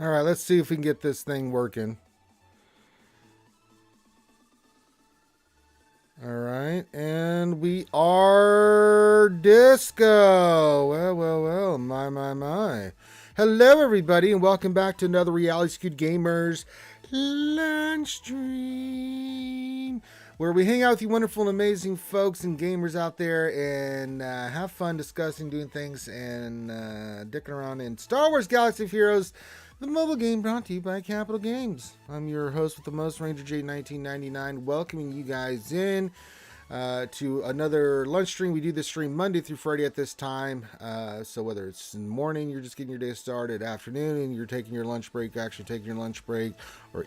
All right, let's see if we can get this thing working. All right, and we are disco. Well, my. Hello, everybody, and welcome back to another Reality Skewed Gamers lunch stream, where we hang out with you wonderful and amazing folks and gamers out there and have fun discussing, doing things, and dicking around in Star Wars Galaxy of Heroes, the mobile game brought to you by Capital Games. I'm your host with the most, Ranger J 1999, welcoming you guys in to another lunch stream. We do this stream Monday through Friday at this time. So whether it's in the morning, you're just getting your day started, afternoon, and you're taking your lunch break, or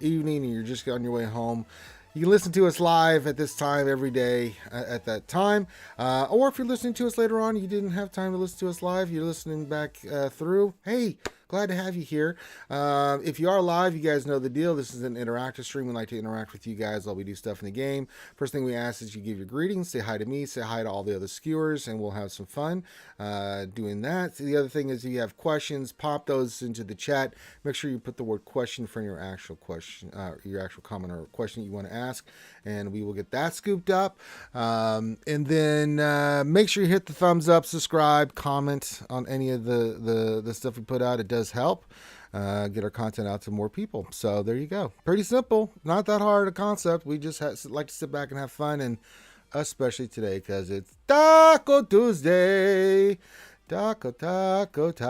evening, and you're just on your way home, you can listen to us live at this time every day at that time. Or if you're listening to us later on, you didn't have time to listen to us live, you're listening back through. Hey, glad to have you here. If you are live, you guys know the deal. This is an interactive stream. We like to interact with you guys while we do stuff in the game. First thing we ask is you give your greetings, say hi to me, say hi to all the other skewers, and we'll have some fun doing that. So the other thing is if you have questions, pop those into the chat. Make sure you put the word question for your actual question, your actual comment or question you want to ask, and we will get that scooped up. And then make sure you hit the thumbs up, subscribe, comment on any of the stuff we put out. It does help get our content out to more people. So there you go. Pretty simple. Not that hard a concept. We just like to sit back and have fun, and especially today because it's Taco Tuesday. Tacos.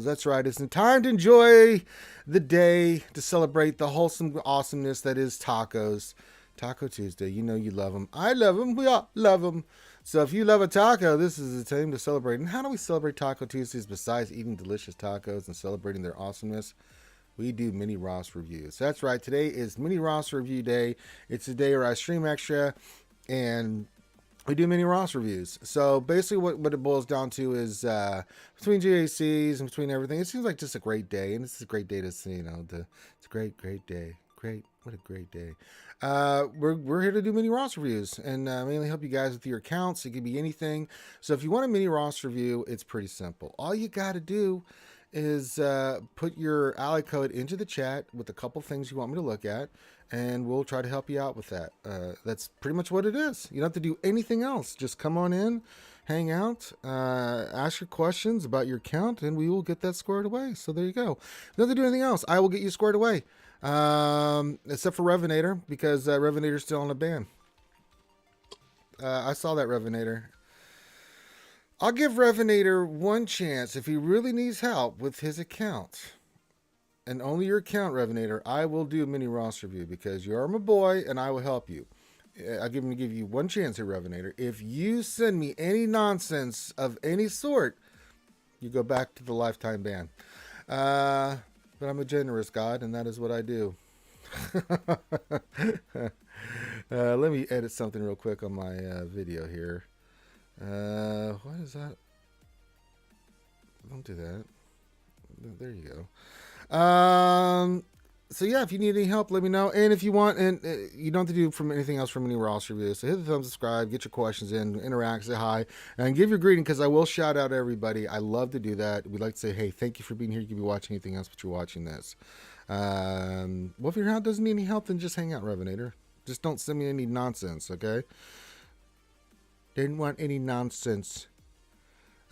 That's right. It's time to enjoy the day, to celebrate the wholesome awesomeness that is tacos. Taco Tuesday. You know you love them. I love them. We all love them. So if you love a taco, this is the time to celebrate. And how do we celebrate Taco Tuesdays besides eating delicious tacos and celebrating their awesomeness? We do mini Ross reviews. That's right. Today is mini Ross review day. It's a day where I stream extra and we do mini Ross reviews. So basically what it boils down to is between GACs and between everything, it seems like just a great day. And it's a great day to see, it's a great day. What a great day. We're here to do mini Ross reviews and mainly help you guys with your accounts. It could be anything. So if you want a mini Ross review, it's pretty simple. All you got to do is put your ally code into the chat with a couple things you want me to look at, and we'll try to help you out with that. That's pretty much what it is. You don't have to do anything else. Just come on in, hang out, ask your questions about your account, and we will get that squared away. So there you go. You don't have to do anything else. I will get you squared away. Except for Revenator, because Revenator's still on a ban. I saw that, Revenator. I'll give Revenator one chance. If he really needs help with his account, and only your account, Revenator, I will do a mini Ross review because you are my boy and I will help you. I'll give you one chance here, Revenator. If you send me any nonsense of any sort, you go back to the lifetime ban. But I'm a generous God, and that is what I do. Let me edit something real quick on my video here. What is that? Don't do that. There you go. So yeah, if you need any help, let me know. And if you want, and you don't have to do from anything else from any Ross reviews. So hit the thumbs, subscribe, get your questions in, interact, say hi, and give your greeting because I will shout out everybody. I love to do that. We like to say, hey, thank you for being here. You could be watching anything else, but you're watching this. Well, if your account doesn't need any help, then just hang out, Revenator. Just don't send me any nonsense, okay? Didn't want any nonsense.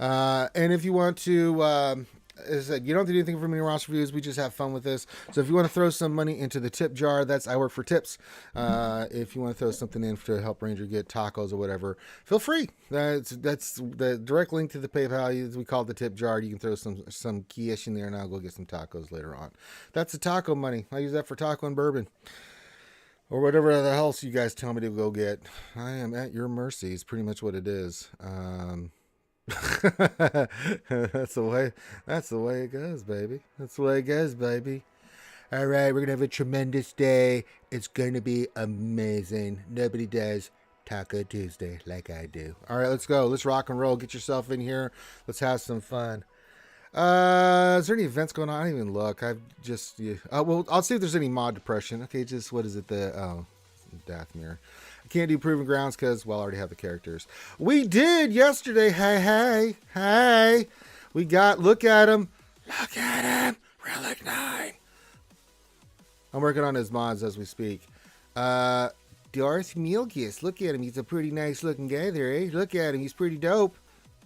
And if you want to, as I said, you don't have to do anything for mini Ross reviews. We just have fun with this. So if you want to throw some money into the tip jar, I work for tips. If you want to throw something in to help Ranger get tacos or whatever, feel free. That's the direct link to the PayPal. We call it the tip jar. You can throw some cash in there, and I'll go get some tacos later on. That's the taco money. I use that for taco and bourbon, or whatever the else you guys tell me to go get. I am at your mercy. Is pretty much what it is. That's the way it goes, baby. That's the way it goes, baby. All right, we're gonna have a tremendous day. It's gonna be amazing. Nobody does Taco Tuesday like I do. All right, let's go. Let's rock and roll. Get yourself in here. Let's have some fun. Is there any events going on? I didn't even look. I've just well, I'll see if there's any mod depression. Okay, just what is it? Dathmere. I can't do Proving Grounds because, well, I already have the characters. We did yesterday. Hey. We got, look at him. Relic 9. I'm working on his mods as we speak. Darth Milkus. Look at him. He's a pretty nice looking guy there, eh? Look at him. He's pretty dope.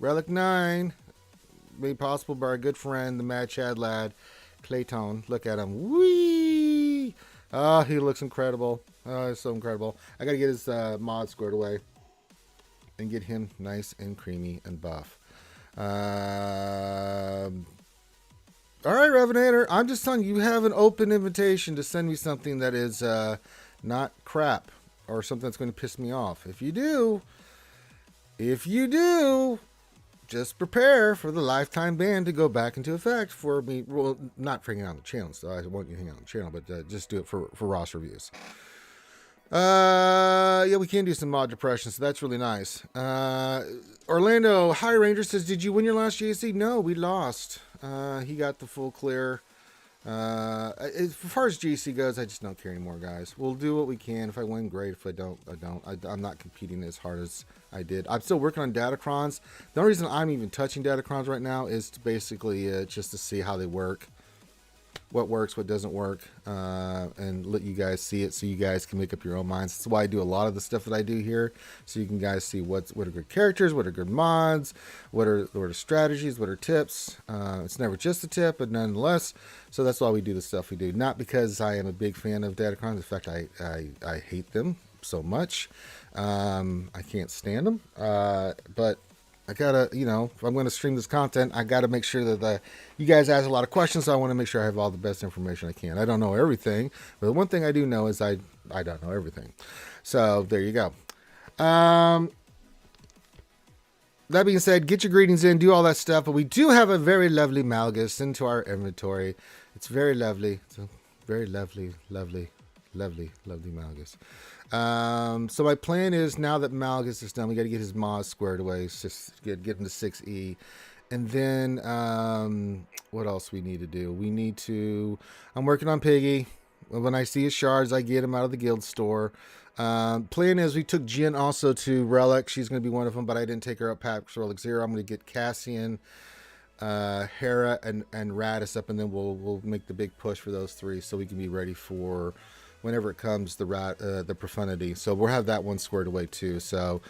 Relic 9. Made possible by our good friend, the Mad Chad lad, Clayton. Look at him. Whee! Oh, he looks incredible. Oh, he's so incredible. I gotta get his mod squared away and get him nice and creamy and buff. All right, Revenator. I'm just telling you, you have an open invitation to send me something that is not crap or something that's going to piss me off. If you do, just prepare for the lifetime ban to go back into effect for me. Well, not for hanging out on the channel, so I won't hang out on the channel, but just do it for Ross reviews. Yeah, we can do some mod depression, so that's really nice. Orlando High Ranger says, did you win your last GAC? No, we lost. He got the full clear. As far as GC goes, I just don't care anymore, guys. We'll do what we can. If I win, great. If I don't, I don't. I'm not competing as hard as I did. I'm still working on Datacrons. The only reason I'm even touching Datacrons right now is to basically just to see how they work, what works, what doesn't work, and let you guys see it so you guys can make up your own minds. That's why I do a lot of the stuff that I do here, so you can guys see what are good characters, what are good mods, what are strategies, what are tips. It's never just a tip, but nonetheless. So that's why we do the stuff we do. Not because I am a big fan of Datacrons. In fact, I hate them so much. I can't stand them. But I gotta, if I'm going to stream this content, I got to make sure that you guys ask a lot of questions, so I want to make sure I have all the best information I can. I don't know everything, but the one thing I do know is I don't know everything. So there you go. That being said, get your greetings in, do all that stuff, but we do have a very lovely Malgus into our inventory. It's very lovely. It's a very lovely, lovely, lovely, lovely Malgus. So my plan is, now that Malgus is done, we got to get his mods squared away. It's just get him to 6E. And then, what else we need to do? I'm working on Piggy. When I see his shards, I get him out of the guild store. Plan is, we took Jin also to Relic. She's going to be one of them, but I didn't take her up past Relic 0. I'm going to get Cassian, Hera, and Radis up, and then we'll make the big push for those three so we can be ready for whenever it comes, the Profundity. So we'll have that one squared away too. So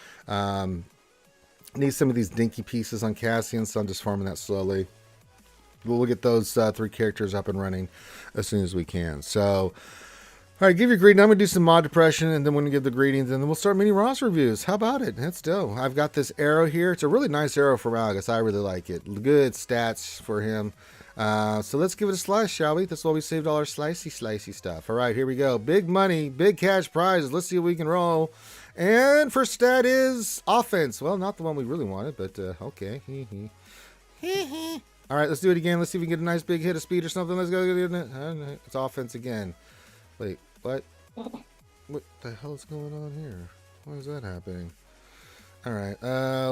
need some of these dinky pieces on Cassian, so I'm just farming that slowly. We'll get those 3 characters up and running as soon as we can. So, all right, give your greeting. I'm going to do some mod depression, and then we're going to give the greetings, and then we'll start mini Ross reviews. How about it? That's dope. I've got this arrow here. It's a really nice arrow for Malgus. I really like it. Good stats for him. So let's give it a slice, shall we? That's why we saved all our slicey stuff. All right, here we go. Big money, big cash prizes. Let's see if we can roll. And first stat is offense. Well, not the one we really wanted, but okay. All right, let's do it again. Let's see if we can get a nice big hit of speed or something. Let's go. It's offense again. Wait, what? What the hell is going on here? Why is that happening? All right,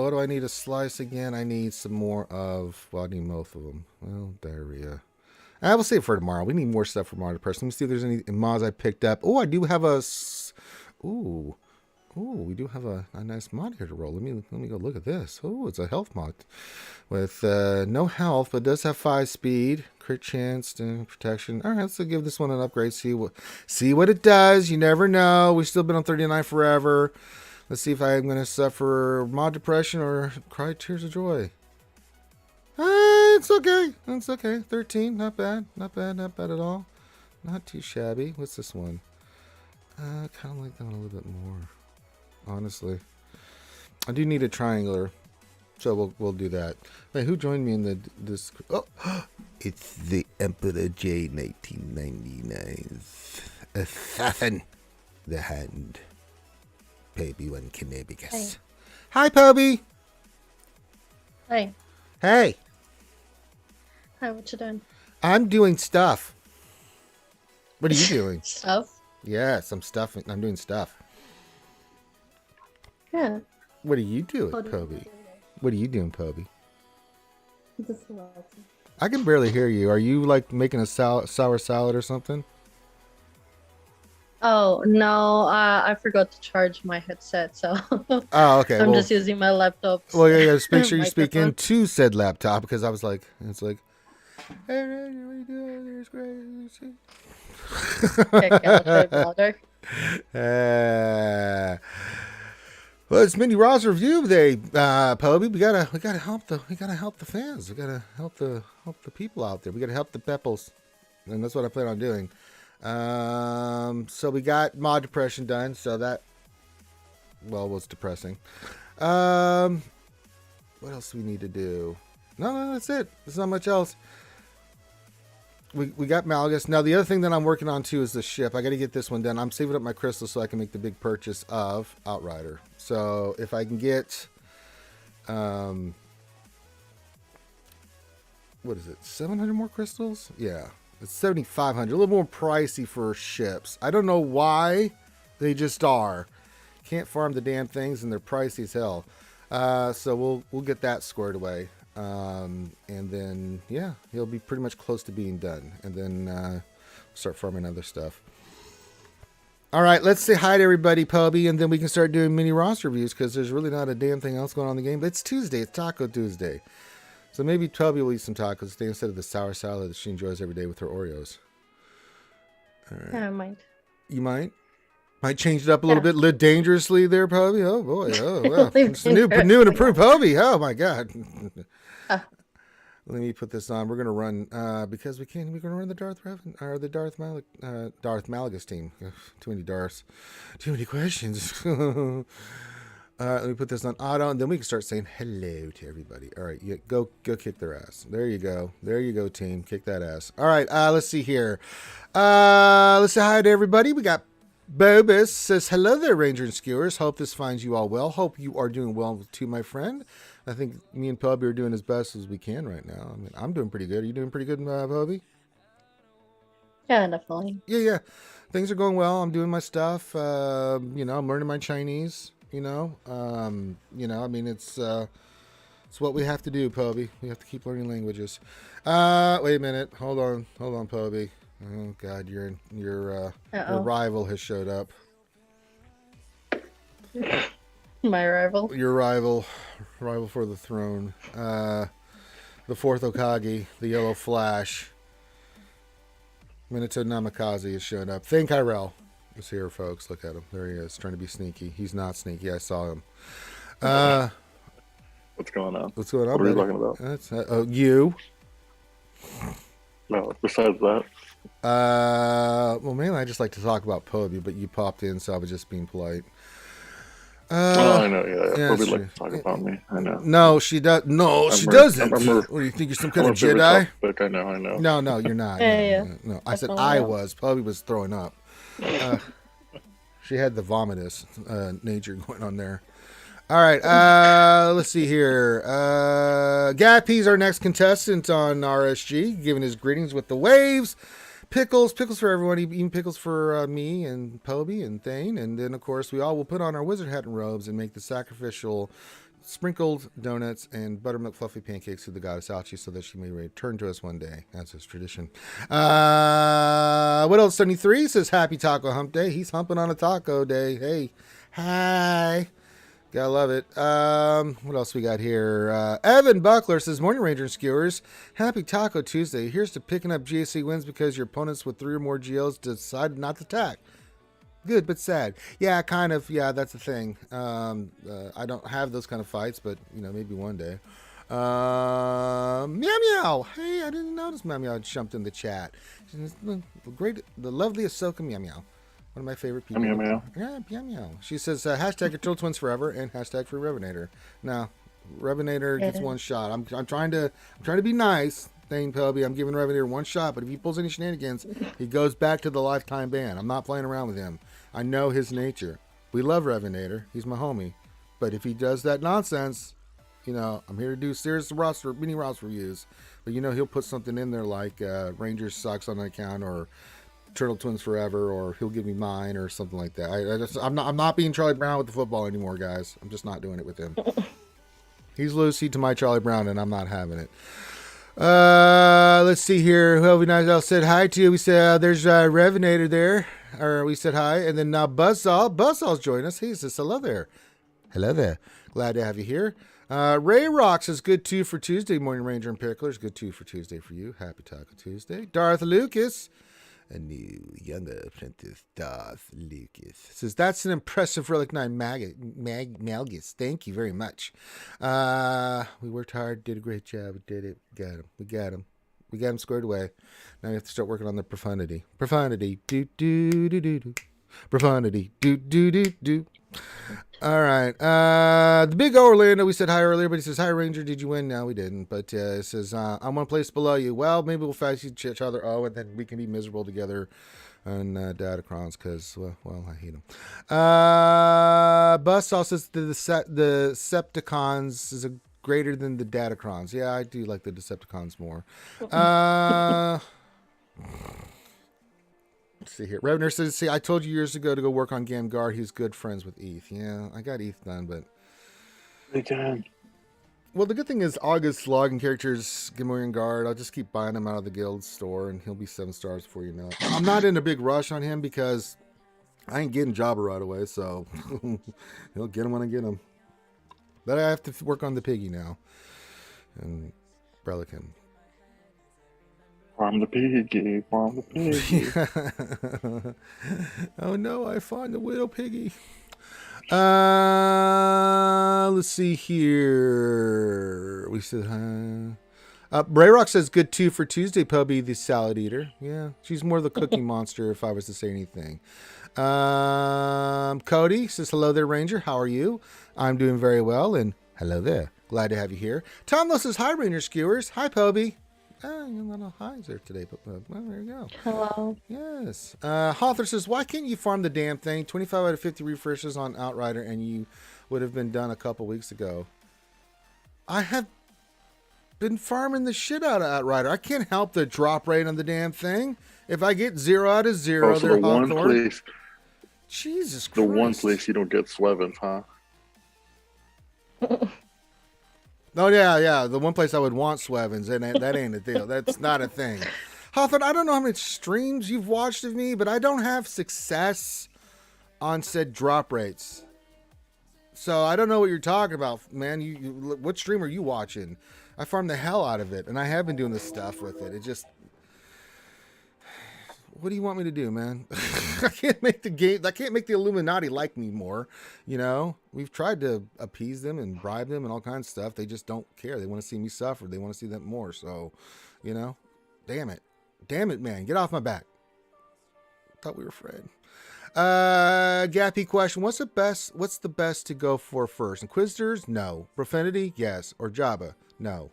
what do I need to slice again? I need some more of, well, I need both of them. Well, diarrhea. I will save it for tomorrow. We need more stuff for mod depression. Let me see if there's any mods I picked up. Oh, I do have a, we do have a nice mod here to roll. Let me go look at this. Oh, it's a health mod with no health, but does have 5 speed, crit chance, and protection. All right, let's give this one an upgrade. See what it does. You never know. We've still been on 39 forever. Let's see if I'm going to suffer mod depression or cry tears of joy. It's okay. It's okay. 13. Not bad. Not bad. Not bad at all. Not too shabby. What's this one? Kind of like that one a little bit more. Honestly. I do need a triangular. So we'll do that. Wait, who joined me in this? Oh, it's the Emperor J 1999. Assassin. The Hand. Poby1 Cannabicus. Hey. Hi, Poby. Hey. Hey. Hi, what you doing? I'm doing stuff. What are you doing? Stuff? Yes, I'm doing stuff. Yeah. What are you doing, Poby? What are you doing, Poby? I can barely hear you. Are you like making a sour salad or something? Oh, no, I forgot to charge my headset, so Oh, okay. I'm just using my laptop. Well, yeah, just make sure you speak Microphone. into said laptop, because I was like, it's like, Hey, what are you doing? There's crazy. Okay, I'll try louder. Well, it's mini roster review day, Toby. We gotta help the fans. We gotta help the people out there. We gotta help the pepples, and that's what I plan on doing. So we got mod depression done. So that was depressing. What else do we need to do? No, that's it. There's not much else. We got Malgus. Now, the other thing that I'm working on, too, is the ship. I got to get this one done. I'm saving up my crystals so I can make the big purchase of Outrider. So, if I can get, what is it, 700 more crystals? Yeah, it's 7,500. A little more pricey for ships. I don't know why. They just are. Can't farm the damn things, and they're pricey as hell. So, we'll get that squared away. And then, yeah, he'll be pretty much close to being done. And then start farming other stuff. All right, let's say hi to everybody, Toby, and then we can start doing mini roster reviews because there's really not a damn thing else going on in the game. But it's Tuesday. It's Taco Tuesday. So maybe Toby will eat some tacos today instead of the sour salad that she enjoys every day with her Oreos. All right. Yeah, I might. You might? Might change it up a little bit, live dangerously there, Toby. Oh boy, oh wow, it's new and improved Toby. Oh my God. Let me put this on. We're gonna run because we can. We're gonna run the Darth Malagus team. Ugh, too many Darths, too many questions. Let me put this on auto, and then we can start saying hello to everybody. All right, go kick their ass. There you go, team. Kick that ass. All right, let's see here. Let's say hi to everybody. We got. Bobus says, hello there, Ranger and Skewers. Hope this finds you all well. Hope you are doing well too, my friend. I think me and Toby are doing as best as we can right now. I mean, I'm doing pretty good. Are you doing pretty good, Toby? Yeah, definitely. Yeah. Things are going well. I'm doing my stuff. I'm learning my Chinese. I mean, it's what we have to do, Toby. We have to keep learning languages. Wait a minute. Hold on, Toby. Oh God, your rival has showed up. My rival. Your rival for the throne. The fourth Okage, the Yellow Flash. Minato Namikaze has showed up. Thank Irel is here, folks. Look at him. There he is, trying to be sneaky. He's not sneaky. I saw him. What's going on? What's going on? What are you talking about? That's you. No, besides that. Well, mainly I just like to talk about Toby, but you popped in, so I was just being polite. I know, yeah. Toby likes to talk about me. I know. No, she does. No, she doesn't. What do you think? You're some kind of Jedi? I know. No, you're not. Yeah. No. I said I was. Toby was throwing up. She had the vomitous nature going on there. All right, let's see here. Gappy's our next contestant on RSG, giving his greetings with the waves. Pickles for everyone, even pickles for me and Toby and Thane. And then, of course, we all will put on our wizard hat and robes and make the sacrificial sprinkled donuts and buttermilk fluffy pancakes to the goddess Alchi so that she may return to us one day. That's his tradition. What else? 73 says, happy Taco Hump Day. He's humping on a taco day. Hey, hi. Gotta love it. What else we got here? Evan Buckler says, morning, Ranger and Skewers. Happy Taco Tuesday. Here's to picking up GSC wins because your opponents with 3 or more GLs decided not to attack. Good, but sad. Yeah, kind of. Yeah, that's the thing. I don't have those kind of fights, but, maybe one day. Meow Meow. Hey, I didn't notice Meow Meow jumped in the chat. The lovely Ahsoka Meow Meow. One of my favorite people. Meow Meow. Yeah, Meow Meow. She says, hashtag Eternal Twins Forever and hashtag Free Revenator. Now, Revenator gets one shot. I'm trying to be nice. Thane Toby, I'm giving Revenator one shot, but if he pulls any shenanigans, he goes back to the lifetime ban. I'm not playing around with him. I know his nature. We love Revenator. He's my homie. But if he does that nonsense, I'm here to do serious mini roster reviews. But he'll put something in there like Rangers sucks on an account or Turtle Twins Forever, or he'll give me mine or something like that. I'm not being Charlie Brown with the football anymore, guys. I'm just not doing it with him. He's Lucy to my Charlie Brown, and I'm not having it. Let's see here. Who have we not said hi to? We said there's Revenator there, or we said hi, and then now Buzzsaw. Buzzsaw's joined us. He says hello there. Hello there. Glad to have you here. Ray Rock says, good 2 for Tuesday, Morning Ranger and Picklers. Good 2 for Tuesday for you. Happy Taco Tuesday. Darth Lucas, a new younger apprentice, Darth Lucas, says, that's an impressive Relic 9 Malgus. Thank you very much. We worked hard, did a great job, we did it. We got him. We got him squared away. Now we have to start working on the profundity. Profundity, do. Profundity, do. All right. The big O Orlando, we said hi earlier, but he says, hi Ranger, did you win? No, we didn't. But it says, I'm one place below you. Well, maybe we'll fax each other and then we can be miserable together on Datacrons because, well, I hate them. Bus also says the Decepticons is greater than the Datacrons. Yeah, I do like the Decepticons more. Let's see here. Revener says, see, I told you years ago to go work on Gamgar. He's good friends with Eth. Yeah, I got Eth done, but... They can. Well, the good thing is August logging characters, Gamorrean Guard. I'll just keep buying him out of the guild store, and he'll be 7 stars before you know it. I'm not in a big rush on him because I ain't getting Jabba right away, so he'll get him when I get him. But I have to work on the piggy now. And Brelican. Farm the piggy, farm the piggy. Oh no, I found the widow piggy. Let's see here. We said Brayrock says good 2 for Tuesday, Pubby the salad eater. Yeah, she's more the cookie monster if I was to say anything. Cody says hello there, Ranger. How are you? I'm doing very well, and hello there. Glad to have you here. Tomlo says hi, Ranger Skewers. Hi, Pubby. Oh, you got no highs there today, but well, there you go. Hello. Yes. Hawthor says, why can't you farm the damn thing? 25 out of 50 refreshes on Outrider, and you would have been done a couple weeks ago. I have been farming the shit out of Outrider. I can't help the drop rate on the damn thing. If I get 0 out of 0, so the one place, Jesus Christ. The one place you don't get Swevens, huh? Oh, yeah. The one place I would want Swevens, and that ain't a deal. That's not a thing. Hawthorne, I don't know how many streams you've watched of me, but I don't have success on said drop rates. So I don't know what you're talking about, man. What stream are you watching? I farm the hell out of it, and I have been doing this stuff with it. It just... What do you want me to do, man? I can't make the Illuminati like me more. You know, we've tried to appease them and bribe them and all kinds of stuff. They just don't care. They want to see me suffer. They want to see that more. So, you know, damn it, man, get off my back. Thought we were friends. Gappy question: What's the best to go for first? Inquisitors? No. Profanity? Yes. Or Jabba? No.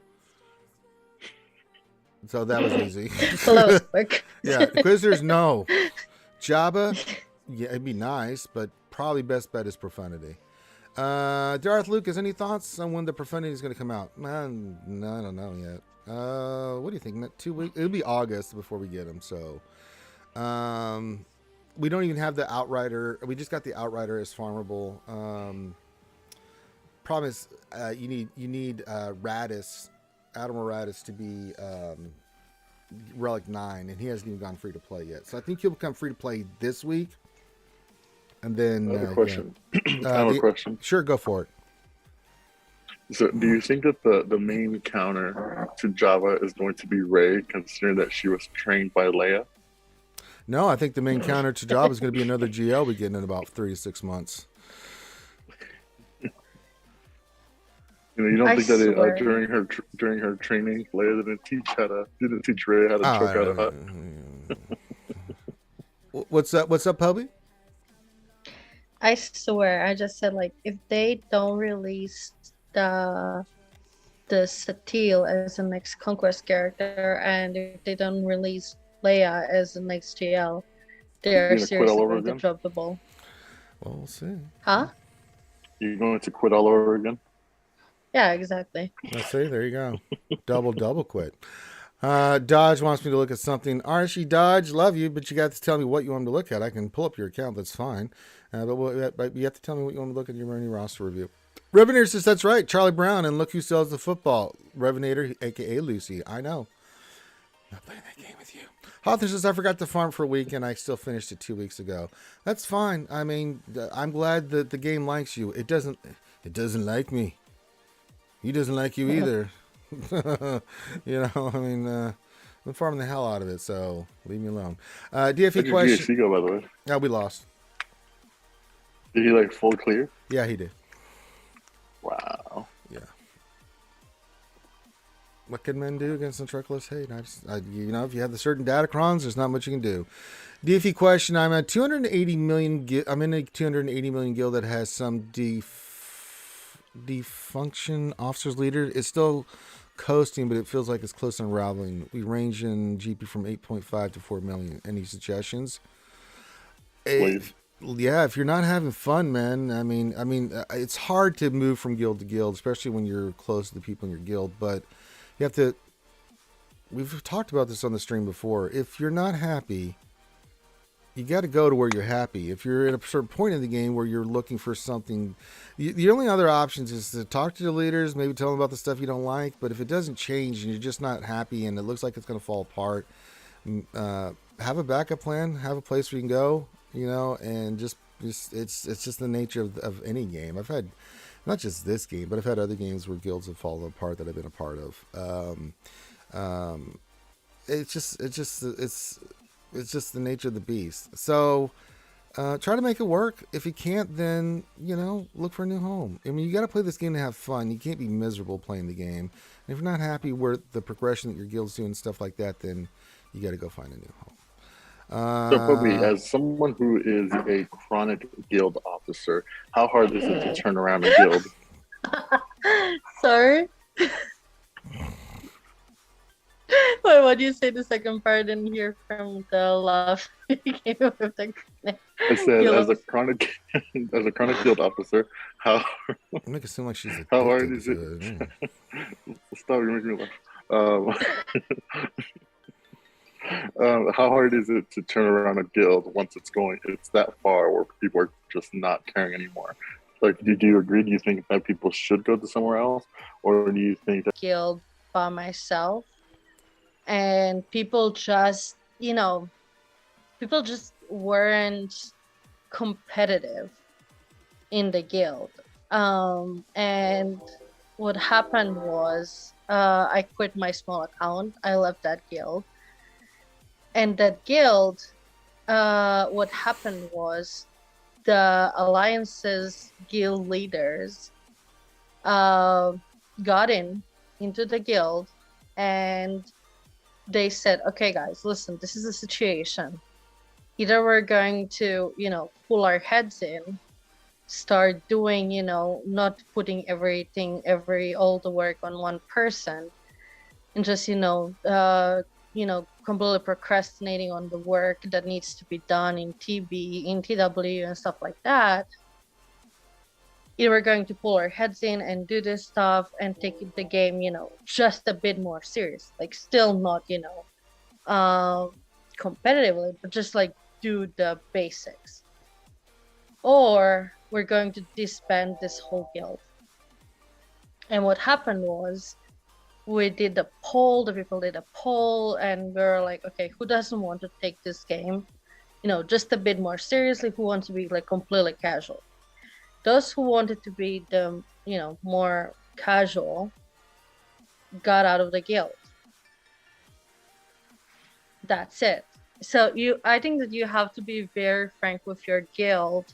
So that was easy. Hello, quick. Yeah, Inquisitors, no. Jabba, yeah, it'd be nice, but probably best bet is Profanity. Darth Lucas, any thoughts on when the Profanity is going to come out? Man, no, I don't know yet. What do you think? 2 weeks? It'll be August before we get them. So, we don't even have the Outrider. We just got the Outrider as farmable. Problem is, you need Radis. Admiral Radis to be Relic 9, and he hasn't even gone free to play yet. So I think he'll become free to play this week. And then I have a question. Yeah. I have a question. Sure, go for it. So do you think that the main counter to Java is going to be Rey, considering that she was trained by Leia? No, I think the main counter to Jabba is going to be another GL we get in about 3 to 6 months. You don't think that during her training, Leia didn't teach Rey how to choke out a hut? What's up, Pubby? I swear, I just said, like, if they don't release the Satil as the next Conquest character, and if they don't release Leia as the next GL, they're seriously going to drop the ball. Well, we'll see. Huh? You're going to quit all over again? Yeah, exactly. Let's see. There you go. Double quit. Dodge wants me to look at something. RSG Dodge, love you, but you got to tell me what you want me to look at. I can pull up your account. That's fine. But you have to tell me what you want me to look at in your new roster review. Revenator says, that's right. Charlie Brown, and look who sells the football. Revenator, a.k.a. Lucy. I know. I'm not playing that game with you. Hawthorne says, I forgot to farm for a week, and I still finished it 2 weeks ago. That's fine. I mean, I'm glad that the game likes you. It doesn't like me. He doesn't like you either. You know, I mean, I'm farming the hell out of it, so leave me alone. How'd DFE your question. GHC go, by the way? Oh, we lost. Did he like full clear? Yeah, he did. Wow. Yeah. What can men do against the trickless hate? You know, if you have the certain datacrons, there's not much you can do. DFE question. I'm at 280 million. I'm in a 280 million guild that has some defunction officers leader. It's still coasting, but it feels like it's close to unraveling. We range in GP from 8.5 to 4 million. Any suggestions? Please. If you're not having fun, man, I mean, it's hard to move from guild to guild, especially when you're close to the people in your guild, but you have to, we've talked about this on the stream before. If you're not happy, you got to go to where you're happy. If you're at a certain point in the game where you're looking for something, the only other options is to talk to the leaders, maybe tell them about the stuff you don't like, but if it doesn't change and you're just not happy and it looks like it's going to fall apart, have a backup plan, have a place where you can go. You know, and just it's just the nature of any game. I've had not just this game, but I've had other games where guilds have fallen apart that I've been a part of. It's just the nature of the beast. So try to make it work. If you can't, then look for a new home. I mean, you got to play this game to have fun. You can't be miserable playing the game. And if you're not happy with the progression that your guild's doing and stuff like that, then you got to go find a new home. So, Toby, as someone who is a chronic guild officer, how hard is it to turn around a guild? Sorry? Wait, what do you say the second part? I didn't hear from the laugh. Came up with the I said, as a chronic guild officer, how make it seem like she's how hard is it? Stop! You're making me laugh. How hard is it to turn around a guild once it's that far where people are just not caring anymore? Like, do you agree? Do you think that people should go to somewhere else, or do you think that guild by myself and people just weren't competitive in the guild, and what happened was I quit my small account. I left that guild. And that guild, what happened was the Alliance's guild leaders got into the guild, and they said, okay, guys, listen, this is the situation. Either we're going to, pull our heads in, start doing, not putting all the work on one person, and just, completely procrastinating on the work that needs to be done in TB, in TW, and stuff like that. Either we're going to pull our heads in and do this stuff and take the game, just a bit more serious. Like, still not, competitively, but just like do the basics. Or we're going to disband this whole guild. And what happened was, we did the poll, the people did a poll, and we were like, okay, who doesn't want to take this game, just a bit more seriously? Who wants to be like completely casual? Those who wanted to be the, more casual got out of the guild. That's it. So I think that you have to be very frank with your guild.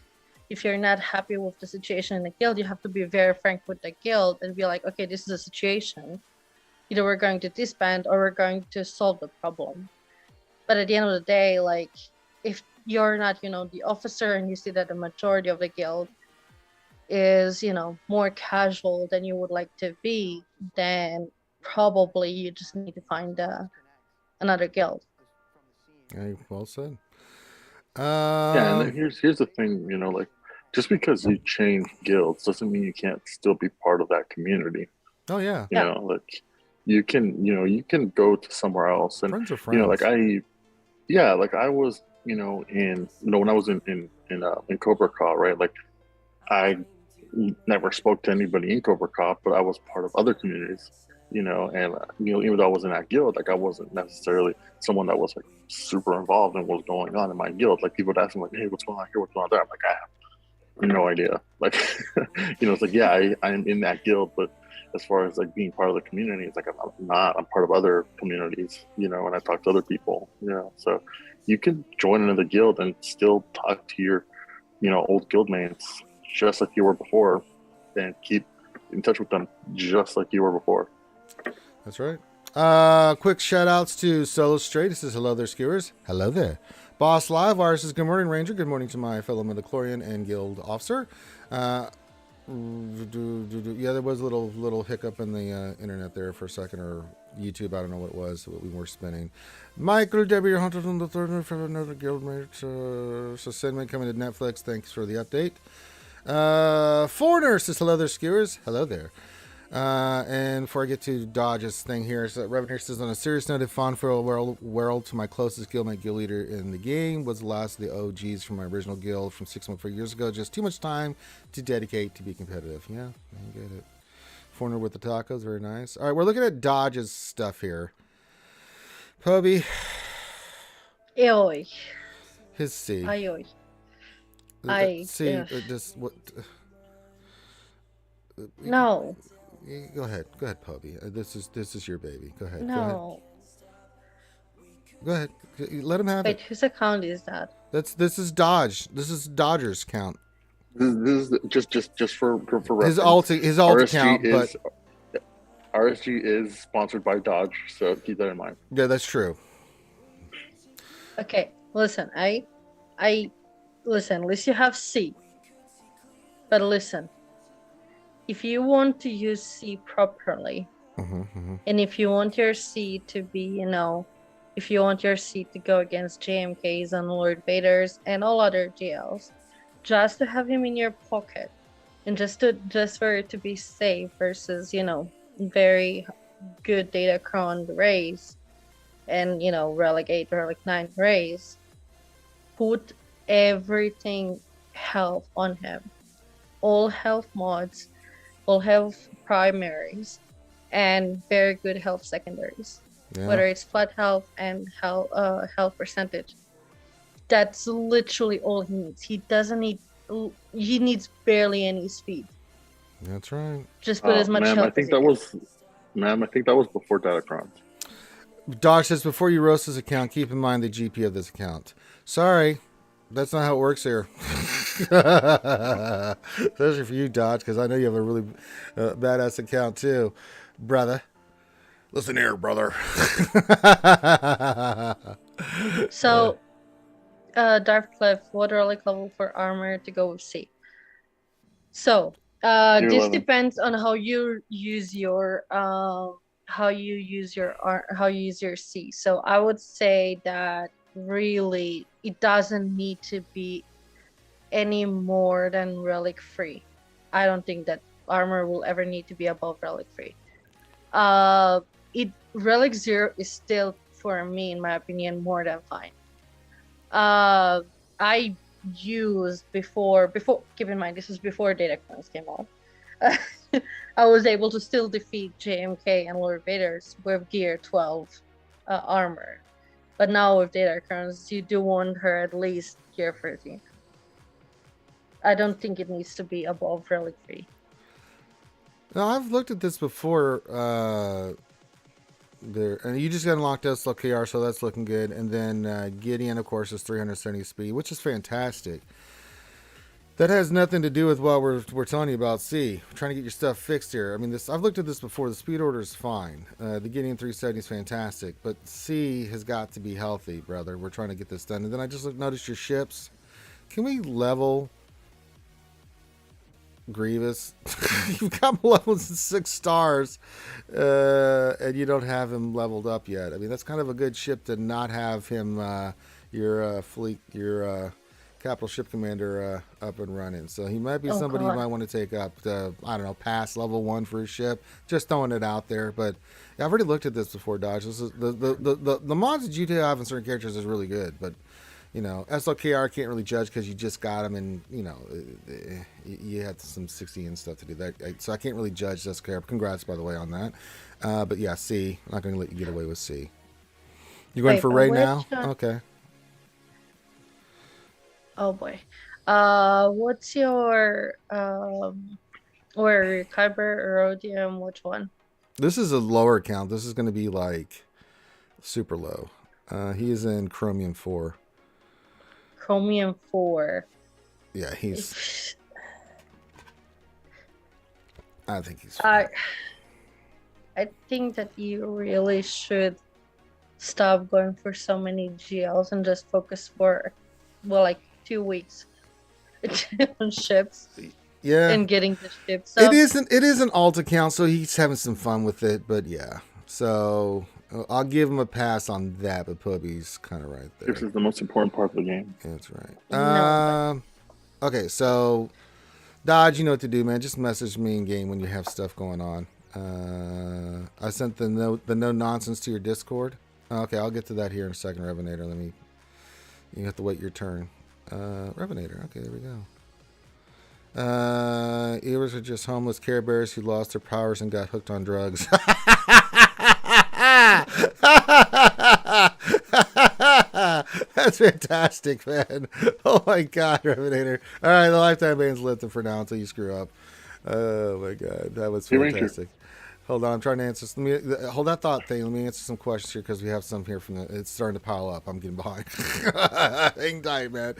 If you're not happy with the situation in the guild, you have to be very frank with the guild and be like, okay, this is a situation. Either we're going to disband or we're going to solve the problem. But at the end of the day, like, if you're not, the officer, and you see that the majority of the guild is, more casual than you would like to be, then probably you just need to find another guild. Hey, well said. Yeah, and here's the thing, like, just because you change guilds doesn't mean you can't still be part of that community. Oh yeah. You know, like, you can go to somewhere else, and friends are friends. like I was, when I was in Cobra Ka, right? Like, I never spoke to anybody in Cobra Ka, but I was part of other communities, and even though I was in that guild, like, I wasn't necessarily someone that was like super involved in what was going on in my guild. Like, people would ask me like, hey, what's going on here? What's going on there? I'm like, I have no idea. Like, it's like, yeah, I'm in that guild, but as far as like being part of the community, it's like I'm not. I'm part of other communities, you know, and I talk to other people, you know. So you can join another guild and still talk to your, you know, old guild mates just like you were before, and keep in touch with them just like you were before. That's right. Quick shout outs to Solo Straight. It says hello there, skewers. Hello there. Boss Live Wire says good morning, Ranger. Good morning to my fellow midichlorian and guild officer. Yeah, there was a little hiccup in the internet there for a second, or YouTube. I don't know what it was. What we were spinning. Michael W. Hunter on the third from another guildmate. So Sendman coming to Netflix. Thanks for the update. Foreigner says hello there, skewers. Hello there. And before I get to Dodge's thing here, so Revan here says, on a serious note, Fawn for a world to my closest guildmate guild leader in the game was the last of the OGs from my original guild from 6.4 years ago. Just too much time to dedicate to be competitive. Yeah, I get it. Foreigner with the tacos, very nice. All right, we're looking at Dodge's stuff here. Toby. Eoy. His C. Ayoy. C. Just what? No. Go ahead, Poby. This is your baby. Go ahead. No. Go ahead. Let him have it. Wait, whose account is that? This is Dodge. This is Dodger's count. This is just for reference. His alt RSG account, but RSG is sponsored by Dodge, so keep that in mind. Yeah, that's true. Okay, listen. I listen. At least you have C. But listen. If you want to use C properly, and if you want your C to be, you know, if you want your C to go against JMKs and Lord Vaders and all other GLs, just to have him in your pocket, and just for it to be safe versus, you know, very good Datacron rays, and, you know, relegate Relic 9 rays, put everything health on him, all health mods, all health primaries, and very good health secondaries. Yeah. Whether it's flat health and health percentage. That's literally all he needs. He needs barely any speed. That's right. Just put as much health I think that was before Datacron. Dodge says, before you roast this account, keep in mind the GP of this account. Sorry. That's not how it works here. Especially for you, Dodge, because I know you have a really badass account too, brother. Listen here, brother. So, Darkcliff, what relic level for armor to go with C? So, this depends on how you use your C. So, I would say that really it doesn't need to be any more than relic free. I don't think that armor will ever need to be above relic free. Relic 0 is still, for me, in my opinion, more than fine. I used before keep in mind this was before Datacrons came out. I was able to still defeat JMK and Lord Vaders with gear 12 armor. But now with Datacrons, you do want her at least gear 13. I don't think it needs to be above relic free. Now, I've looked at this before. There, and you just got unlocked SLKR, so that's looking good. And then Gideon, of course, is 370 speed, which is fantastic. That has nothing to do with what we're telling you about C. We're trying to get your stuff fixed here. I mean, I've looked at this before. The speed order is fine. The Gideon 370 is fantastic, but C has got to be healthy, brother. We're trying to get this done. And then I just noticed your ships. Can we level Grievous? You've got him leveled 6 stars, and you don't have him leveled up yet. I mean, that's kind of a good ship to not have him, your fleet, your capital ship commander up and running. So he might be somebody you might want to take up to, I don't know, pass level 1 for his ship. Just throwing it out there. But yeah, I've already looked at this before, Dodge. This is the mods that you have in certain characters is really good, but you know, SLKR can't really judge because you just got him, and you know, you had some 60 and stuff to do that. So I can't really judge SLKR. Congrats, by the way, on that. But yeah, C. I'm not going to let you get away with C. You going for Ray now? Okay. Oh boy. What's your Or Kyber or Odium, which one? This is a lower count. This is going to be like super low. He is in Chromium 4. Chromium 4. Yeah, I think he's I think that you really should stop going for so many GLs and just focus for, well, like 2 weeks on ships. Yeah. And getting the ships It up. is an alt account, so he's having some fun with it, but yeah. So I'll give him a pass on that, but Pubby's kind of right there. This is the most important part of the game. Yeah, that's right. No, Okay, so Dodge, you know what to do, man. Just message me in game when you have stuff going on. I sent the no nonsense to your Discord. Okay, I'll get to that here in a second, Revenator. You have to wait your turn. Revenator. Okay, there we go. Ears are just homeless Care Bears who lost their powers and got hooked on drugs. That's fantastic, man. Oh my god, Revenator. All right, the lifetime ban's lifted for now until you screw up. Oh my god, that was fantastic. Hold on, I'm trying to answer. Hold that thought thing. Let me answer some questions here because we have some here from it's starting to pile up. I'm getting behind. Hang tight, man.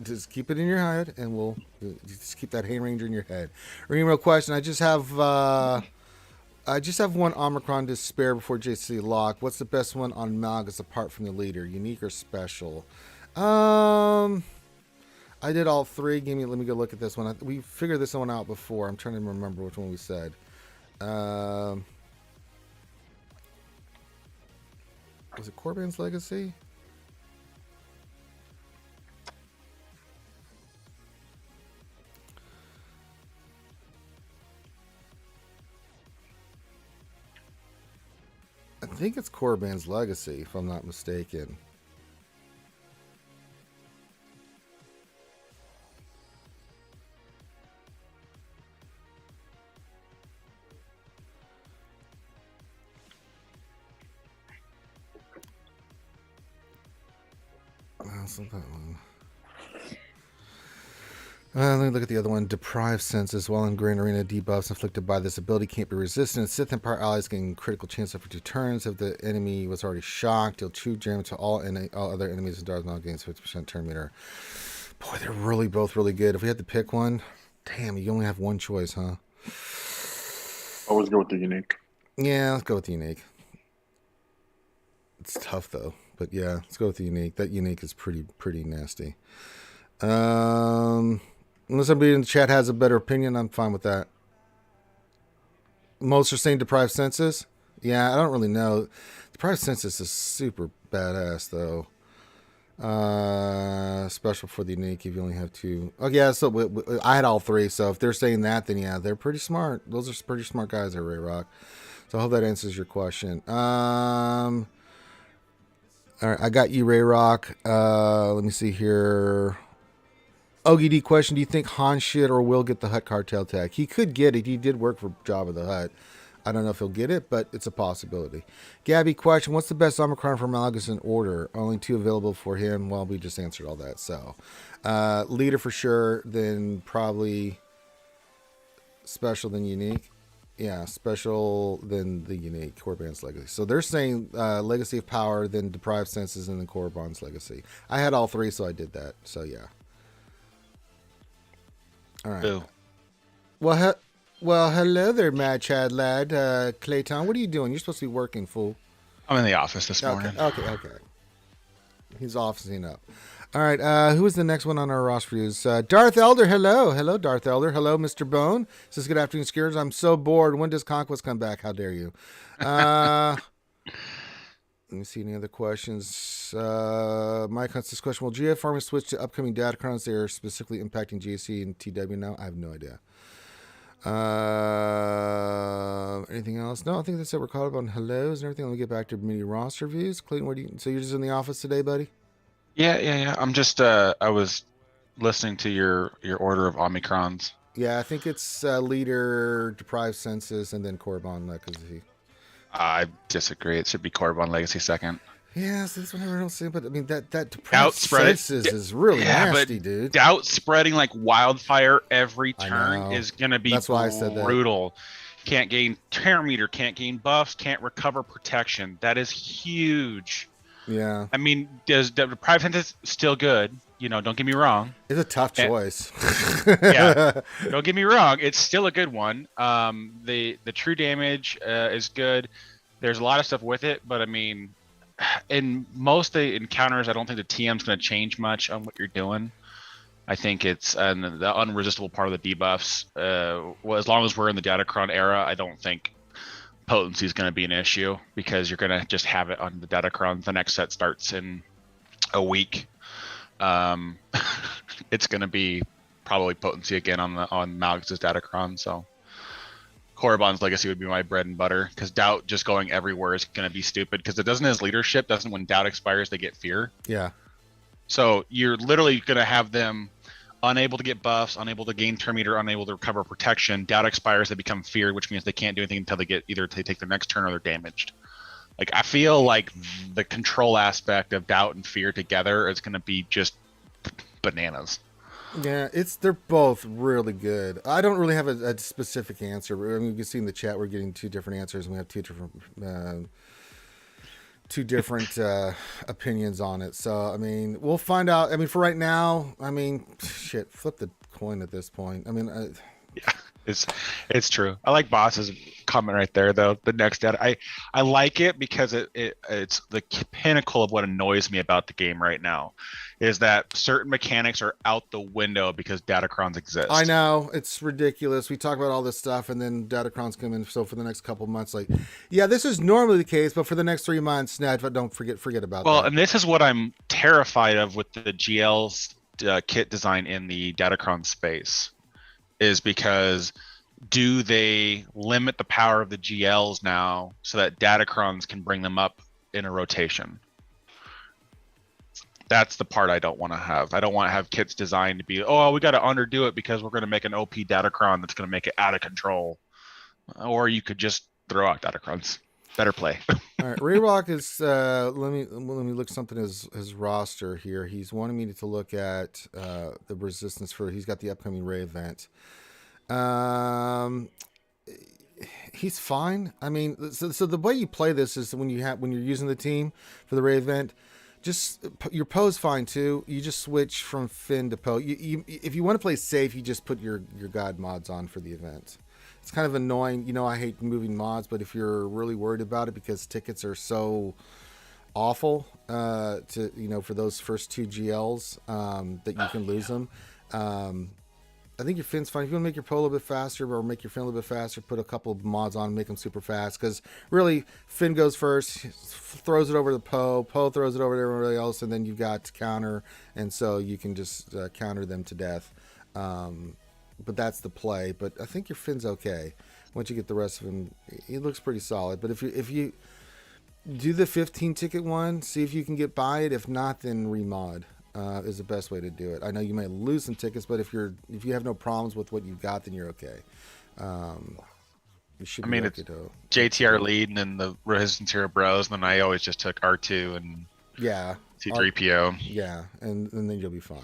Just keep it in your head, and we'll just keep that Hand Ranger in your head. Real question. I just have one Omicron to spare before JC lock. What's the best one on Malgus apart from the leader? Unique or special? I did all three. Let me go look at this one. We figured this one out before. I'm trying to remember which one we said. Was it Corbin's Legacy? I think it's Corbin's Legacy, if I'm not mistaken. That's not that one. Let me look at the other one. Deprived senses. While in Grand Arena, debuffs inflicted by this ability can't be resisted. Sith Empire allies gain critical chance for 2 turns. If the enemy was already shocked, deal 2 damage to all other enemies and Darth gains 50% turn meter. Boy, they're both really good. If we had to pick one, damn, you only have one choice, huh? Always go with the unique. Yeah, let's go with the unique. It's tough though, but yeah, let's go with the unique. That unique is pretty nasty. Unless somebody in the chat has a better opinion, I'm fine with that. Most are saying deprived senses. Yeah, I don't really know. Deprived senses is super badass though. Special for the unique if you only have 2. Oh yeah, so I had all 3. So if they're saying that, then yeah, they're pretty smart. Those are pretty smart guys there, Ray Rock. So I hope that answers your question. All right, I got you, Ray Rock. Let me see here. OGD question: do you think Han should or will get the Hutt cartel tag? He could get it. He did work for Jabba the Hutt. I don't know if he'll get it, but it's a possibility. Gabby question: what's the best Omicron for Malgus in order? Only 2 available for him. Well, we just answered all that. So, leader for sure. Then probably special, then unique. Yeah, special, then the unique. Corbin's Legacy. So they're saying Legacy of Power, then Deprived Senses, and then Corbin's Legacy. I had all 3, so I did that. So yeah. All right. Boo. Well, hello there, Mad Chad lad. Clayton, what are you doing? You're supposed to be working, fool. I'm in the office this morning. Okay. He's officing up. All right, who is the next one on our roster reviews? Darth Elder, hello. Hello, Darth Elder. Hello, Mr. Bone. Says, good afternoon, Skiers. I'm so bored. When does Conquest come back? How dare you? Let me see any other questions. Mike Hunt's this question. Will GF farming switch to upcoming datacrons? They are specifically impacting GC and TW now? I have no idea. Anything else? No, I think that's it. We're caught up on hellos and everything. Let me get back to mini roster reviews. Clayton, so you're just in the office today, buddy? Yeah. I'm just I was listening to your order of Omicrons. Yeah, I think it's leader, deprived senses, and then Corbin Legacy. I disagree. It should be Corbin Legacy second. Yeah, so that's what I don't see. But I mean, that deprived Outspread it. senses is really nasty, dude. Doubt spreading like wildfire every I turn know. is gonna be That's why I said that. brutal. Can't gain terror meter, can't gain buffs, can't recover protection. That is huge. Yeah, I mean, does deprived senses still good? You know, don't get me wrong. it's a tough choice. Yeah. Don't get me wrong, it's still a good one. The true damage is good. There's a lot of stuff with it, but I mean, in most of the encounters, I don't think the TM's going to change much on what you're doing. I think it's the unresistible part of the debuffs. Well, as long as we're in the Datacron era, I don't think potency is going to be an issue because you're going to just have it on the Datacron. The next set starts in a week. It's going to be probably potency again on Malgus' Datacron. So Korriban's Legacy would be my bread and butter because Doubt just going everywhere is going to be stupid because it doesn't his leadership doesn't when Doubt expires they get fear. Yeah. So you're literally going to have them unable to get buffs, unable to gain term meter, unable to recover protection. Doubt expires, they become feared, which means they can't do anything until they get either they take their next turn or they're damaged. Like I feel like the control aspect of Doubt and fear together is going to be just bananas. Yeah, they're both really good. I don't really have a specific answer. I mean, you can see in the chat we're getting two different answers, and we have two different opinions on it. So I mean, we'll find out. I mean, for right now, I mean, shit, flip the coin at this point. I mean, yeah, it's true. I like Boss's comment right there, though. The next data, I like it because it's the pinnacle of what annoys me about the game right now, is that certain mechanics are out the window because Datacrons exist. I know it's ridiculous. We talk about all this stuff, and then Datacrons come in. So for the next couple of months, like, yeah, this is normally the case, but for the next 3 months, but don't forget about that. Well, and this is what I'm terrified of with the GL's kit design in the Datacron space, is because do they limit the power of the GLs now so that Datacrons can bring them up in a rotation? That's the part I don't want to have. I don't want to have kits designed to be, oh, we got to underdo it because we're going to make an OP Datacron that's going to make it out of control. Or you could just throw out Datacrons. Better play. All right, Rayrock is. Let me look something his roster here. He's wanting me to look at the resistance for. He's got the upcoming Ray event. He's fine. I mean, so the way you play this is when you're using the team for the Ray event. Just your Poe's fine too. You just switch from Finn to Poe. If you want to play safe, you just put your God mods on for the event. It's kind of annoying. You know, I hate moving mods, but if you're really worried about it because tickets are so awful for those first 2 GLs that you can lose them. I think your Finn's fine. If you want to make your Poe a little bit faster or make your Finn a little bit faster, put a couple of mods on and make them super fast. Because really, Finn goes first, throws it over to Poe, Poe throws it over to everybody else, and then you've got to counter, and so you can just counter them to death. But that's the play. But I think your Finn's okay. Once you get the rest of him, he looks pretty solid. But if you do the 15 ticket one, see if you can get by it. If not, then remod. Is the best way to do it. I know you may lose some tickets, but if you have no problems with what you've got, then you're okay. You should. I mean, it's JTR lead and then the Resistance Hero Bros, and then I always just took R2 and C3PO. Yeah, and then you'll be fine.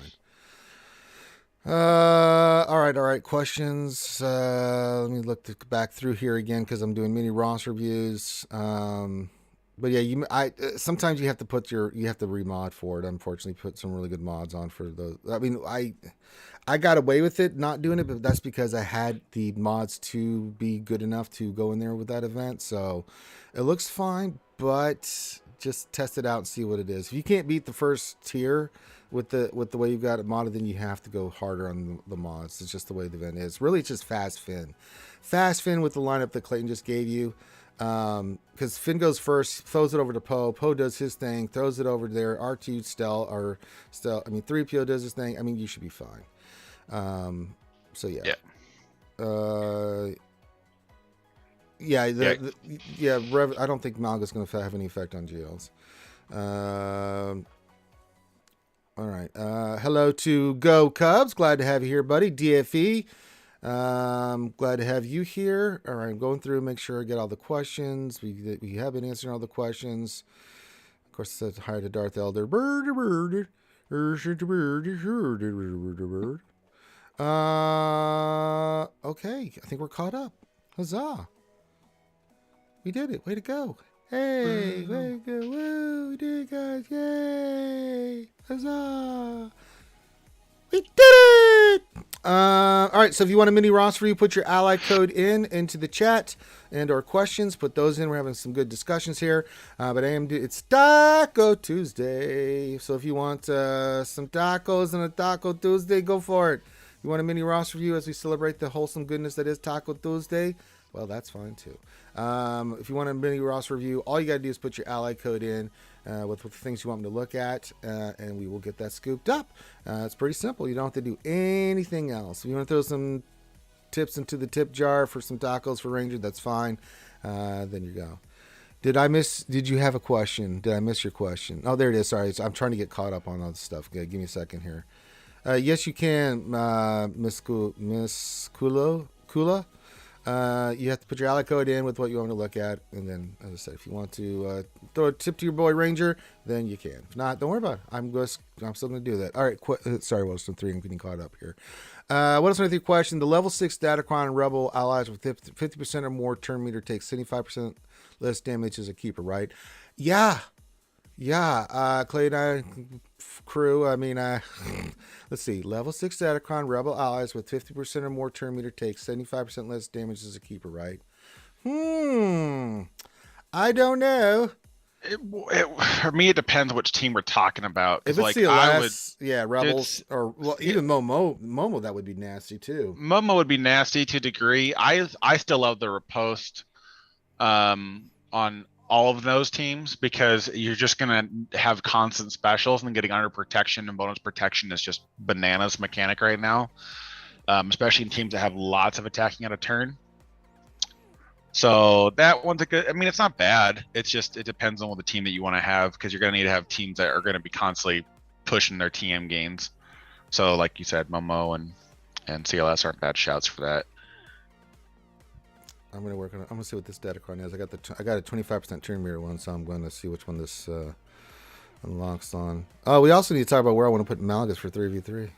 All right. Questions. Let me look back through here again because I'm doing mini roster reviews. But yeah, sometimes you have to remod for it. Unfortunately, put some really good mods on for those. I mean, I got away with it not doing it, but that's because I had the mods to be good enough to go in there with that event. So it looks fine, but just test it out and see what it is. If you can't beat the first tier with the way you've got it modded, then you have to go harder on the mods. It's just the way the event is. Really, it's just fast Finn with the lineup that Clayton just gave you. Because Finn goes first, throws it over to Poe. Poe does his thing, throws it over there. R2 3PO does his thing. I mean, you should be fine. So yeah. I don't think Malga's going to have any effect on GLs. All right. Hello to Go Cubs. Glad to have you here, buddy. DFE. Glad to have you here. All right, I'm going through, make sure I get all the questions. We have been answering all the questions. course, it says hi to Darth Elder. Okay, I think we're caught up. Huzzah! We did it. Way to go! Hey, way to go! Woo! We did it, guys! Yay! Huzzah! We did it! All right, so if you want a mini roster review, put your ally code into the chat and or questions. Put those in. We're having some good discussions here. But it's Taco Tuesday. So if you want some tacos on a Taco Tuesday, go for it. You want a mini roster review as we celebrate the wholesome goodness that is Taco Tuesday? Well, that's fine too. If you want a mini roster review, all you got to do is put your ally code in with the things you want me to look at, and we will get that scooped up. It's pretty simple. You don't have to do anything else. If you want to throw some tips into the tip jar for some tacos for Ranger, that's fine. Then you go. Did you have a question? Did I miss your question? Oh, there it is. Sorry. I'm trying to get caught up on all this stuff. Okay, give me a second here. Yes, you can, Miss Kula. You have to put your ally code in with what you want to look at, and then, as I said, if you want to throw a tip to your boy Ranger, then you can. If not, don't worry about it. I'm still going to do that. All right, sorry, Wilson 3. I'm getting caught up here. What else? Another question: the level 6 Datacron and Rebel allies with 50% or more turn meter takes 75% less damage as a keeper, right? Yeah. Clay and I crew. I mean, let's see. Level 6 Datacron Rebel allies with 50% or more turn meter takes 75% less damage as a keeper, right? I don't know. For me, it depends which team we're talking about. If it's the last, Rebels or even Momo, that would be nasty too. Momo would be nasty to a degree. I still love the riposte on all of those teams because you're just gonna have constant specials, and getting under protection and bonus protection is just bananas mechanic right now, especially in teams that have lots of attacking at a turn. So that one's a good. I mean, it's not bad. It's just it depends on what the team that you want to have, because you're gonna need to have teams that are gonna be constantly pushing their TM gains. So like you said, Momo and CLS aren't bad shouts for that. I'm gonna work on it. I'm gonna see what this Datacron is. I got a 25% turn meter one, so I'm going to see which one this unlocks on. Oh, we also need to talk about where I want to put Malgus for 3v3.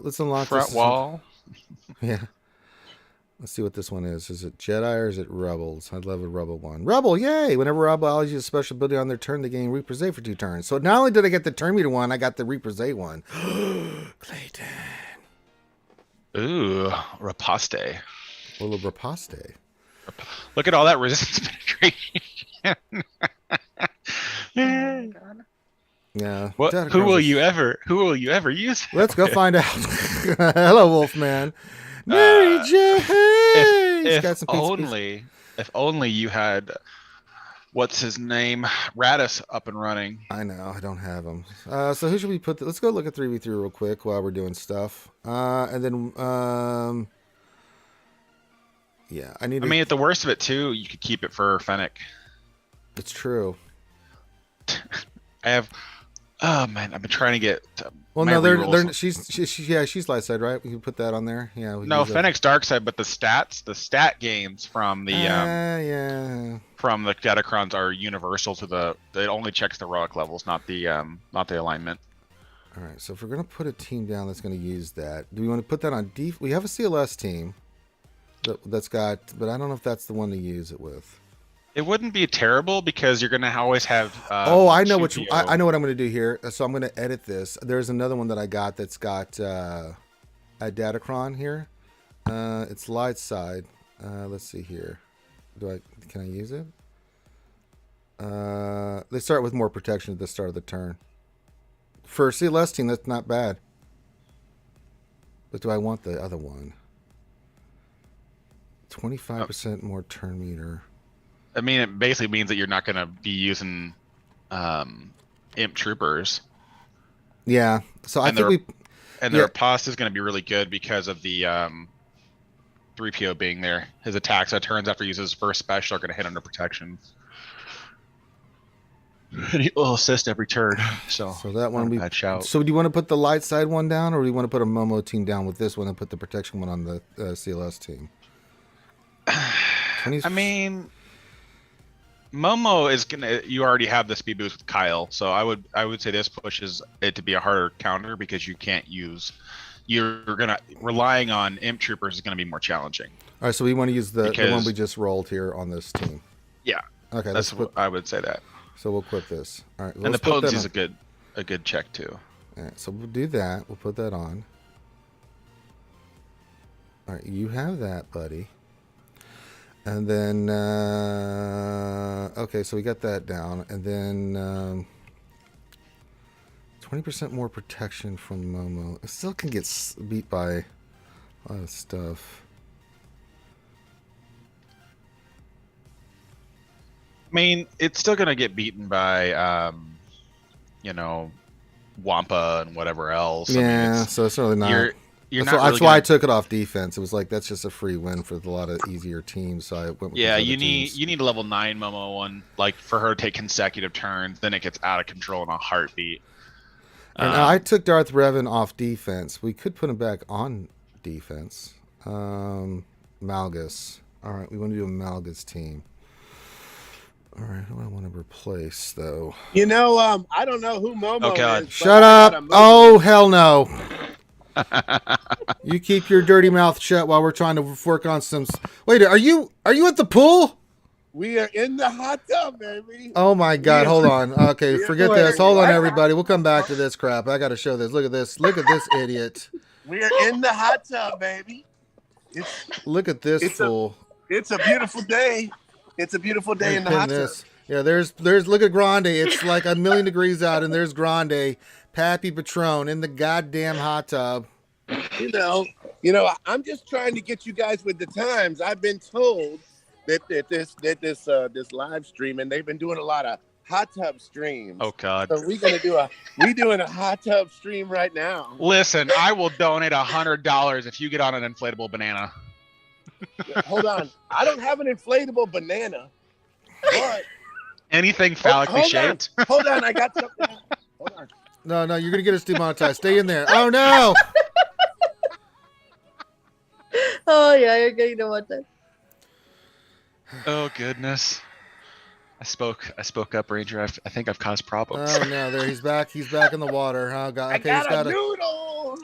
Let's unlock front this wall. Yeah. Let's see what this one is. Is it Jedi or is it Rebels? I'd love a Rebel one. Rebel, yay! Whenever Rebel allies use a special ability on their turn, they gain Reaper's A for 2 turns. So not only did I get the turn meter one, I got the Reaper's A one. Clayton. Ooh, riposte. A little riposte. Look at all that resistance penetration. Oh, God. Yeah. Who will you ever use? Let's go find out. Hello, Wolfman. Mary J. If only you had what's his name, Radis up and running. I know, I don't have him. So who should we put? Let's go look at 3v3 real quick while we're doing stuff. And then yeah, I mean, at the worst of it too, you could keep it for Fennec. It's true. Oh man, I've been trying to get. Well, no, she's light side, right? We can put that on there. Yeah. No, Fennec's dark side, but the stat gains from the from the Datacrons are universal to it only checks the heroic levels, not the alignment. All right, so if we're gonna put a team down that's gonna use that, do we want to put that on def? We have a CLS team that's got, but I don't know if that's the one to use it with. It wouldn't be terrible because you're gonna always have. I know I know what I'm gonna do here. So I'm gonna edit this. There's another one that I got that's got a Datacron here. It's light side. Let's see here. Can I use it? They start with more protection at the start of the turn. For a CLS team, that's not bad. But do I want the other one? 25% more turn meter. I mean, it basically means that you're not going to be using imp troopers. Yeah. So I think the riposte is going to be really good because of the 3PO being there. His attacks that turns after he uses his first special are going to hit under protection. And he will assist every turn. So that one bad shout. So do you want to put the light side one down, or do you want to put a Momo team down with this one and put the protection one on the CLS team? I mean, Momo is gonna. You already have the speed boost with Kyle, so I would say this pushes it to be a harder counter because you can't use. You're gonna relying on Imp Troopers is gonna be more challenging. All right, so we want to use the one Because- we just rolled here on this team. Yeah, Okay, that's what I would say that. so we'll equip this. All right, And the let's put that potency is on. a good check too. All right, so we'll do that. We'll put that on. All right, you have that, buddy. And then, okay, so we got that down. And then 20% more protection from Momo. It still can get beat by a lot of stuff. I mean, it's still gonna get beaten by, you know, Wampa and whatever else. Yeah, I mean, so it's really not. you're that's not why, really that's why I gonna- took it off defense. It was like that's just a free win for a lot of easier teams. So I went with Yeah, these you other need teams. you need a level 9 Momo one, like for her to take consecutive turns. Then it gets out of control in a heartbeat. And I took Darth Revan off defense. We could put him back on defense. Malgus. All right, we want to do a Malgus team. All right, who do I want to replace though? You know, I don't know who Momo Oh, God. is. but Shut I up! got a Momo. Oh hell no! You keep your dirty mouth shut while we're trying to work on some. Wait, are you at the pool? We are in the hot tub, baby. Oh my God! Hold on. Okay, Yeah. forget this. Hold on, everybody. We'll come back to this crap. I got to show this. Look at this. Look at this idiot. We are in the hot tub, baby. Look at this It's a- fool. It's a beautiful day. It's a beautiful day in the Pin hot tub. this. Yeah, there's look at Grande. It's like 1,000,000 degrees out, and there's Grande, Pappy Patron in the goddamn hot tub. You know, I'm just trying to get you guys with the times. I've been told that this live stream, and they've been doing a lot of hot tub streams. Oh God! So we doing a hot tub stream right now. Listen, I will donate $100 if you get on an inflatable banana. Hold on, I don't have an inflatable banana, but Anything phallically hold on. shaped. Hold on, I got something. Hold on. No, you're gonna get us demonetized. Stay in there. Oh no! Oh yeah, you're getting the one that. Oh goodness! I spoke up, Ranger. I think I've caused problems. Oh no! There he's back. He's back in the water. Oh God. I Okay, he's got got a noodle.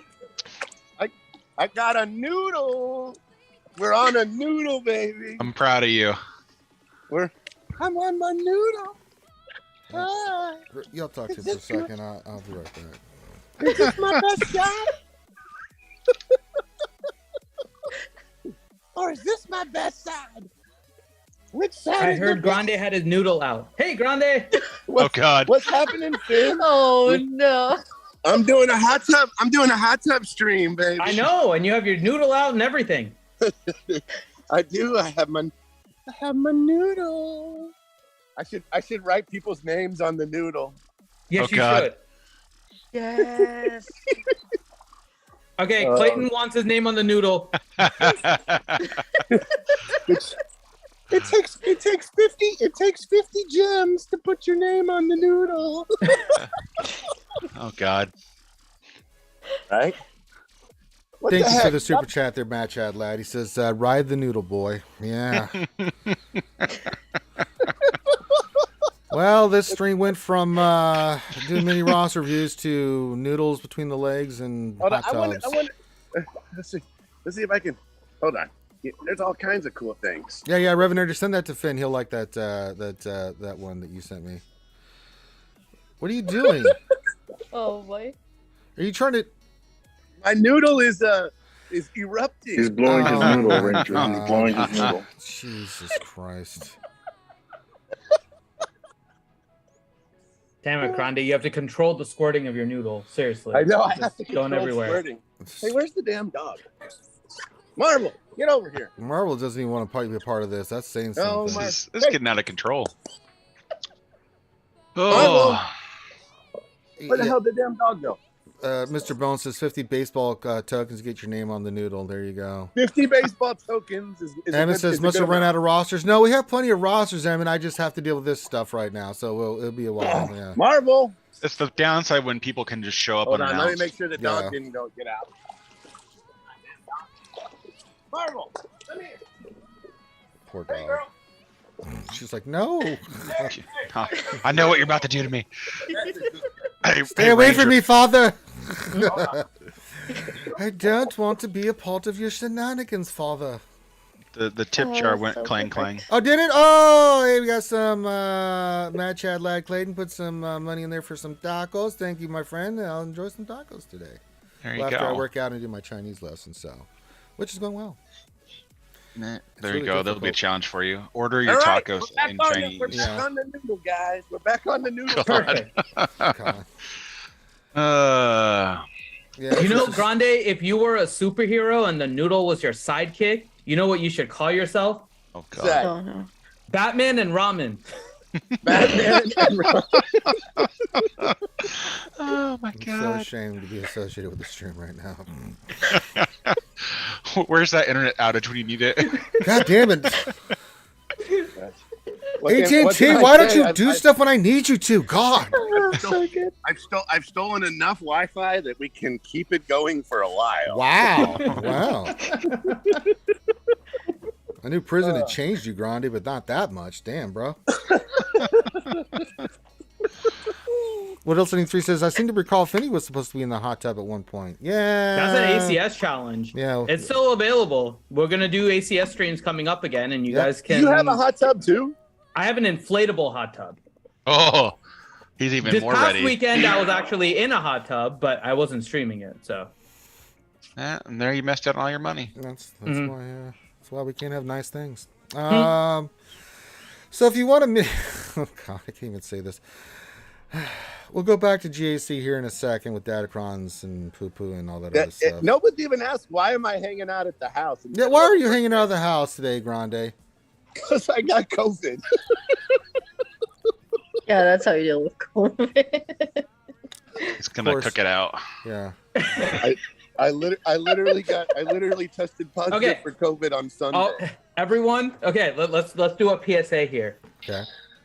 I got a noodle. We're on a noodle, baby. I'm proud of you. I'm on my noodle. Ah, You'll talk to him for a second. I'll be right back. is this my best shot? Or is this my best side? Which side? I is heard the Grande had his noodle out. Hey, Grande! Oh God! What's happening, Finn? Oh no! I'm doing a hot tub stream, baby. I know, and you have your noodle out and everything. I do. I have my noodle. I should write people's names on the noodle. Yes, Oh, you God. should. Yes. Okay, Clayton wants his name on the noodle. It takes 50 gems to put your name on the noodle. Oh God! Right? What Thank the you heck? for the super chat there, Matt Chad lad. He says, "Ride the noodle, boy." Yeah. Well, this stream went from doing mini Ross reviews to noodles between the legs and Hold on, hot I want tubs. let's see if I can. Hold on. There's all kinds of cool things. Yeah, Revenator, just send that to Finn. He'll like that that one that you sent me. What are you doing? Oh boy. Are you trying to? My noodle is erupting. He's blowing his Oh, noodle, my Ranger. He's God. blowing his noodle. Jesus Christ! Damn it, Grande, you have to control the squirting of your noodle. Seriously. I know. I Just have to going control everywhere. squirting. Hey, where's the damn dog? Marvel, get over here. Marvel doesn't even want to be a part of this. That's saying Oh, something. my- This is getting out of control. Marvel. Oh, Where the hell did the damn dog go? Mr. Bones says 50 baseball tokens to get your name on the noodle. There you go. 50 baseball tokens is Emmett says must have run out of rosters. No, we have plenty of rosters, Emmett. I just have to deal with this stuff right now, so it'll be a while. Yeah. Marvel. it's the downside when people can just show up Hold on, let me unannounced. make sure the dog Yeah. didn't go get out. Marvel, come here. Poor Hey, dog. girl. She's like, no. I know what you're about to do to me. Stay away from me, father. I don't want to be a part of your shenanigans, father. The tip jar went so clang perfect. clang. Oh, did it? Oh, hey, we got some Mad Chad Lad Clayton put some money in there for some tacos. Thank you, my friend. I'll enjoy some tacos today. There you After I go. work out and do my Chinese lesson, which is going well. There really you go. That'll be a difficult. challenge for you. Order your All right, tacos we're back in on Chinese. We're back on the noodle, guys. We're back on the noodle. Perfect. God. Yeah, You know, this is- Grande, if you were a superhero and the noodle was your sidekick, you know what you should call yourself? Oh Zach. god. Oh no. Batman and Ramen. Batman and Oh my I'm so god. ashamed to be associated with the stream right now. Where's that internet outage when you need it? God damn it. What can- what AT&T, can I why don't say? you do stuff when I need you to? God. So good. I've stolen enough Wi-Fi that we can keep it going for a while. Wow. Wow. I knew prison had changed you, Grande, but not that much. Damn, bro. What else? 3 says, I seem to recall Finney was supposed to be in the hot tub at one point. Yeah. That's an ACS challenge. Yeah. It's still available. We're gonna do ACS streams coming up again, and you Yep. guys can. You have a hot tub too? I have an inflatable hot tub. Oh, he's even This more past ready. weekend, I was actually in a hot tub, but I wasn't streaming it. So Yeah, and there you messed out on all your money. That's Mhm. why. That's why we can't have nice things. So if you want to, oh God, I can't even say this. We'll go back to GAC here in a second with Datacrons and poo poo and all that other stuff. Nobody's even asked why am I hanging out at the house? Yeah, why are you hanging out of the house today, Grande? Because I got COVID. Yeah, that's how you deal with COVID. He's gonna course. cook it out. Yeah. I literally tested positive Okay. for COVID on Sunday. oh, everyone, okay, let's do a PSA here. Okay.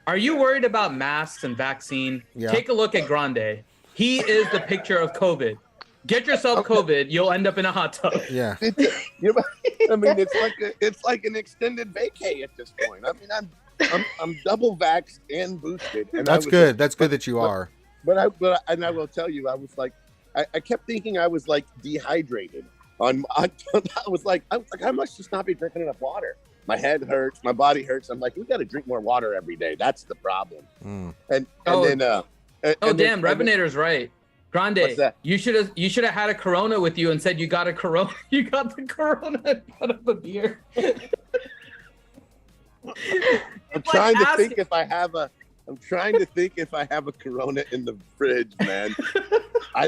Are you worried about masks and vaccine? Yeah. Take a look at Grande. He is the picture of COVID. Get yourself COVID, you'll end up in a hot tub. Yeah. I mean, it's like an extended vacay at this point. I mean, I'm double vaxxed and boosted. And That's good. That's good that you are. But I will tell you, I was like, I kept thinking I was like dehydrated. I was like, I must just not be drinking enough water. My head hurts, my body hurts. I'm like, we got to drink more water every day. That's the problem. Mm. And Oh. then Damn, Revenator's right. Grande, What's that? you should have had a Corona with you and said you got a Corona. You got the Corona in front of a beer. I'm trying to ask- think if I have a Corona in the fridge, man. I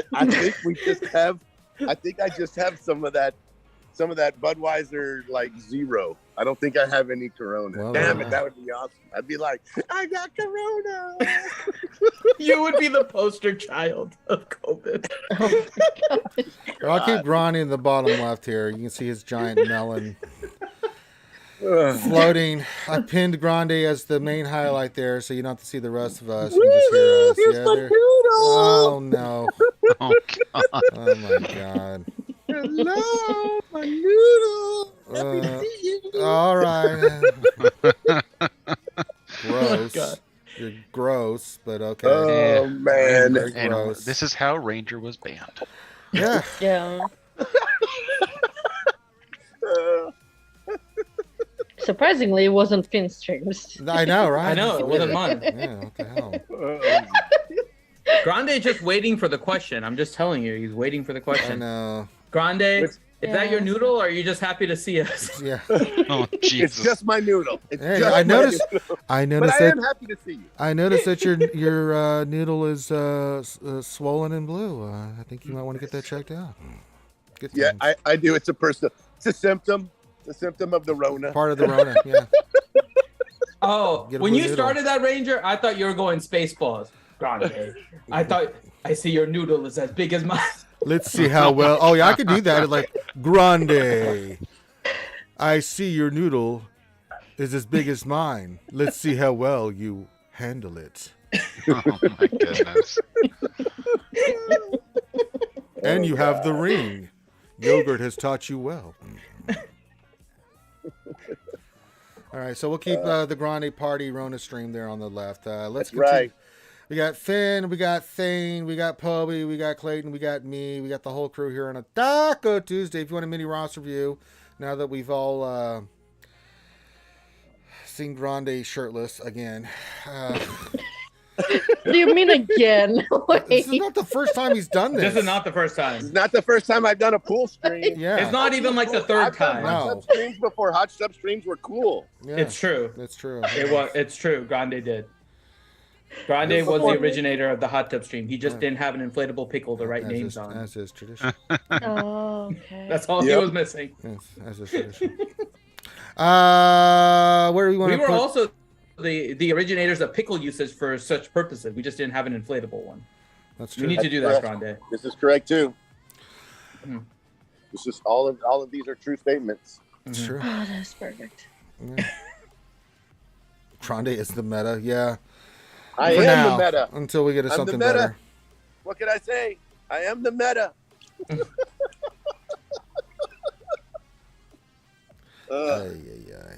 think I just have some of that Budweiser like zero. I don't think I have any Corona. Well, Damn yeah. it, that would be awesome. I'd be like, I got Corona. You would be the poster child of COVID. Well, I'll keep Grande in the bottom left here. You can see his giant melon Ugh. floating. I pinned Grande as the main highlight there, so you don't have to see the rest of us. You can just hear us. Here's Yeah, my there. noodle. Oh no! Oh god. Oh my God! Hello, my noodle. Happy to see you. All right. Gross. God. You're gross, but okay. Oh man. Very And gross. this is how Ranger was banned. Yeah. Yeah. Uh, Surprisingly, it wasn't Finn streams. I know, right? I know, it wasn't mine. Yeah. What the hell? Grande just waiting for the question. I'm just telling you, he's waiting for the I question. know. Grande, is that your Yeah. noodle, or are you just happy to see us? Yeah. Oh it's Jesus. just my noodle. It's Hey, just I my noticed. noodle. I But noticed I that. am happy to see you. I noticed that your noodle is swollen and blue. I think you might want to get that checked out. Good Yeah, times. I do. It's a symptom. It's a symptom of the Rona. Part of the Rona. Yeah. Oh, Get a when blue you noodle. started that Ranger, I thought you were going Spaceballs. Grande. I thought, I see your noodle is as big as mine. Let's see how well. Oh yeah, I could do that. It's like Grande. I see your noodle is as big as mine. Let's see how well you handle it. Oh my goodness. And you have the ring. Yogurt has taught you well. All right, so we'll keep the Grande Party Rona stream there on the left. Let's That's continue. right. We got Finn, we got Thane, we got Toby, we got Clayton, we got me, we got the whole crew here on a Taco Tuesday. If you want a mini roster review, now that we've all seen Grande shirtless again. What do you mean again? This is not the first time he's done this. This is not the first time. It's not the first time I've done a pool stream. Yeah. It's not even like the third I've done time. hot No. tub streams before hot tub streams were cool. Yeah, It's true. It's true. It's true. Grande did. Grande was the originator of the hot tub stream. He just didn't have an inflatable pickle to write names on. As is tradition. Oh, okay. That's all he was missing. Yes, as is tradition. Where do we want We to were put? also the originators of pickle usage for such purposes. We just didn't have an inflatable one. That's You true. need to do that, Grande. This is correct too. Mhm. This is all of these are true statements. It's true. Oh, that's perfect. Yeah. Grande is the meta. Yeah. I For am now, the meta. until we get to I'm the something meta. better. What can I say? I am the meta. Ay, ay, ay.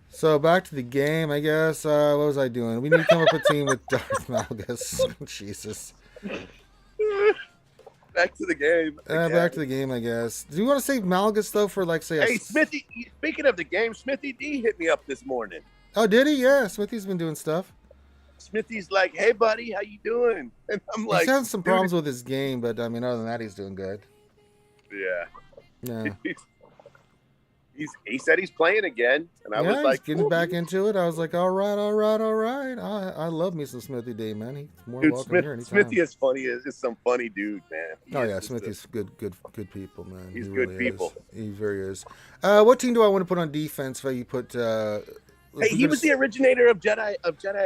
So back to the game, I guess. What was I doing? We need to come up with a team with Darth Malgus. Jesus. Back to the game. Back to the game, I guess. Do you want to save Malgus though for like say? Hey, Smithy. Speaking of the game, Smithy D hit me up this morning. Oh, did he? Yeah, Smithy's been doing stuff. Smithy's like, "Hey, buddy, how you doing?" And I'm like, He's having some "Dude, problems with his game, but I mean, other than that, he's doing good. Yeah. Yeah. He said he's playing again, and I was he's like, getting "Cool, back dude." into it. I was like, all right. I love me some Smithy D, man. He's more Dude, welcome here anytime. Smithy is funny. Is some funny dude, man. He Oh is yeah, just Smithy's good people, man. He's He good really people. Is. He very is. What team do I want to put on defense? If you put, Hey, he was the originator of Jedi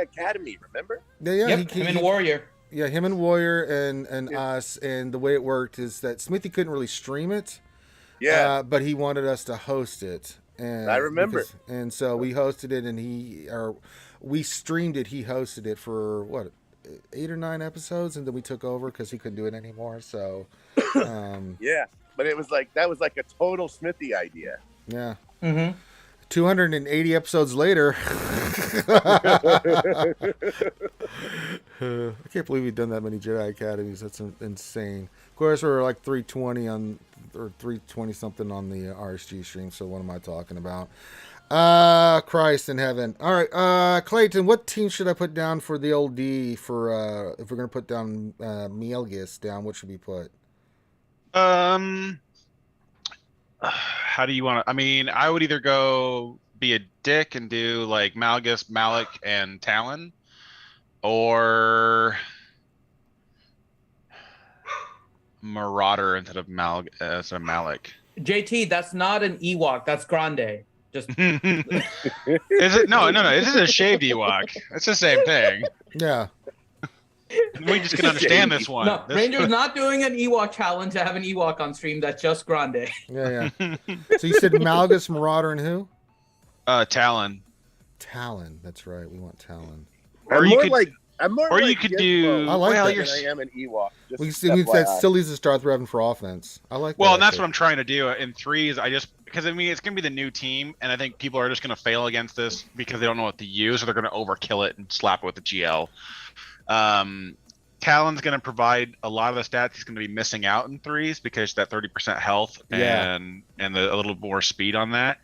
Academy. Remember? yeah, Yep, him and Warrior. Yeah, him and Warrior and us. And the way it worked is that Smithy couldn't really stream it. Yeah. But he wanted us to host it. And I remember. And so we hosted it, and we streamed it. He hosted it for what, 8 or 9 episodes, and then we took over because he couldn't do it anymore. So, Yeah, but it was like that was like a total Smithy idea. yeah. Mm-hmm. 280 episodes later. I can't believe we've done that many Jedi Academies. That's insane. Of course, we're like 320 or 320 something on the RSG stream. So what am I talking about? Christ in heaven. All right, Clayton, what team should I put down for the old D for if we're gonna put down Mielgis down? What should we put? How do you want to? I mean, I would either go be a dick and do like Malgus, Malik, and Talon, or Marauder instead of Malik. JT, that's not an Ewok. That's Grande. Just Is it? No. This is a shaved Ewok. It's the same thing. Yeah. We just can understand this one. no. Ranger's not doing an Ewok challenge to have an Ewok on stream. That's just Grande. Yeah. So you said Malgus, Marauder, and who? Talon. Talon. That's right. We want Talon. Or I'm you more could- like I'm more or like you could Gizmo do- I like well, that. you're- than I am an Ewok. Just We see that FYI. still leaves us Darth Revan for offense. I like that. Well, and that's actually. what I'm trying to do in threes. Because I mean, it's gonna be the new team, and I think people are just gonna fail against this because they don't know what to use, or they're gonna overkill it and slap it with the GL. Talon's gonna provide a lot of the stats he's gonna be missing out in threes because that 30% health and a little more speed on that.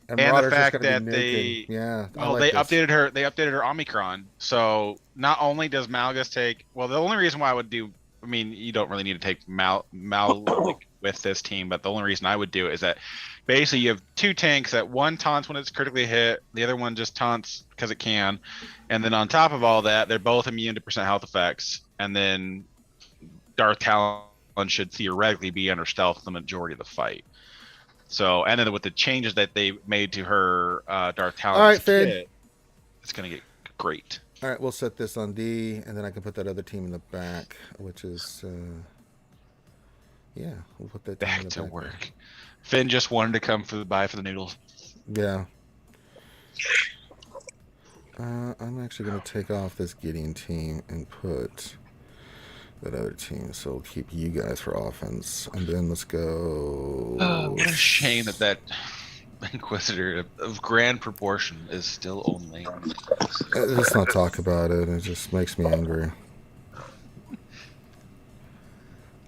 And the Marauder's just fact gonna be that nuking. yeah, I Well, like they this. updated her. They updated her Omicron. So not only does Malgus take. Well, the only reason why I would do. I mean, you don't really need to take Mal with this team, but the only reason I would do it is that basically you have 2 tanks that one taunts when it's critically hit, the other one just taunts because it can, and then on top of all that, they're both immune to percent health effects, and then Darth Talon should theoretically be under stealth the majority of the fight. So, and then with the changes that they made to her Darth Talon, All right, Finn. it's gonna get great. All right, we'll set this on D, and then I can put that other team in the back, which is, yeah, we'll put that team in Back the to back. work. Finn just wanted to come for the noodles. Yeah. I'm actually going to take off this Gideon team and put that other team, so we'll keep you guys for offense, and then let's go. Oh, what a shame that Inquisitor of grand proportion is still only. Let's not talk about it. It just makes me angry.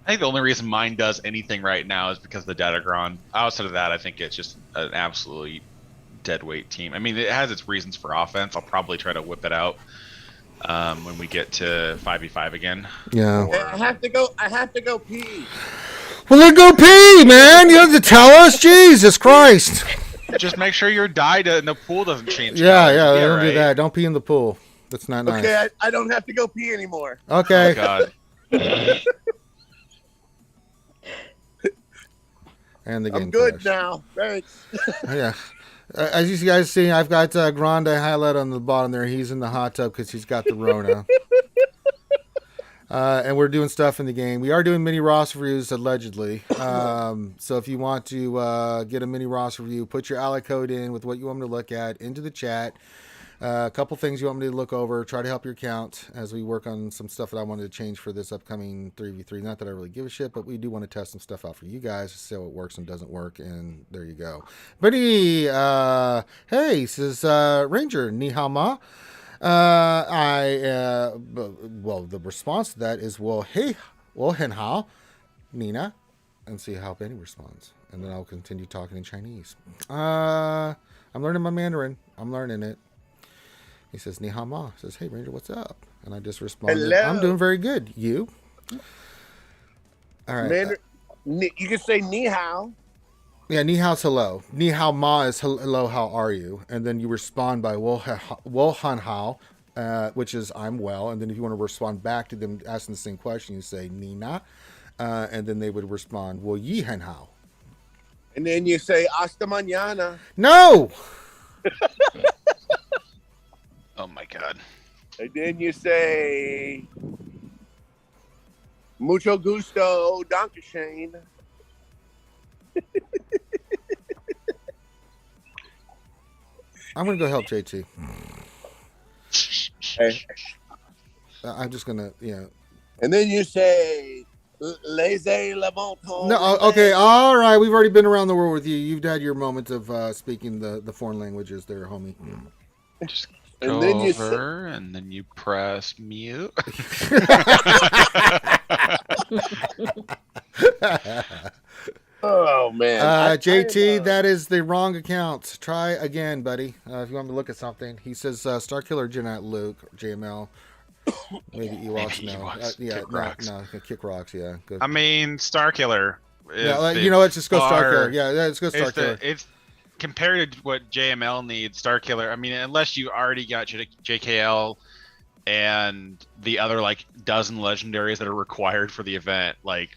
I think the only reason mine does anything right now is because of the Datagron. Outside of that, I think it's just an absolutely deadweight team. I mean, it has its reasons for offense. I'll probably try to whip it out when we get to 5v5 again. Yeah. Hey, I have to go pee. Well, then go pee, man. You have to tell us. Jesus Christ. Just make sure your dye in the pool doesn't change. Yeah, don't right. do that. Don't pee in the pool. That's not nice. Okay, I don't have to go pee anymore. Okay. Oh, God. And the game I'm good crashed. now. Thanks. Yeah. As you guys see, I've got Grande highlight on the bottom there. He's in the hot tub because he's got the Rona. And we're doing stuff in the game. We are doing mini roster reviews, allegedly. So if you want to get a mini roster review, put your ally code in with what you want me to look at into the chat. A couple things you want me to look over. Try to help your account as we work on some stuff that I wanted to change for this upcoming 3v3. Not that I really give a shit, but we do want to test some stuff out for you guys to see how it works and doesn't work. And there you go. Buddy, hey, says Ranger, ni hao ma. Well, the response to that is, well, hey, well, hen hao, Nina, and see how Benny responds. And then I'll continue talking in Chinese. I'm learning my Mandarin. I'm learning it. He says, ni hao ma. Says, hey, Ranger, what's up? And I just responded, Hello. I'm doing very good. You? All right. You can say ni hao. Yeah, ni hao's hello. Ni hao ma is hello, how are you? And then you respond by wo han hao, which is I'm well. And then if you want to respond back to them asking the same question, you say ni na. And then they would respond, wo yi han hao. And then you say hasta mañana. No! Oh, my God. And then you say mucho gusto, Dankeschön. I'm going to go help JT. Hey. I'm just going to, And then you say laissez le bon temps. No, okay, all right. We've already been around the world with you. You've had your moment of speaking the foreign languages there, homie. Just And go then you over, and then you press mute. Oh man. JT, that is the wrong account. Try again, buddy. If you want me to look at something. He says Starkiller Jeanette Luke, JML. Maybe Ewoks, Maybe no. Ewoks, Yeah, Kick Rocks. No, Kick Rocks, yeah. Good. I mean, Starkiller. Yeah, you know what? Just go Starkiller. Yeah, let's go Starkiller. It's compared to what JML needs, Starkiller. I mean, unless you already got JKL and the other like dozen legendaries that are required for the event, like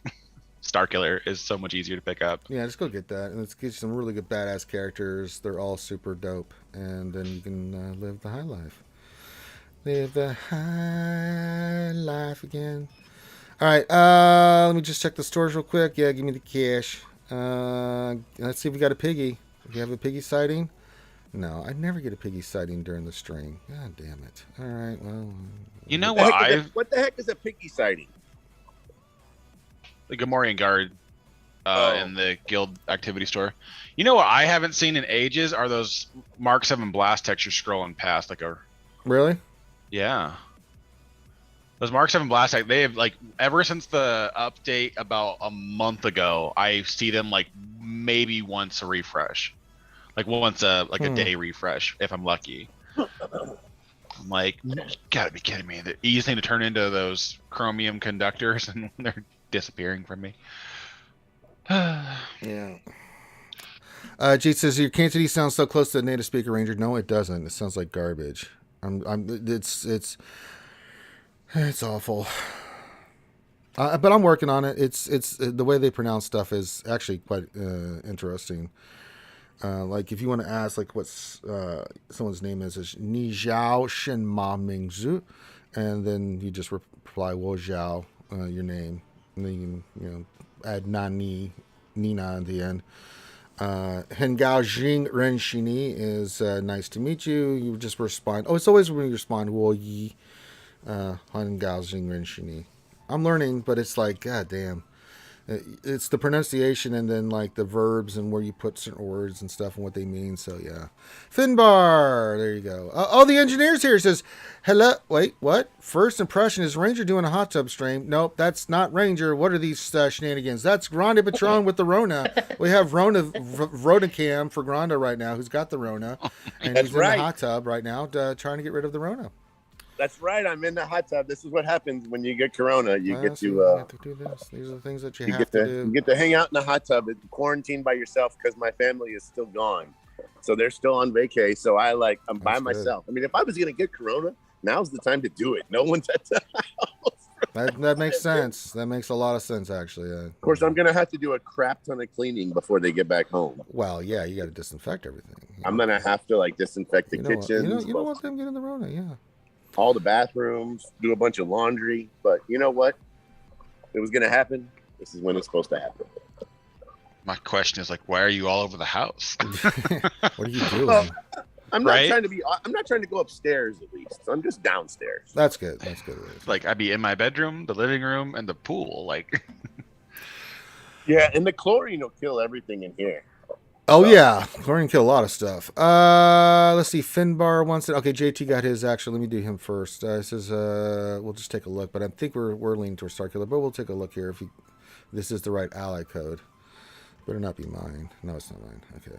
Starkiller is so much easier to pick up. Yeah, just go get that, and let's get you some really good badass characters. They're all super dope, and then you can live the high life. Live the high life again. All right, let me just check the stores real quick. Yeah, give me the cash. Let's see if we got a piggy. Do you have a piggy sighting? No, I never get a piggy sighting during the stream. God damn it. All right, well. You know what? What the heck is a piggy sighting? The Gamorrean Guard in the guild activity store. You know what I haven't seen in ages are those Mark 7 blast textures scrolling past like a. Really? Yeah. Those Mark 7 blast, they have like ever since the update about a month ago, I see them like maybe once a refresh, like once a day refresh if I'm lucky. I'm like, you gotta be kidding me! You just need to turn into those chromium conductors, and they're disappearing from me. Yeah. G says your Kansas City sounds so close to the native speaker Ranger. No, it doesn't. It sounds like garbage. It's awful. But I'm working on it. It's the way they pronounce stuff is actually quite interesting. Like if you want to ask like what's someone's name is Ni Zhao Shen Ma Ming Zhu, and then you just reply Wo Zhao, your name, and then you can add Nani Nina at the end. Hengao Jing Ren Shini is nice to meet you. You just respond. Oh, it's always when you respond Wo Yi Hengao Jing Ren Shini. I'm learning, but it's like, god damn. It's the pronunciation and then like the verbs and where you put certain words and stuff and what they mean. So yeah, Finbar. There you go. Oh, the engineer's here. Says, hello. Wait, what? First impression is Ranger doing a hot tub stream? Nope, that's not Ranger. What are these shenanigans? That's Grande Patron with the Rona. We have Rona Cam for Grande right now, who's got the Rona, and That's he's in right. the hot tub right now, trying to get rid of the Rona. That's right. I'm in the hot tub. This is what happens when you get corona. You Well, get so you to have to do this. These are the things that you you have get to to do. you get to hang out in the hot tub, quarantine by yourself because my family is still gone, so they're still on vacay. So I'm by That's good. myself. I mean, if I was gonna get corona, now's the time to do it. No one's at the house. That makes sense. That makes a lot of sense, actually. Of course, I'm gonna have to do a crap ton of cleaning before they get back home. Well, yeah, you got to disinfect everything. I'm gonna have to like disinfect the You don't kitchen, want- you don't want them getting the Rona, yeah. all the bathrooms, do a bunch of laundry. But you know what? If it was gonna happen, this is when it's supposed to happen. My question is like, why are you all over the house? What are you doing? Well, I'm not Right? I'm not trying to go upstairs at least. I'm just downstairs. That's good. That's good. Like I'd be in my bedroom, the living room, and the pool. Like, Yeah, and the chlorine will kill everything in here. Oh yeah, chlorine kill a lot of stuff. Let's see. Finbar wants it. Okay, JT got his. Actually, let me do him first. It says we'll just take a look, but I think we're leaning towards Starkiller. But we'll take a look here if this is the right ally code. Better not be mine. No, it's not mine. Okay.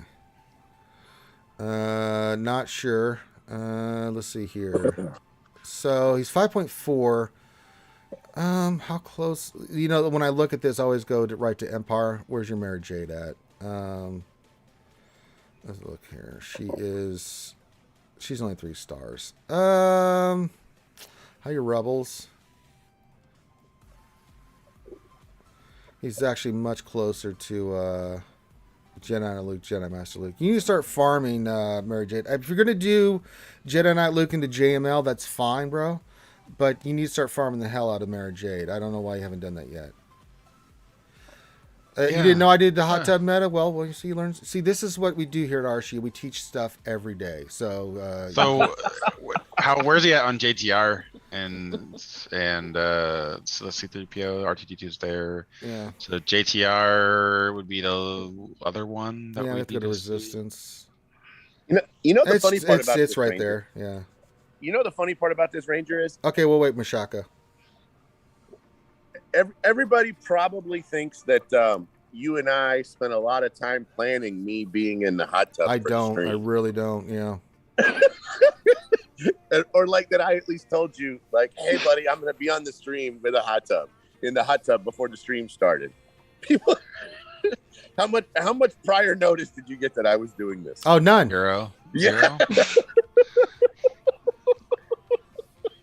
Not sure. Let's see here. So he's 5.4. How close? You know, when I look at this, I always go right to Empire. Where's your Mary Jade at? Let's look here. She's only 3 stars. How your Rebels? He's actually much closer to Jedi Knight Luke, Jedi Master Luke. You need to start farming Mary Jade. If you're gonna do Jedi Knight Luke into JML, that's fine, bro. But you need to start farming the hell out of Mary Jade. I don't know why you haven't done that yet. You didn't know I did the hot tub meta? Well, you see, you learn. See, this is what we do here at RSG. We teach stuff every day. So, where's he at on JTR and so let's see, C3PO, R2D2's there. Yeah. So JTR would be the other one that Yeah, we we have to go to need to see. Resistance. You know the funny part about it's this right Ranger? there. Yeah. You know the funny part about this Ranger is Okay, we'll wait, Mashaka. everybody probably thinks that you and I spent a lot of time planning me being in the hot tub. I for the don't. I stream. really don't. Yeah. Or like that I at least told you, like, hey buddy, I'm gonna be on the stream with a hot tub in the hot tub before the stream started. People, how much prior notice did you get that I was doing this? Oh, none. Zero. Yeah.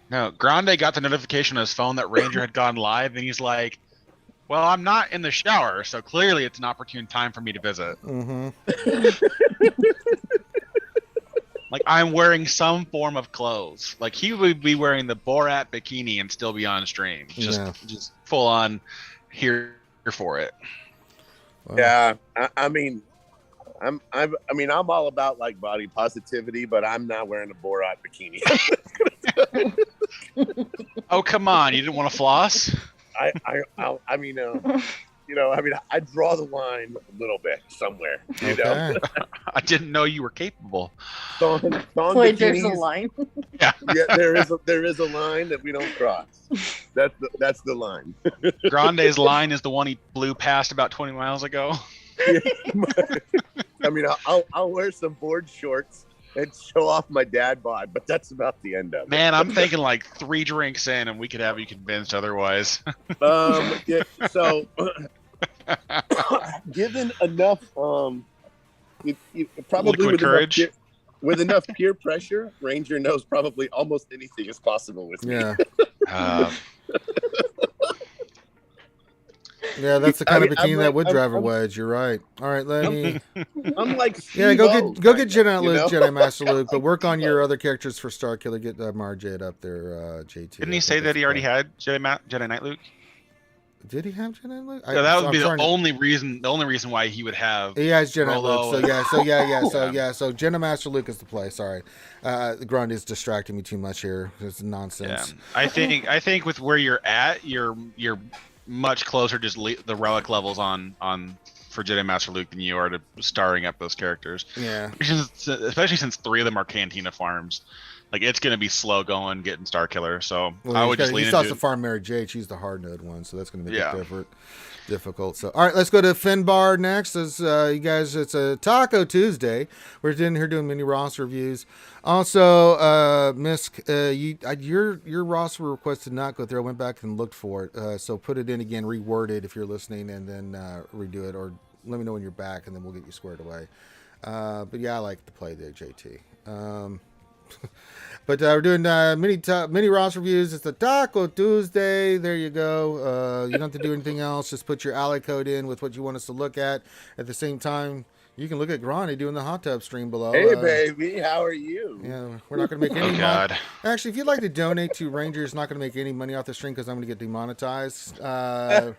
No, Grande got the notification on his phone that Ranger had gone live, and he's like, well, I'm not in the shower, so clearly it's an opportune time for me to visit. Mm-hmm. Like, I'm wearing some form of clothes. Like, he would be wearing the Borat bikini and still be on stream. Just full on here for it. Wow. Yeah, I mean, I'm all about like body positivity, but I'm not wearing a Borat bikini. Oh, come on. You didn't want to floss? I draw the line a little bit somewhere. You know, Okay. I didn't know you were capable. thong Wait, there's a bikinis, line. yeah, there is a line that we don't cross. That's the line. Grande's line is the one he blew past about 20 miles ago. I mean, I'll wear some board shorts and show off my dad bod, but that's about the end of it. Man, I'm thinking like 3 drinks in, and we could have you convinced otherwise. Yeah, so given enough, probably Liquid with courage. with enough peer pressure, Ranger knows probably almost anything is possible with me. Yeah. Uh, Yeah, that's the kind of I'm bikini that like- would I'm- drive a I'm- wedge. You're right. All right, let me. I'm like, Yeah, Steve-O, go get Jedi you Luke, know? Jedi Master Luke, but work on your other characters for Starkiller. Get Marjade up there, JT. didn't he say that he already had Jedi Knight Luke? Did he have Jedi Luke? Yeah, that would be the only reason why he would have. He has Jedi Rolo Luke, and- so Jedi Master Luke is the play. Sorry, Grund is distracting me too much here. It's Yeah, nonsense. I think with where you're at, you're much closer just the relic levels on for Jedi Master Luke than you are to starring up those characters. Yeah. Especially since 3 of them are Cantina farms. Like, it's going to be slow going getting Starkiller. So Well, I would just lean he still has into to farm Mary Jade. She's the hard node one, so that's going to make Yeah. it difficult. So, all right, let's go to Finbar next. As you guys, it's a Taco Tuesday. We're in here doing mini roster reviews. Also, Misk, your roster request did not go through. I went back and looked for it. So put it in again, reword it if you're listening, and then redo it, or let me know when you're back, and then we'll get you squared away. But yeah, I like to play there, JT. But we're doing mini roster reviews. It's a Taco Tuesday. There you go. You don't have to do anything else. Just put your ally code in with what you want us to look at. At the same time, you can look at Grande doing the hot tub stream below. Hey, baby, how are you? Yeah, we're not going to make any money. God. Actually, if you'd like to donate to Rangers, not going to make any money off the stream because I'm going to get demonetized. The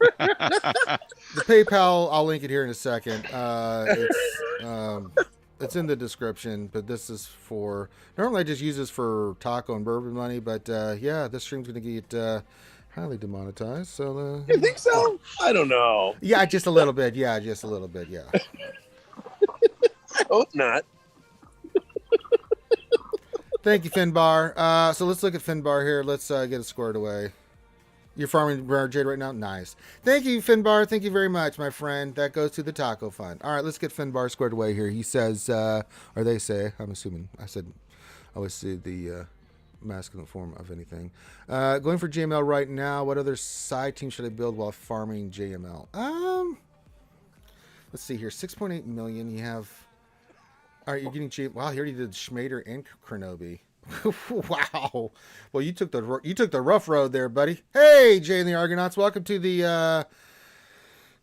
PayPal, I'll link it here in a second. It's in the description, but this is for... Normally I just use this for taco and bourbon money, but yeah, this stream's going to get highly demonetized. So You think so? I don't know. Yeah, just a little bit. Yeah, just a little bit. Yeah. I hope not. Thank you, Finbar. So let's look at Finbar here. Let's get it squared away. You're farming Rare Jade right now? Nice. Thank you, Finbar. Thank you very much, my friend. That goes to the Taco Fund. All right, let's get Finbar squared away here. He says, or they say, I'm assuming, I always see the masculine form of anything. Going for JML right now. What other side team should I build while farming JML? Let's see here. 6.8 million. You have... All right, you're getting cheap. Wow, he already did Schmader and Kronobi. Wow. Well, you took the rough road there, buddy. Hey, Jay and the Argonauts, welcome to the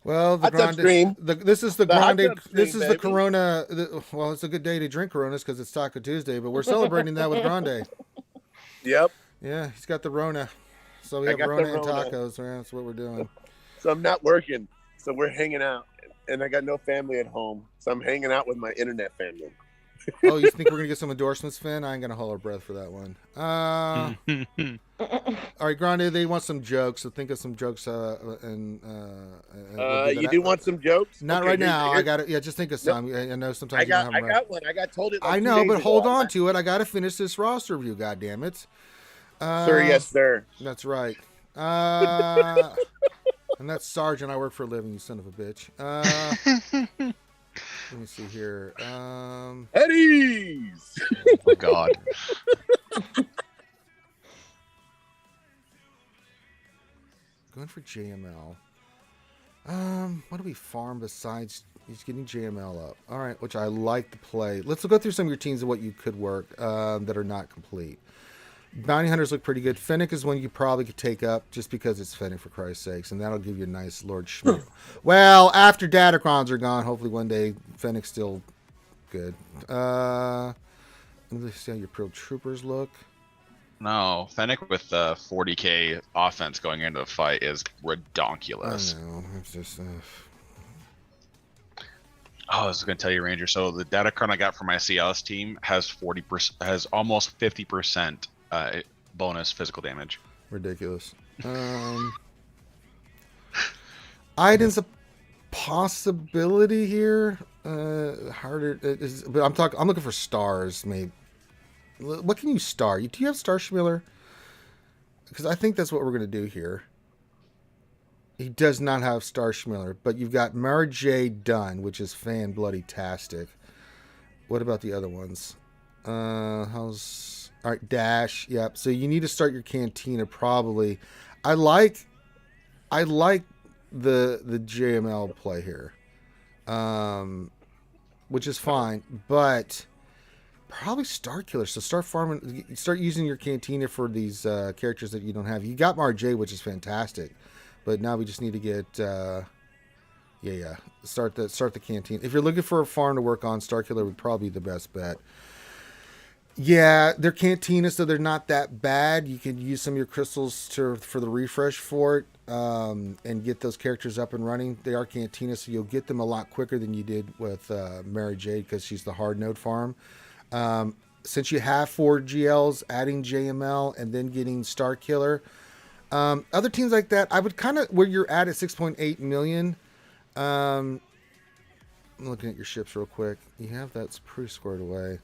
Hot tub stream. This is the hot Grande. tub stream, This is the baby. Corona. Well, it's a good day to drink Coronas because it's Taco Tuesday, but we're celebrating that with Grande. Yep. Yeah, he's got the Rona. So we have got the Rona and Rona. tacos. Yeah, that's what we're doing. So I'm not working. So we're hanging out. And I got no family at home. So I'm hanging out with my internet family. Oh, you think we're gonna get some endorsements, Finn? I ain't gonna hold our breath for that one. All right, Grande, they want some jokes, so think of some jokes. And we'll do You that. do want some jokes? Not Okay, right now. here- I got it. Yeah, just think of some. I know sometimes I you don't have got them right. one. I got told it. Like I 2 know, days but ago. hold on to it. I got to finish this roster review. God damn it. Sir, yes, sir. That's right. And that's Sergeant. I work for a living. You son of a bitch. Let me see here. Eddie's. Oh, God. Going for JML. What do we farm besides he's getting JML up? All right, which I like to play. Let's go through some of your teams and what you could work that are not complete. Bounty Hunters look pretty good. Fennec is one you probably could take up just because it's Fennec, for Christ's sakes, and that'll give you a nice Lord Schmidt. Well, after Datacrons are gone, hopefully one day Fennec's still good. Let's see how your Pro Troopers look. No, Fennec with 40k offense going into a fight is redonkulous. I know. It's just... Oh, I was going to tell you, Ranger. So the Datacron I got for my CLS team has 40%, has almost 50% bonus physical damage. ridiculous. Iden's a possibility here. Harder, but I'm looking for stars. Maybe. What can you star? Do you have Star Schmiller? Because I think that's what we're gonna do here. He does not have Star Schmiller, but you've got Mara J done, which is fan bloody tastic. What about the other ones? How's all right? Dash, yep. So you need to start your Cantina probably. I like the JML play here, which is fine, but probably Star Killer. So start farming, start using your Cantina for these characters that you don't have. You got Mara J, which is fantastic. But now we just need to get, start the Canteen. If you're looking for a farm to work on, Starkiller would probably be the best bet. Yeah, they're Cantinas, so they're not that bad. You can use some of your crystals for the refresh for it and get those characters up and running. They are Cantinas, so you'll get them a lot quicker than you did with Mary Jade because she's the hard node farm. Since you have 4 GLs, adding JML and then getting Starkiller, Other teams like that, I would kind of where you're at 6.8 million. I'm looking at your ships real quick. You have that's pretty squared away.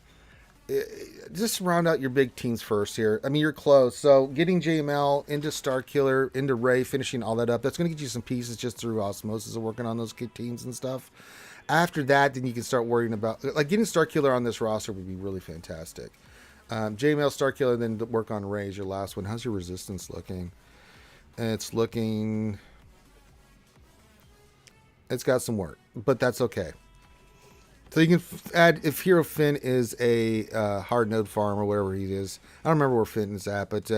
Just round out your big teams first here. I mean, you're close. So getting JML into Starkiller, into Ray, finishing all that up, that's going to get you some pieces just through osmosis of working on those kid teams and stuff. After that, then you can start worrying about, like, getting Starkiller on this roster would be really fantastic. JML, Starkiller, then work on Ray is your last one. How's your resistance looking? It's looking... It's got some work, but that's okay. So you can add, if Hero Finn is a hard node farm or whatever he is. I don't remember where Finn is at, but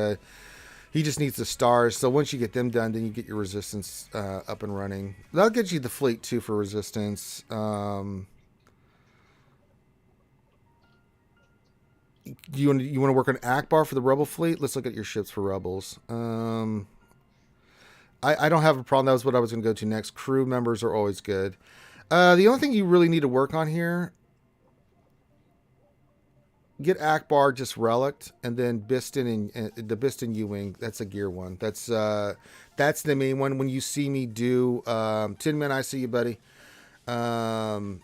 he just needs the stars. So once you get them done, then you get your resistance up and running. That'll get you the fleet too for resistance. You want to work on Akbar for the Rebel fleet? Let's look at your ships for Rebels. I don't have a problem. That was what I was going to go to next. Crew members are always good. The only thing you really need to work on here, get Akbar just relict, and then Biston and the Biston U-Wing. That's a gear one. That's the main one. When you see me do Tin Man, I see you, buddy. We'll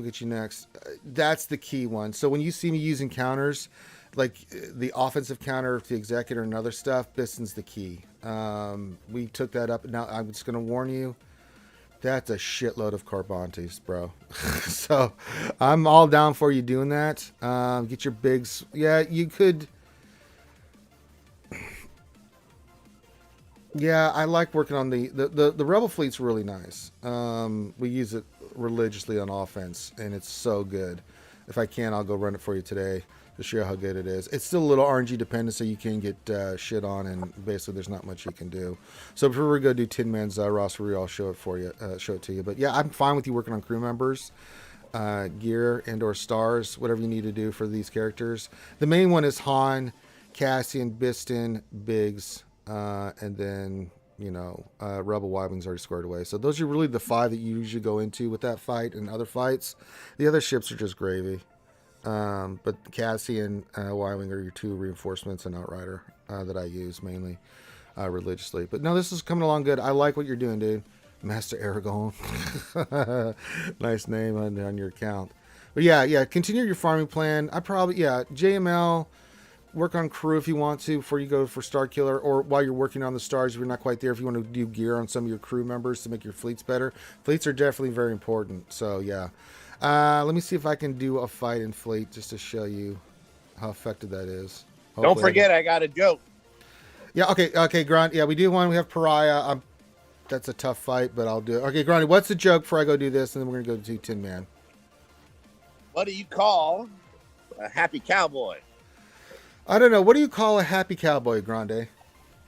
get you next. That's the key one. So when you see me using counters, like the offensive counter to Executor and other stuff, Biston's the key. We took that up. Now I'm just going to warn you. That's a shitload of Carbantes, bro. So I'm all down for you doing that. Get your bigs. Yeah, you could. Yeah, I like working on the Rebel fleet's really nice. We use it religiously on offense, and it's so good. If I can, I'll go run it for you today to show how good it is. It's still a little RNG dependent, so you can get shit on, and basically there's not much you can do. So before we go do Tin Man's roster, I'll show it for you, show it to you. But yeah, I'm fine with you working on crew members, gear and or stars, whatever you need to do for these characters. The main one is Han, Cassian, Biston, Biggs, and then Rebel Y-Wing's already squared away. So those are really the 5 that you usually go into with that fight and other fights. The other ships are just gravy. But Cassie and Y-Wing are your 2 reinforcements and Outrider that I use mainly religiously. But no, this is coming along good. I like what you're doing, dude. Master Aragon. Nice name on your account. But yeah, continue your farming plan. JML, work on crew if you want to before you go for Star Killer, or while you're working on the stars if you're not quite there, if you want to do gear on some of your crew members to make your fleets better. Fleets are definitely very important. So yeah. Let me see if I can do a fight in fleet just to show you how effective that is. Hopefully Don't forget, I got a joke. Yeah, okay, Grunt. Yeah, we do one. We have Pariah. That's a tough fight, but I'll do it. Okay, Grunt, what's the joke before I go do this, and then we're going to go to Tin Man. What do you call a happy cowboy? I don't know. What do you call a happy cowboy, Grande?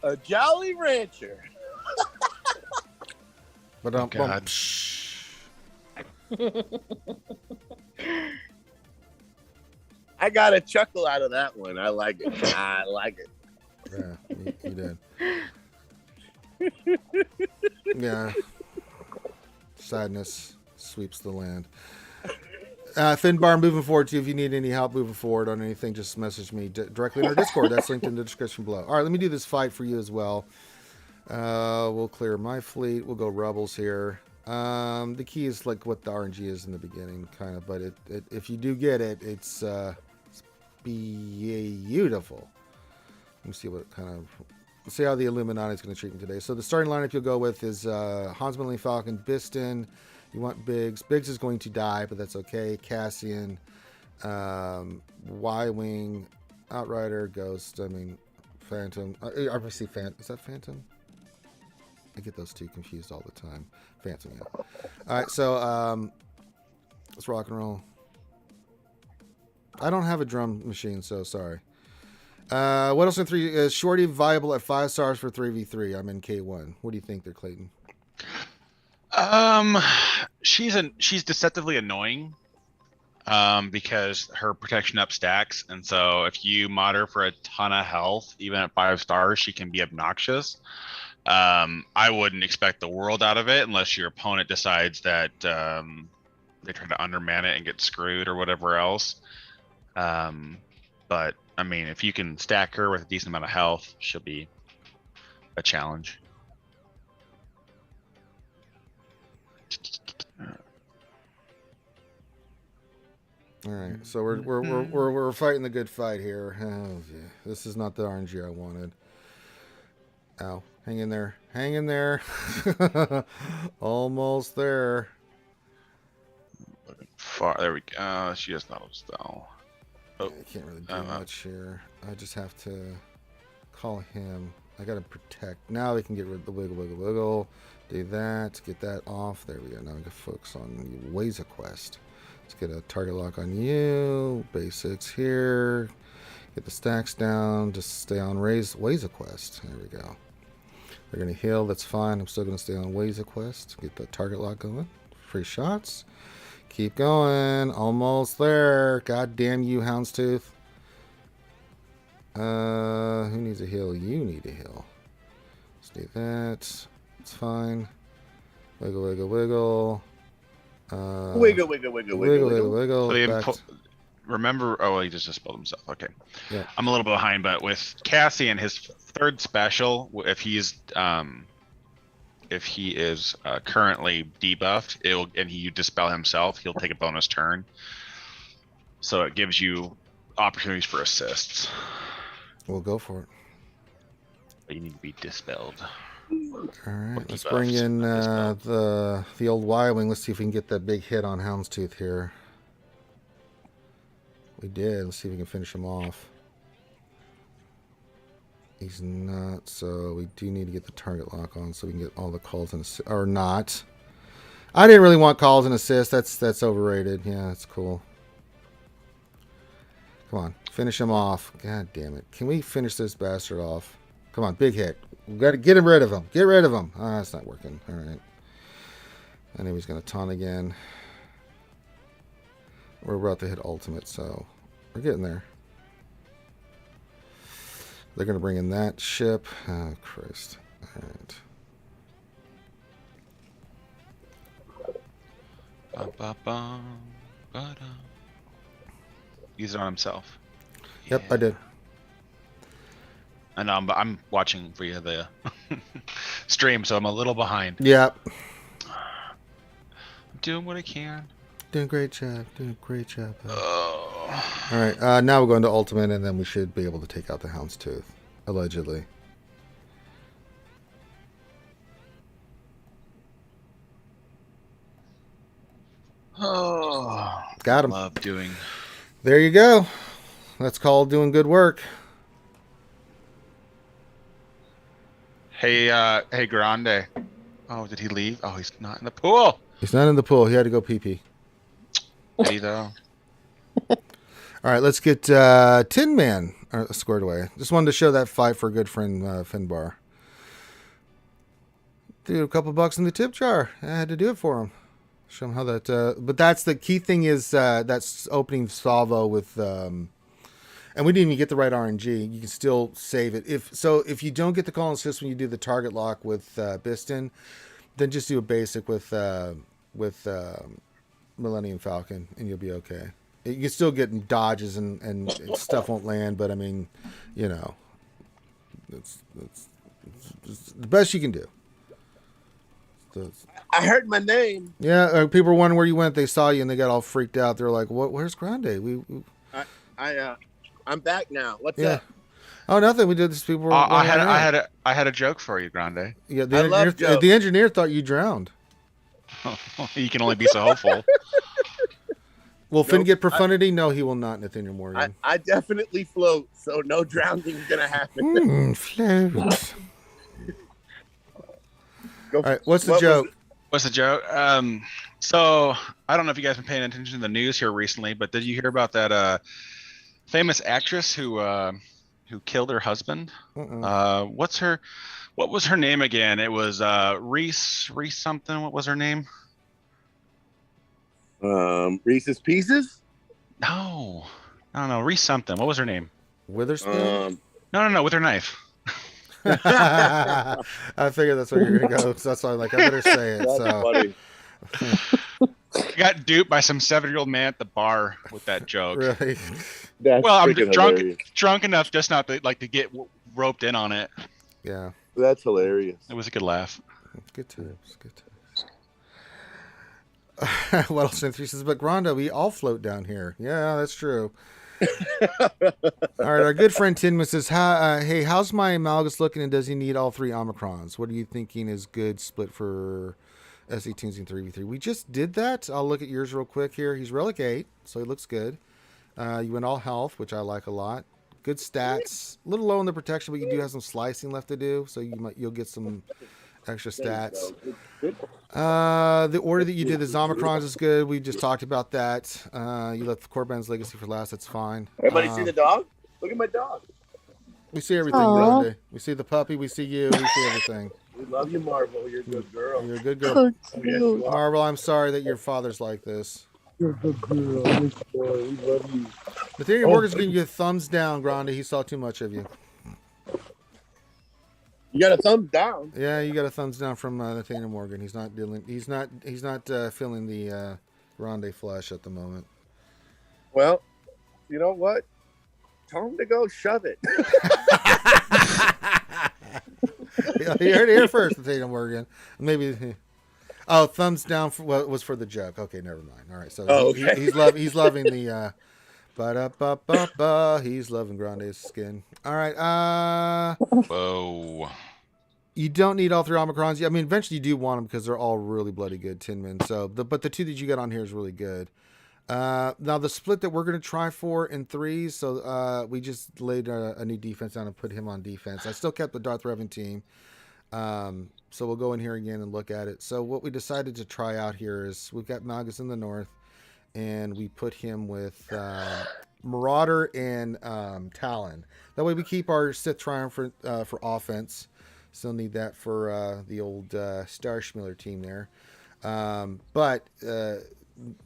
A jolly rancher. But God. I got a chuckle out of that one. I like it. Yeah, you did. Yeah. Sadness sweeps the land. Finbar, moving forward too. If you need any help moving forward on anything, just message me directly in our Discord. That's linked in the description below. All right, let me do this fight for you as well. We'll clear my fleet. We'll go Rebels here. The key is like what the RNG is in the beginning, kind of, but if you do get it, it's beautiful. Let me see what kind of, let's see how the Illuminati is going to treat me today. So the starting lineup you'll go with is Hans Millennium Falcon, Biston. You want Biggs. Biggs is going to die, but that's okay. Cassian, Y-Wing, Outrider, Ghost. Phantom. RPC Phantom. Is that Phantom? I get those 2 confused all the time. Phantom, yeah. All right, so let's rock and roll. I don't have a drum machine, so sorry. What else in 3? Is Shorty viable at 5 stars for 3v3? I'm in K1. What do you think there, Clayton? She's deceptively annoying. Because her protection up stacks, and so if you mod her for a ton of health, even at 5 stars, she can be obnoxious. I wouldn't expect the world out of it unless your opponent decides that they try to underman it and get screwed or whatever else. But I mean, if you can stack her with a decent amount of health, she'll be a challenge. All right, so we're fighting the good fight here. Oh, yeah. This is not the RNG I wanted. Ow! Hang in there, hang in there. Almost there. Far there we go. She has not spell. Oh, I can't really do much here. I just have to call him. I gotta protect. Now we can get rid of the wiggle, wiggle, wiggle. Do that. Get that off. There we go. Now we can focus on the Waze quest. Let's get a target lock on you. Basics here. Get the stacks down. Just stay on Waze quest. There we go. They're gonna heal. That's fine. I'm still gonna stay on Waze quest. Get the target lock going. Free shots. Keep going. Almost there. God damn you, Houndstooth. Who needs a heal? You need a heal. Let's do that. It's fine. Wiggle, wiggle, wiggle. Wiggle, wiggle, wiggle, wiggle, wiggle. Wiggle. So remember, oh, he just spelled himself. Okay. Yeah. I'm a little bit behind, but with Cassie and his third special, if he is currently debuffed, and you dispel himself, he'll take a bonus turn. So it gives you opportunities for assists. We'll go for it. But you need to be dispelled. All right, let's bring in the old Y-wing. Let's see if we can get that big hit on Houndstooth here. We did. Let's see if we can finish him off. He's not, so we do need to get the target lock on so we can get all the calls and assists. Or not. I didn't really want calls and assists. That's overrated. Yeah, that's cool. Come on, finish him off. God damn it. Can we finish this bastard off? Come on, big hit. We got to get rid of him. Get rid of him. Ah, that's not working. All right. I knew he was going to taunt again. We're about to hit ultimate, so we're getting there. They're going to bring in that ship. Oh, Christ. All right. Use it on himself. Yep, I did. I know, but I'm watching for you the stream, so I'm a little behind. Yep. I'm doing what I can. Doing a great job. Doing a great job. Oh. All right, now we're going to ultimate, and then we should be able to take out the Houndstooth, allegedly. Oh, got him. Love doing. There you go. That's called doing good work. Hey, Grande. Oh, did he leave? Oh, he's not in the pool. He's not in the pool. He had to go pee-pee. Did he though? All right, let's get Tin Man squared away. Just wanted to show that fight for a good friend, Finbar. Threw a couple bucks in the tip jar. I had to do it for him. Show him how that. But that's the key thing is that's opening salvo with. And we didn't even get the right RNG. You can still save it. If you don't get the call and assist when you do the target lock with Biston, then just do a basic with Millennium Falcon, and you'll be okay. You can still get dodges and stuff won't land, but I mean, you know, it's the best you can do. I heard my name. Yeah, people were wondering where you went. They saw you and they got all freaked out. They're like, "What? Where's Grande?" I'm back now. What's yeah. up? Oh, nothing. We did this. People were. I had a joke for you, Grande. Yeah, the engineer thought you drowned. You can only be so hopeful. Will Finn get profundity? No, he will not, Nathaniel Morgan. I definitely float, so no drowning is gonna happen. Float. All right, what's the joke? What's the joke? So I don't know if you guys have been paying attention to the news here recently, but did you hear about that famous actress who killed her husband? What was her name again? It was Reese something. What was her name? Reese's Pieces? No, Reese something. What was her name? Witherspoon? No, with her knife. I figured that's where you're gonna go. So that's why I'm like, I better say it. That's funny. Got duped by some 7-year-old man at the bar with that joke. Really? That's well, I'm freaking drunk hilarious. drunk enough just not to get roped in on it. Yeah. That's hilarious. It was a good laugh. Good times. Good times. What else? He says, but Gronda, we all float down here. Yeah, that's true. All right, our good friend Tinman says, hey, how's my Malgus looking, and does he need all 3 Omicrons? What are you thinking is good split for SE-Tunes in 3v3? We just did that. I'll look at yours real quick here. He's Relic 8, so he looks good. You went all health, which I like a lot. Good stats. A little low on the protection, but you do have some slicing left to do, so you'll get some extra stats. The order that you did the Omicrons is good. We just talked about that. You left Corbin's Legacy for last. That's fine. Everybody see the dog? Look at my dog. We see everything, Grande. We see the puppy. We see you. We see everything. We love you, Marvel. You're a good girl. You're a good girl. Oh, yes, you are. Marvel, I'm sorry that your father's like this. You're a good girl. We love you. Nathaniel Morgan's giving you a thumbs down, Grande. He saw too much of you. You got a thumbs down. Yeah, you got a thumbs down from Nathaniel Morgan. He's not dealing. He's not feeling the Grande flesh at the moment. Well, you know what? Tell him to go shove it. You heard it here first, Nathaniel Morgan. Maybe. Oh, thumbs down was for the joke. Okay, never mind. All right, so okay. he's loving the. Ba-da-ba-ba-ba. He's loving Grande's skin. All right. Whoa. You don't need all 3 Omicrons. I mean, eventually you do want them because they're all really bloody good, Tinman. So, but the 2 that you got on here is really good. Now the split that we're going to try for in 3s. So we just laid a new defense down and put him on defense. I still kept the Darth Revan team. So we'll go in here again and look at it. So what we decided to try out here is we've got Malgus in the north, and we put him with Marauder and Talon. That way we keep our Sith Triumphant for offense. Still need that for the old Starschmiller team there. But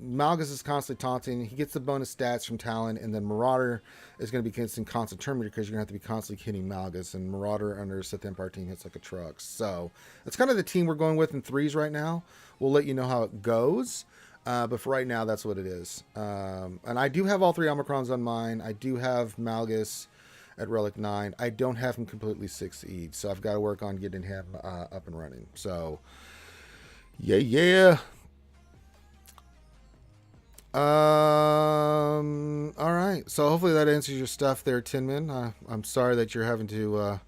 Malgus is constantly taunting. He gets the bonus stats from Talon, and then Marauder is going to be constant Terminator because you're going to have to be constantly hitting Malgus, and Marauder under a Sith Empire team hits like a truck. So that's kind of the team we're going with in 3s right now. We'll let you know how it goes. But for right now, that's what it is. And I do have all 3 Omicrons on mine. I do have Malgus at Relic 9. I don't have him completely 6E'd, so I've got to work on getting him up and running. So, yeah. All right. So hopefully that answers your stuff there, Tinman. I'm sorry that you're having to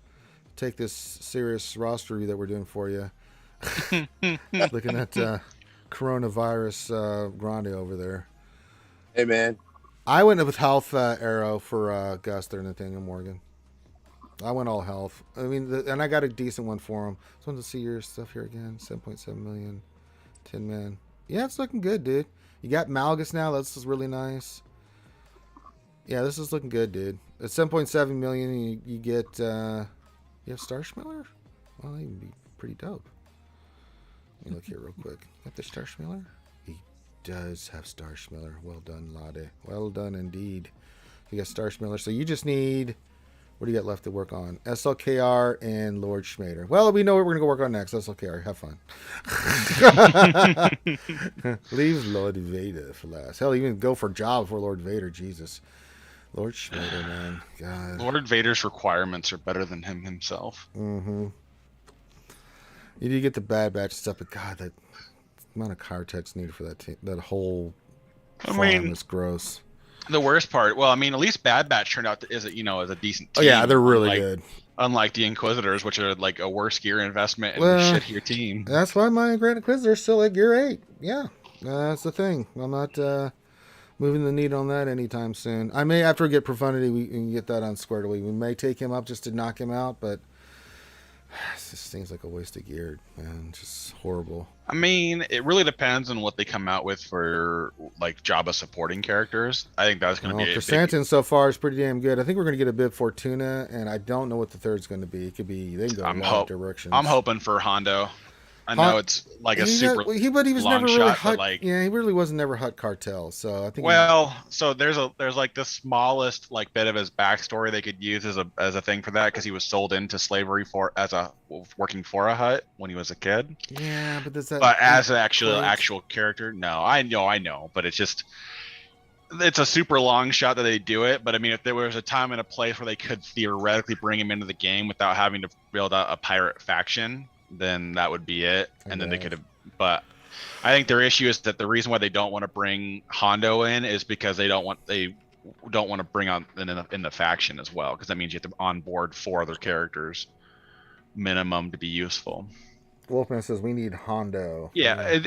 take this serious roster review that we're doing for you. Looking at coronavirus Grande over there. Hey, man. I went with health arrow for Gus there, Nathaniel Morgan. I went all health. I mean, and I got a decent one for him. Just wanted to see your stuff here again. 7.7 million. Tinman. Yeah, it's looking good, dude. You got Malgus now. This is really nice. Yeah, this is looking good, dude. At 7.7 million, you get. You have Starschmiller? Well, that would be pretty dope. Let me look here real quick. Got the Starschmiller? He does have Starschmiller. Well done, Lade. Well done indeed. You got Starschmiller. So you just need. What do you got left to work on? SLKR and Lord Schmader. Well, we know what we're going to go work on next. SLKR. Have fun. Leave Lord Vader for last. Hell, even go for Jabba before Lord Vader. Jesus. Lord Schmader, man. God. Lord Vader's requirements are better than him himself. Mm-hmm. You do get the Bad Batch stuff, but God, that amount of Cartex needed for that team, that whole farm is gross. The worst part, well, I mean, at least Bad Batch turned out as a decent team. Oh yeah, they're really good. Unlike the Inquisitors, which are like a worse gear investment and a shittier team. That's why my Grand Inquisitor's still at Gear 8. Yeah, that's the thing. I'm not moving the needle on that anytime soon. I may, after we get Profundity, we can get that unsquared away. We may take him up just to knock him out, but this seems like a waste of gear, man. Just horrible. I mean, it really depends on what they come out with for like Jabba supporting characters. I think that's going to be Chrysanthemum so far is pretty damn good. I think we're going to get a bib Fortuna, and I don't know what the third's going to be. It could be they can go in a lot of directions. I'm hoping for Hondo. I know it's like a super he was long never shot, really but Hut, like he really wasn't never Hut Cartel. So I think so there's like the smallest like bit of his backstory they could use as a thing for that because he was sold into slavery working for a Hut when he was a kid. Yeah, but does that? But as an actual character, no, I know, but it's just it's a super long shot that they do it, but I mean, if there was a time and a place where they could theoretically bring him into the game without having to build out a pirate faction, then that would be it. And then they could have. But I think their issue is that the reason why they don't want to bring Hondo in is because they don't want to bring on in the faction as well, because that means you have to onboard 4 other characters minimum to be useful. Wolfman says we need Hondo. Yeah,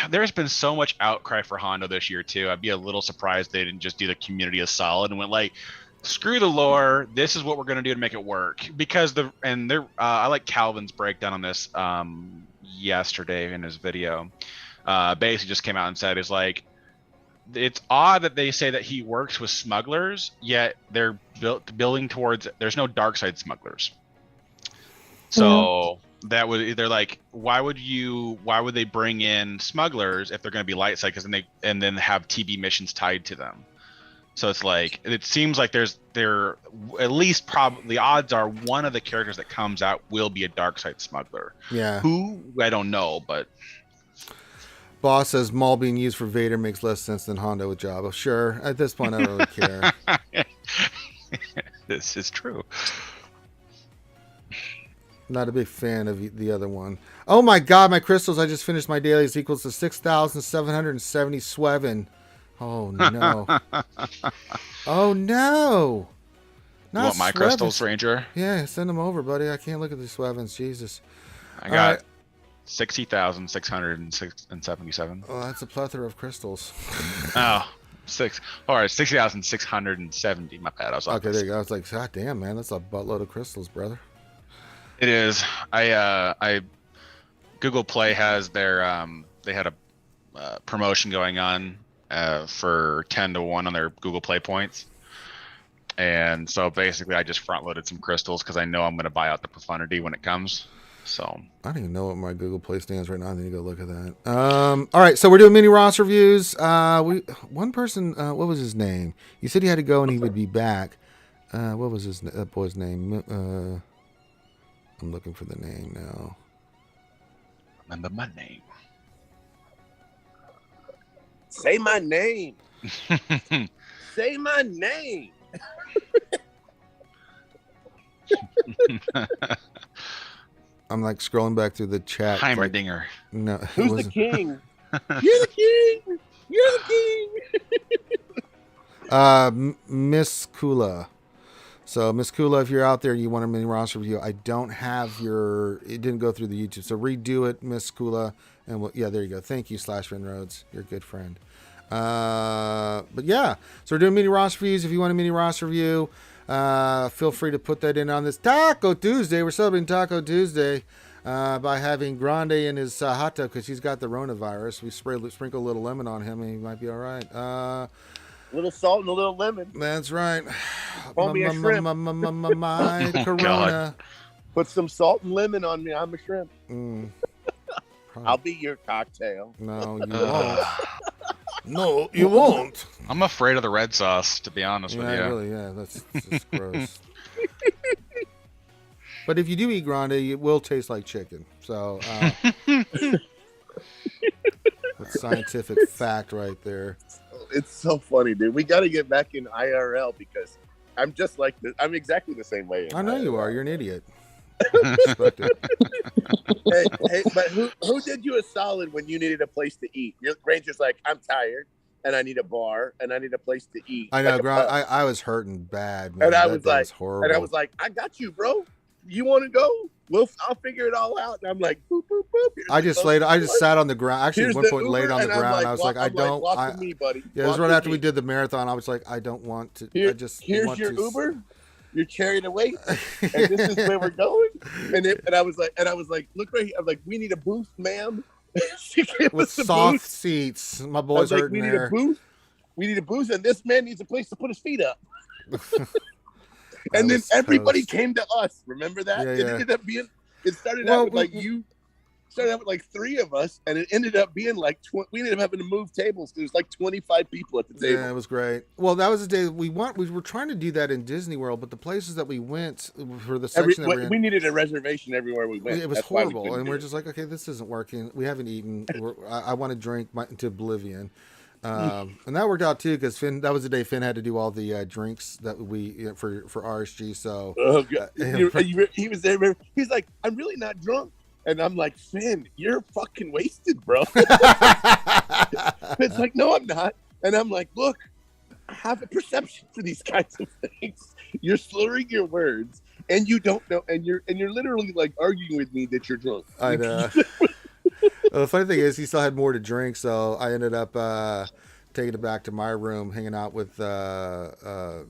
there's been so much outcry for Hondo this year too. I'd be a little surprised they didn't just do the community as solid and went like, screw the lore. This is what we're gonna do to make it work. Because I like Calvin's breakdown on this yesterday in his video. Basically just came out and said is like, it's odd that they say that he works with smugglers, yet they're building towards there's no dark side smugglers. So that would, they're like, why would they bring in smugglers if they're going to be light side? Because then have TB missions tied to them. So it's like, it seems like there at least probably the odds are one of the characters that comes out will be a dark side smuggler. Yeah. Who I don't know, but Boss says Maul being used for Vader makes less sense than Hondo with Jabba. Sure, at this point I don't really care. This is true. Not a big fan of the other one. Oh my god, my crystals, I just finished my dailies, equals to 6,770 SWGOH. Oh no. Oh no. You want my crystals, Ranger? Yeah, send them over, buddy. I can't look at these SWGOHs. Jesus. I got 60,677. Oh, that's a plethora of crystals. Oh, 60,670. My bad. I was okay, there you go. I was like, god damn, man, that's a buttload of crystals, brother. It is. I Google Play has their they had a promotion going on for 10-1 on their Google Play points, and so basically I just front loaded some crystals because I know I'm going to buy out the profundity when it comes. So I don't even know what my Google Play stands right now. I need to go look at that. All right, so we're doing mini roster reviews. One person, what was his name? He said he had to go and he would be back. What was that boy's name? I'm looking for the name now. Remember my name. Say my name. Say my name. I'm like scrolling back through the chat. Heimerdinger. No. Who's the king? You're the king. You're the king. Miss Kula. So, Miss Kula, if you're out there and you want a mini roster review, I don't have it didn't go through the YouTube. So, redo it, Miss Kula. And yeah, there you go. Thank you, /Rhodes. You're a good friend. But yeah, so we're doing mini roster reviews. If you want a mini roster review, feel free to put that in on this Taco Tuesday. We're celebrating Taco Tuesday by having Grande in his hot tub because he's got the coronavirus. We sprinkle a little lemon on him and he might be all right. A little salt and a little lemon. That's right. Call me a shrimp. My corona. Put some salt and lemon on me. I'm a shrimp. I'll be your cocktail. No, you won't. No, you won't. I'm afraid of the red sauce, to be honest with you. Really, yeah, that's just gross. But if you do eat grande, it will taste like chicken. So that's scientific fact right there. It's so funny, dude. We got to get back in IRL because I'm just like this. I'm exactly the same way. I know IRL. you are. You're an idiot. Hey, but who did you a solid when you needed a place to eat? Your Ranger's like, I'm tired and I need a bar and I need a place to eat. I know, like I was hurting bad, man. And I was like, horrible. And I was like, I got you, bro. You want to go? I'll figure it all out. And I'm like, boop, boop, boop. I just sat on the ground. Actually, at one point laid on the ground. Like, I was like, walk with me, buddy. Yeah, it was right after we did the marathon. I was like, I don't want to. Here's your Uber. You're carried away, and this is where we're going. And I was like, look right here. I'm like, we need a booth, ma'am. She gave with us a soft booth. seats. My boys hurting we need there. a booth. We need a booth, and this man needs a place to put his feet up. And then everybody came to us. Remember that? Yeah, it ended up being. It started out with like you. Started out with like 3 of us, and it ended up being like we ended up having to move tables. There was like 25 people at the table. Yeah, it was great. Well, that was the day we were trying to do that in Disney World, but the places that we went for the section that we needed a reservation everywhere we went. It was horrible, and we're just like, okay, this isn't working. We haven't eaten. I want to drink to oblivion. And that worked out too because Finn. That was the day Finn had to do all the drinks that we for RSG. So God. He was there. He's like, I'm really not drunk, and I'm like, Finn, you're fucking wasted, bro. It's like, no, I'm not, and I'm like, look, I have a perception for these kinds of things. You're slurring your words, and you don't know, and you're literally like arguing with me that you're drunk. I know. Well, the funny thing is, he still had more to drink, so I ended up taking it back to my room, hanging out with Mr.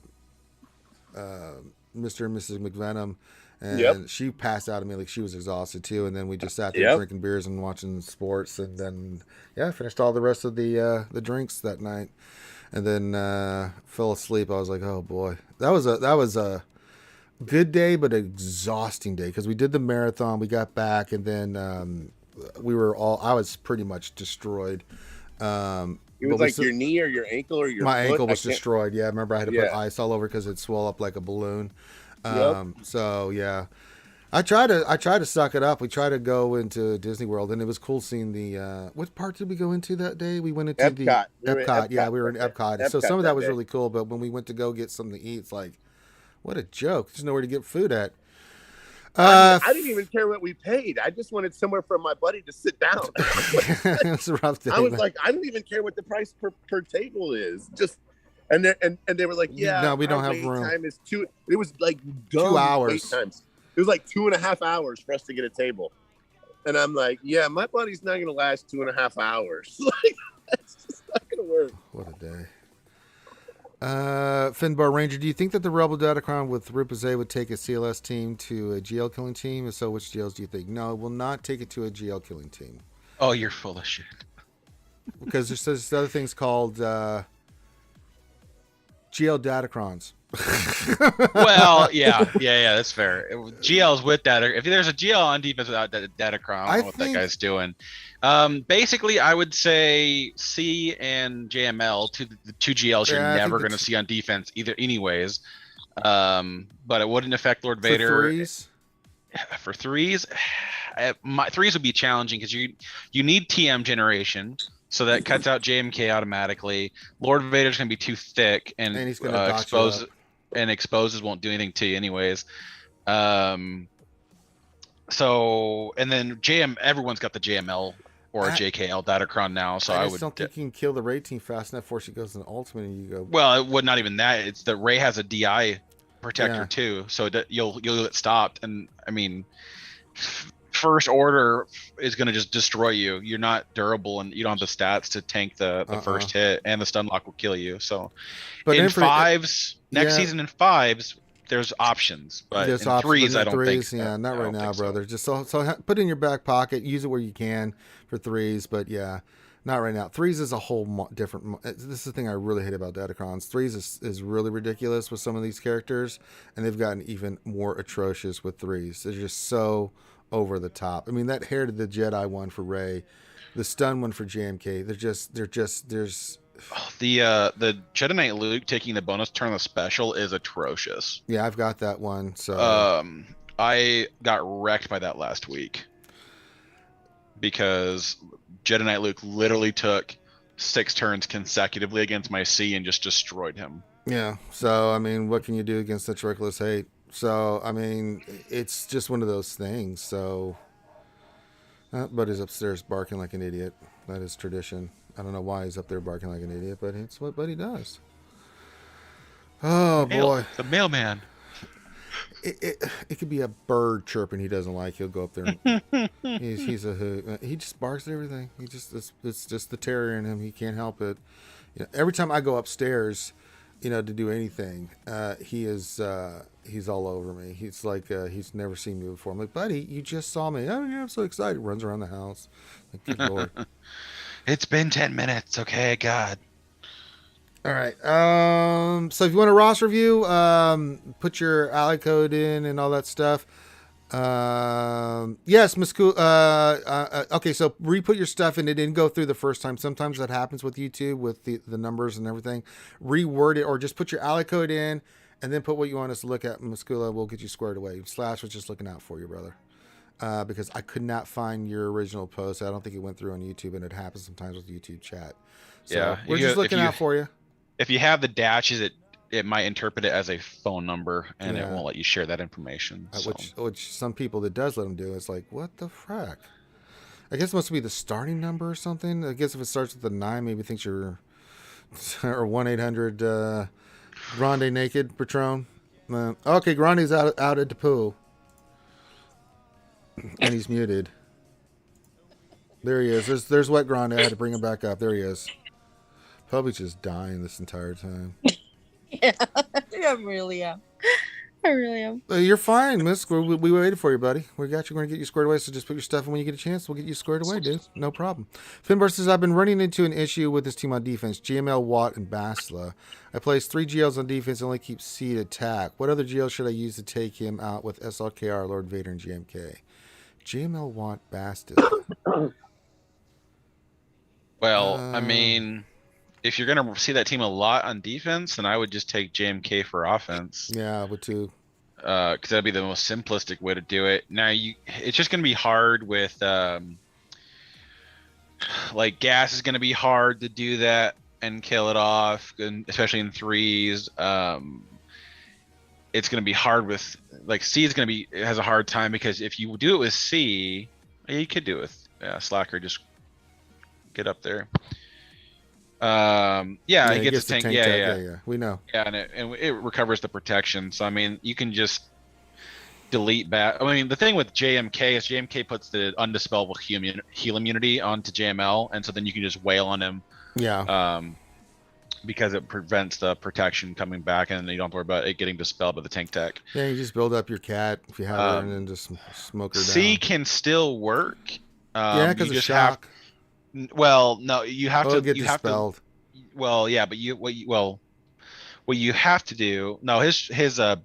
and Mrs. McVenom, and she passed out immediately. She was exhausted too, and then we just sat there drinking beers and watching sports, and then finished all the rest of the drinks that night, and then fell asleep. I was like, oh boy, that was a good day, but an exhausting day because we did the marathon. We got back, and then I was pretty much destroyed. It was like your knee or your ankle or your my foot? ankle was destroyed. Yeah, I remember I had to put ice all over because it swelled up like a balloon. So yeah, I tried to suck it up. We tried to go into Disney World, and it was cool seeing the. What part did we go into that day? We went into Epcot. Epcot. Yeah, we were in Epcot. So some of that was really cool, but when we went to go get something to eat, it's like, what a joke! There's nowhere to get food at. I didn't even care what we paid. I just wanted somewhere for my buddy to sit down. It was a rough day. I was like, I don't even care what the price per table is. Just and they were like, yeah, no, we don't have wait room. Time is it was like 2 hours. Wait times. It was like 2.5 hours for us to get a table. And I'm like, yeah, my buddy's not gonna last 2.5 hours. Like, that's just not gonna work. What a day. Finbar Ranger, do you think that the Rebel Datacron with Rupazay would take a CLS team to a GL killing team? If so, which GLs do you think? No, it will not take it to a GL killing team. Oh, you're full of shit. Because there's other things called GL Datacrons. Well, yeah, that's fair. GL's with data. If there's a GL on defense without Datacron, I don't know what that guy's doing. Basically, I would say C and JML, the two GLs you're never going to see on defense either, anyways. But it wouldn't affect Lord Vader. For threes, my threes would be challenging because you need TM generation. So that cuts out JMK automatically. Lord Vader's going to be too thick, and he's going to expose, and exposes won't do anything to you anyways. So, and then everyone's got the JML or JKL Datacron now. So I don't think you can kill the Ray team fast enough before she goes in the ultimate and you go. Well, it would not even that. It's that Ray has a DI protector too, so you'll get stopped. And I mean, First Order is going to just destroy you. You're not durable, and you don't have the stats to tank the first hit, and the stun lock will kill you. So, but in fives, next season in fives, there's options, but in threes, I don't think. Yeah, not right now, brother. Just so put it in your back pocket, use it where you can for threes, but yeah, not right now. Threes is a whole different. This is the thing I really hate about Datacrons. Threes is really ridiculous with some of these characters, and they've gotten even more atrocious with threes. They're just so over the top. I mean, that Hair to the Jedi one for Rey, the stun one for JMK. There's the Jedi Knight Luke taking the bonus turn on the special is atrocious. Yeah, I've got that one. So I got wrecked by that last week because Jedi Knight Luke literally took 6 turns consecutively against my C and just destroyed him. Yeah. So I mean, what can you do against such reckless hate? So, I mean, it's just one of those things. So, Buddy's upstairs barking like an idiot. That is tradition. I don't know why he's up there barking like an idiot, but it's what Buddy does. Oh, boy. The mailman. It could be a bird chirping he doesn't like. He'll go up there. And he's a hoot. He just barks at everything. It's just the terrier in him. He can't help it. You know, every time I go upstairs, to do anything, he's all over me. He's like he's never seen me before. I'm like, Buddy, you just saw me. Oh yeah, I'm so excited. Runs around the house. Like, good Lord. It's been 10 minutes. Okay, God. All right. So if you want a Ross review, put your ally code in and all that stuff. Yes, Miss Cool. Okay, so re-put your stuff in. It didn't go through the first time. Sometimes that happens with YouTube with the numbers and everything. Reword it, or just put your ally code in and then put what you want us to look at. Miss Kula, we'll get you squared away. Slash was just looking out for you, brother. because I could not find your original post. I don't think it went through on YouTube, and it happens sometimes with YouTube chat. So Yeah, we're just looking out for you. If you have the dashes, it might interpret it as a phone number, and it Yeah. won't let you share that information. So. Which some people that does let them do. It's like, what the frack? I guess it must be the starting number or something. I guess if it starts with a 9, maybe it thinks you're or 1-800 Grande Naked Patron. Okay, Grande's out at the pool, and he's muted. There he is. There's Wet Grande. I had to bring him back up. There he is. Probably just dying this entire time. Yeah, I really am. I really am. You're fine, miss. We waited for you, buddy. We got you. We're going to get you squared away, so just put your stuff in when you get a chance. We'll get you squared away, dude. No problem. Finbar says, I've been running into an issue with this team on defense. GML, Watt, and Basla. I placed 3 GLs on defense and only keep C to attack. What other GL should I use to take him out with SLKR, Lord Vader, and GMK? GML, Watt, Basla. Well, I mean, if you're going to see that team a lot on defense, then I would just take JMK for offense. Yeah, I would too. Because that'd be the most simplistic way to do it. Now, it's just going to be hard with, like, gas is going to be hard to do that and kill it off, and especially in 3s. It's going to be hard with, like, C is going to be, it has a hard time because if you do it with C, you could do it with Slacker, just get up there. It gets the tank. Yeah. We know. Yeah, and it recovers the protection. So I mean, you can just delete back. I mean, the thing with JMK is JMK puts the undispellable heal immunity onto JML, and so then you can just wail on him. Yeah. Because it prevents the protection coming back, and you don't have to worry about it getting dispelled by the tank tech. Yeah, you just build up your cat if you have her, and then just smoke her down. C can still work. Because of shock. Well, no, you have to. Get you dispelled. have to. Well, yeah, but what you have to do. No, his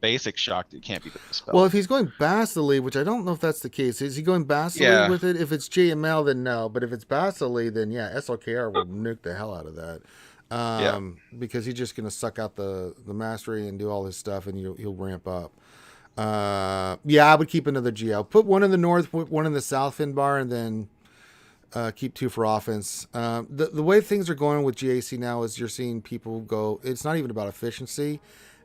basic shock it can't be dispelled. Well, if he's going Basily, which I don't know if that's the case, is he going Basily with it? If it's JML, then no. But if it's Basily, then yeah, SLKR will nuke the hell out of that. Because he's just gonna suck out the mastery and do all his stuff, and he'll ramp up. I would keep another GL. Put one in the north, put one in the south Finbar, and then keep 2 for offense. The way things are going with GAC now is you're seeing people go. It's not even about efficiency.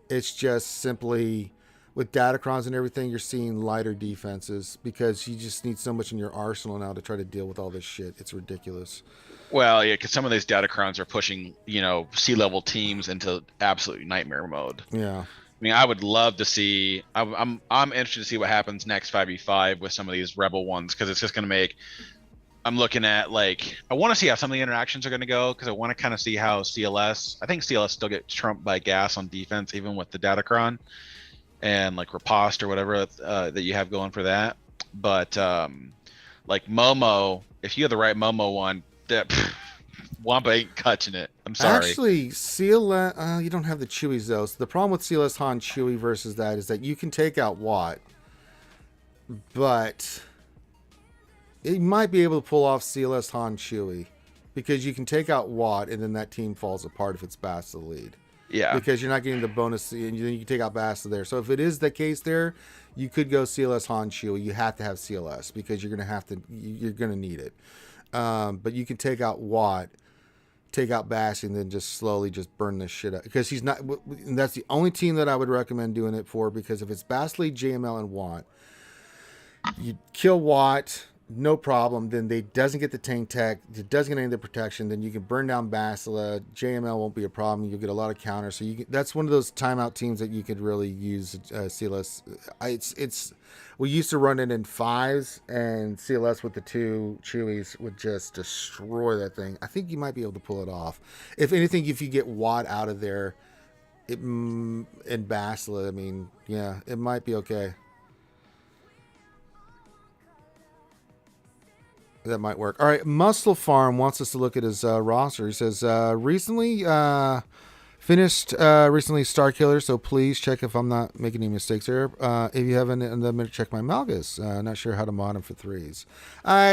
It's just simply with datacrons and everything. You're seeing lighter defenses because you just need so much in your arsenal now to try to deal with all this shit. It's ridiculous. Well, yeah, because some of these datacrons are pushing, C-level teams into absolute nightmare mode. Yeah. I mean, I would love to see. I'm interested to see what happens next 5v5 with some of these rebel ones because it's just going to make. I'm looking at I want to see how some of the interactions are going to go because I want to kind of see how CLS. I think CLS still gets trumped by gas on defense even with the datacron and Riposte or whatever that you have going for that. But Momo, if you have the right Momo one, that Wampa ain't catching it. I'm sorry. Actually, CLS, you don't have the Chewies though. So the problem with CLS Han Chewie versus that is that you can take out Watt, but it might be able to pull off CLS Han Chewie because you can take out Watt and then that team falls apart if it's Bass the lead. Yeah. Because you're not getting the bonus and then you can take out Bass there. So if it is the case there, you could go CLS Han Chewie. You have to have CLS because you're gonna need it. But you can take out Watt, take out Bass, and then just slowly just burn this shit up because he's not. And that's the only team that I would recommend doing it for because if it's Bastley, JML, and Watt, you kill Watt. No problem. Then they doesn't get the tank tech. It doesn't get any of the protection. Then you can burn down Basila. JML won't be a problem. You'll get a lot of counters. So that's one of those timeout teams that you could really use. CLS. We used to run it in 5s, and CLS with the 2 Chewies would just destroy that thing. I think you might be able to pull it off. If anything, if you get Watt out of there, and Basila, I mean, yeah, it might be okay. That might work. All right, Muscle Farm wants us to look at his roster. He says, recently Finished recently Star Killer, so please check if I'm not making any mistakes here. If you haven't, and then check my Malgus. Not sure how to mod him for 3s.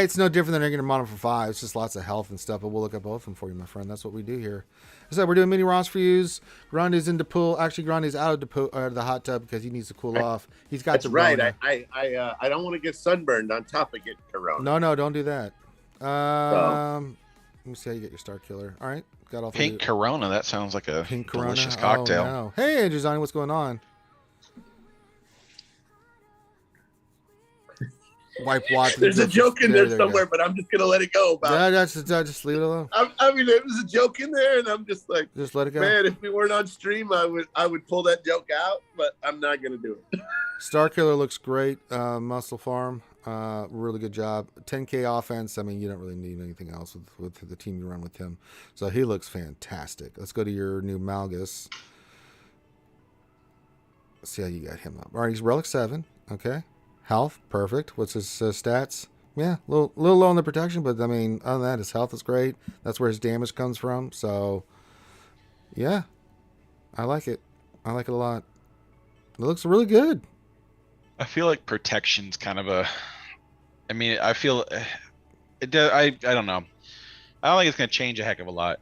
It's no different than regular mod him for 5s. It's just lots of health and stuff, but we'll look at both of them for you, my friend. That's what we do here. So we're doing mini Ross for yous. Grande's in the pool. Actually, Grande's out of the hot tub because he needs to cool off. He's got That's the right. Rona. I don't want to get sunburned on top of getting corona. No, don't do that. Let me see how you get your Star Killer. All right. Got all Pink Corona. That sounds like a Pink delicious Corona. cocktail. Oh, no. Hey, Andrew Zani, what's going on? Wipe Watson. There's a joke in there somewhere, but I'm just gonna let it go. Just leave it alone. I mean, there was a joke in there, and I'm just like, just let it go. Man, if we weren't on stream, I would pull that joke out, but I'm not gonna do it. Star Killer looks great. Muscle Farm, really good job. 10K offense. I mean, you don't really need anything else with the team you run with him. So he looks fantastic. Let's go to your new Malgus. Let's see how you got him up. All right, he's Relic 7. Okay. Health, perfect. What's his stats? Yeah, a little low on the protection, but I mean, other than that, his health is great. That's where his damage comes from. So, yeah, I like it. I like it a lot. It looks really good. I feel like protection's kind of a. I mean, I feel. It does. I don't know. I don't think it's gonna change a heck of a lot.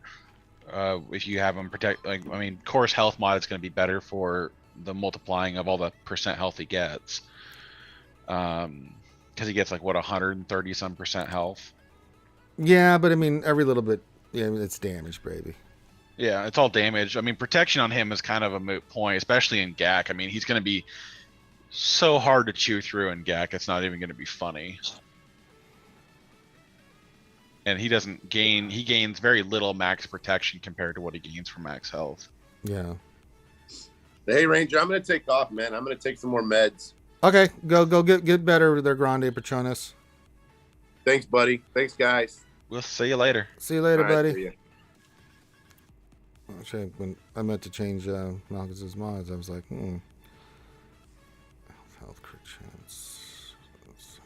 If you have him protect, like, I mean, course health mod is gonna be better for the multiplying of all the percent health he gets. Because he gets like what 130 some percent health. Yeah, but I mean, every little bit, yeah, it's damage, baby. Yeah, it's all damage. I mean, protection on him is kind of a moot point, especially in GAC. I mean, he's going to be so hard to chew through in GAC. It's not even going to be funny. And he doesn't gain. He gains very little max protection compared to what he gains from max health. Yeah. Hey, Ranger, I'm gonna take off, man. I'm gonna take some more meds. Okay, go get better there, Grande Patronis. Thanks, buddy. Thanks, guys. We'll see you later. See you later, All right, buddy. see ya. Actually, when I meant to change Malchus's mods, I was like, health crit chance. Let's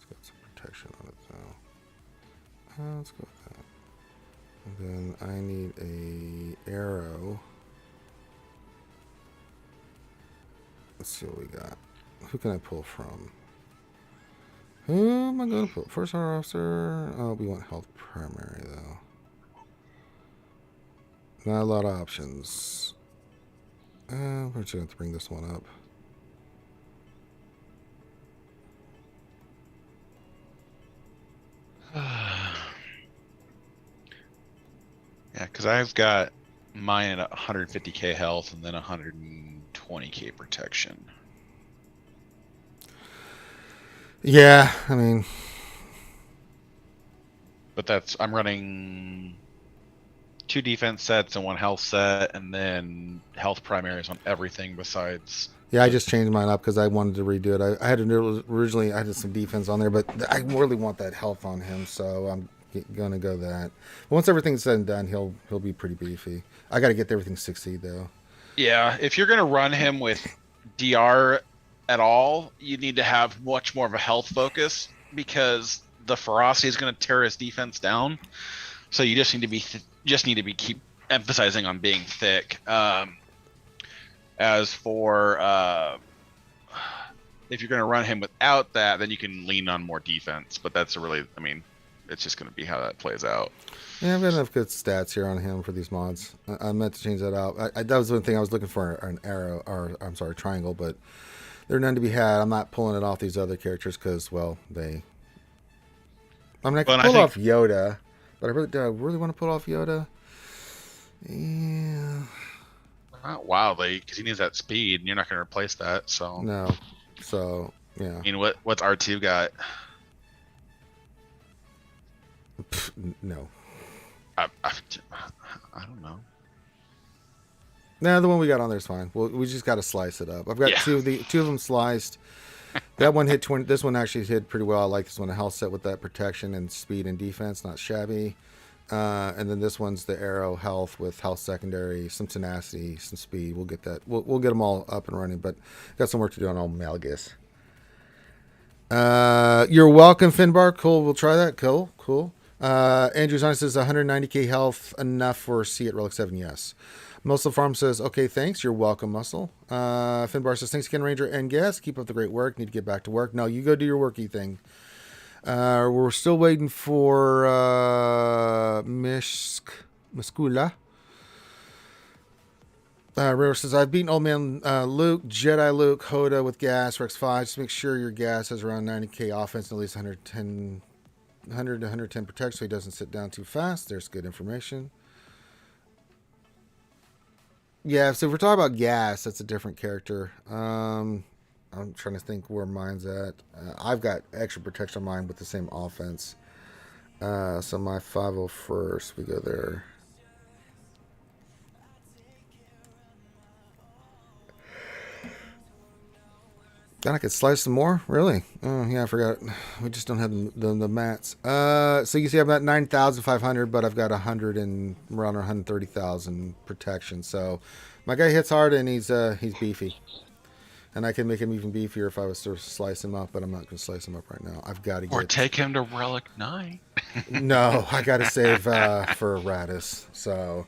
got some protection on it though. Let's go with that. And then I need a arrow. Let's see what we got. Who can I pull from? Who am I going to pull? First officer. Oh, we want health primary though. Not a lot of options. We're just going to bring this one up. Yeah, because I've got mine at 150k health and then 120k protection. Yeah, I mean, but I'm running 2 defense sets and 1 health set, and then health primaries on everything besides. yeah, I just changed mine up because I wanted to redo it. I had originally I had some defense on there, but I really want that health on him, so I'm gonna go that. Once everything's said and done, he'll be pretty beefy. I got to get everything 60 though. Yeah, if you're gonna run him with DR at all, you need to have much more of a health focus because the ferocity is going to tear his defense down. So you just need to be keep emphasizing on being thick. As for if you're going to run him without that, then you can lean on more defense. But that's it's just going to be how that plays out. Yeah, I've got enough good stats here on him for these mods. I meant to change that out. That was one thing I was looking for, an arrow, or I'm sorry, triangle, but they're none to be had. I'm not pulling it off these other characters because, well, I can pull off Yoda, but do I really want to pull off Yoda? Yeah. Not wildly, because he needs that speed, and you're not going to replace that. So no. So yeah. I mean, what's R2 got? No. I don't know. Nah, the one we got on there is fine. Well, we just got to slice it up. I've got two of them sliced. That one hit 20. This one actually hit pretty well. I like this one. A health set with that protection and speed and defense, not shabby. And then this one's the arrow health with health secondary, some tenacity, some speed. We'll get that. We'll get them all up and running. But got some work to do on all Malgus. You're welcome, Finbar. Cool. We'll try that. Cool. Andrew Zahn says 190k health enough for C at Relic 7. Yes. Muscle Farm says, okay, thanks. You're welcome, Muscle. Finbar says, thanks again, Ranger and guest. Keep up the great work. Need to get back to work. No, you go do your worky thing. We're still waiting for Miskula. River says, I've beaten Old Man Luke, Jedi Luke, Hoda with gas, Rex 5. Just make sure your gas has around 90k offense and at least 100 to 110 protection so he doesn't sit down too fast. There's good information. Yeah, so if we're talking about gas, that's a different character. I'm trying to think where mine's at. I've got extra protection on mine with the same offense. So my 501st, we go there. Then I could slice some more? Really? Oh, yeah, I forgot. We just don't have the mats. So you see I'm at 9,500, but I've got 100 and around 130,000 protection. So my guy hits hard and he's beefy. And I can make him even beefier if I was to slice him up, but I'm not going to slice him up right now. I've got to get... Or take him to Relic 9. No, I got to save for Radis. So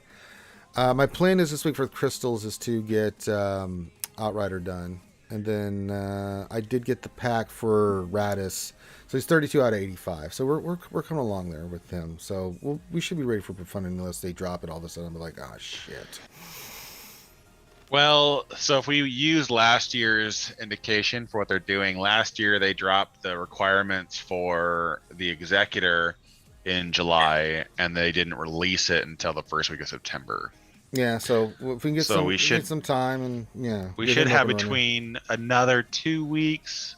my plan is this week for crystals is to get Outrider done. And then I did get the pack for Radis. So he's 32 out of 85. So we're coming along there with him. So we should be ready for fun unless they drop it all of a sudden. I'll be like, ah, shit. Well, so if we use last year's indication for what they're doing, last year they dropped the requirements for the Executor in July, and they didn't release it until the first week of September. Yeah, so if we can get some time, and yeah, we should have between another 2 weeks.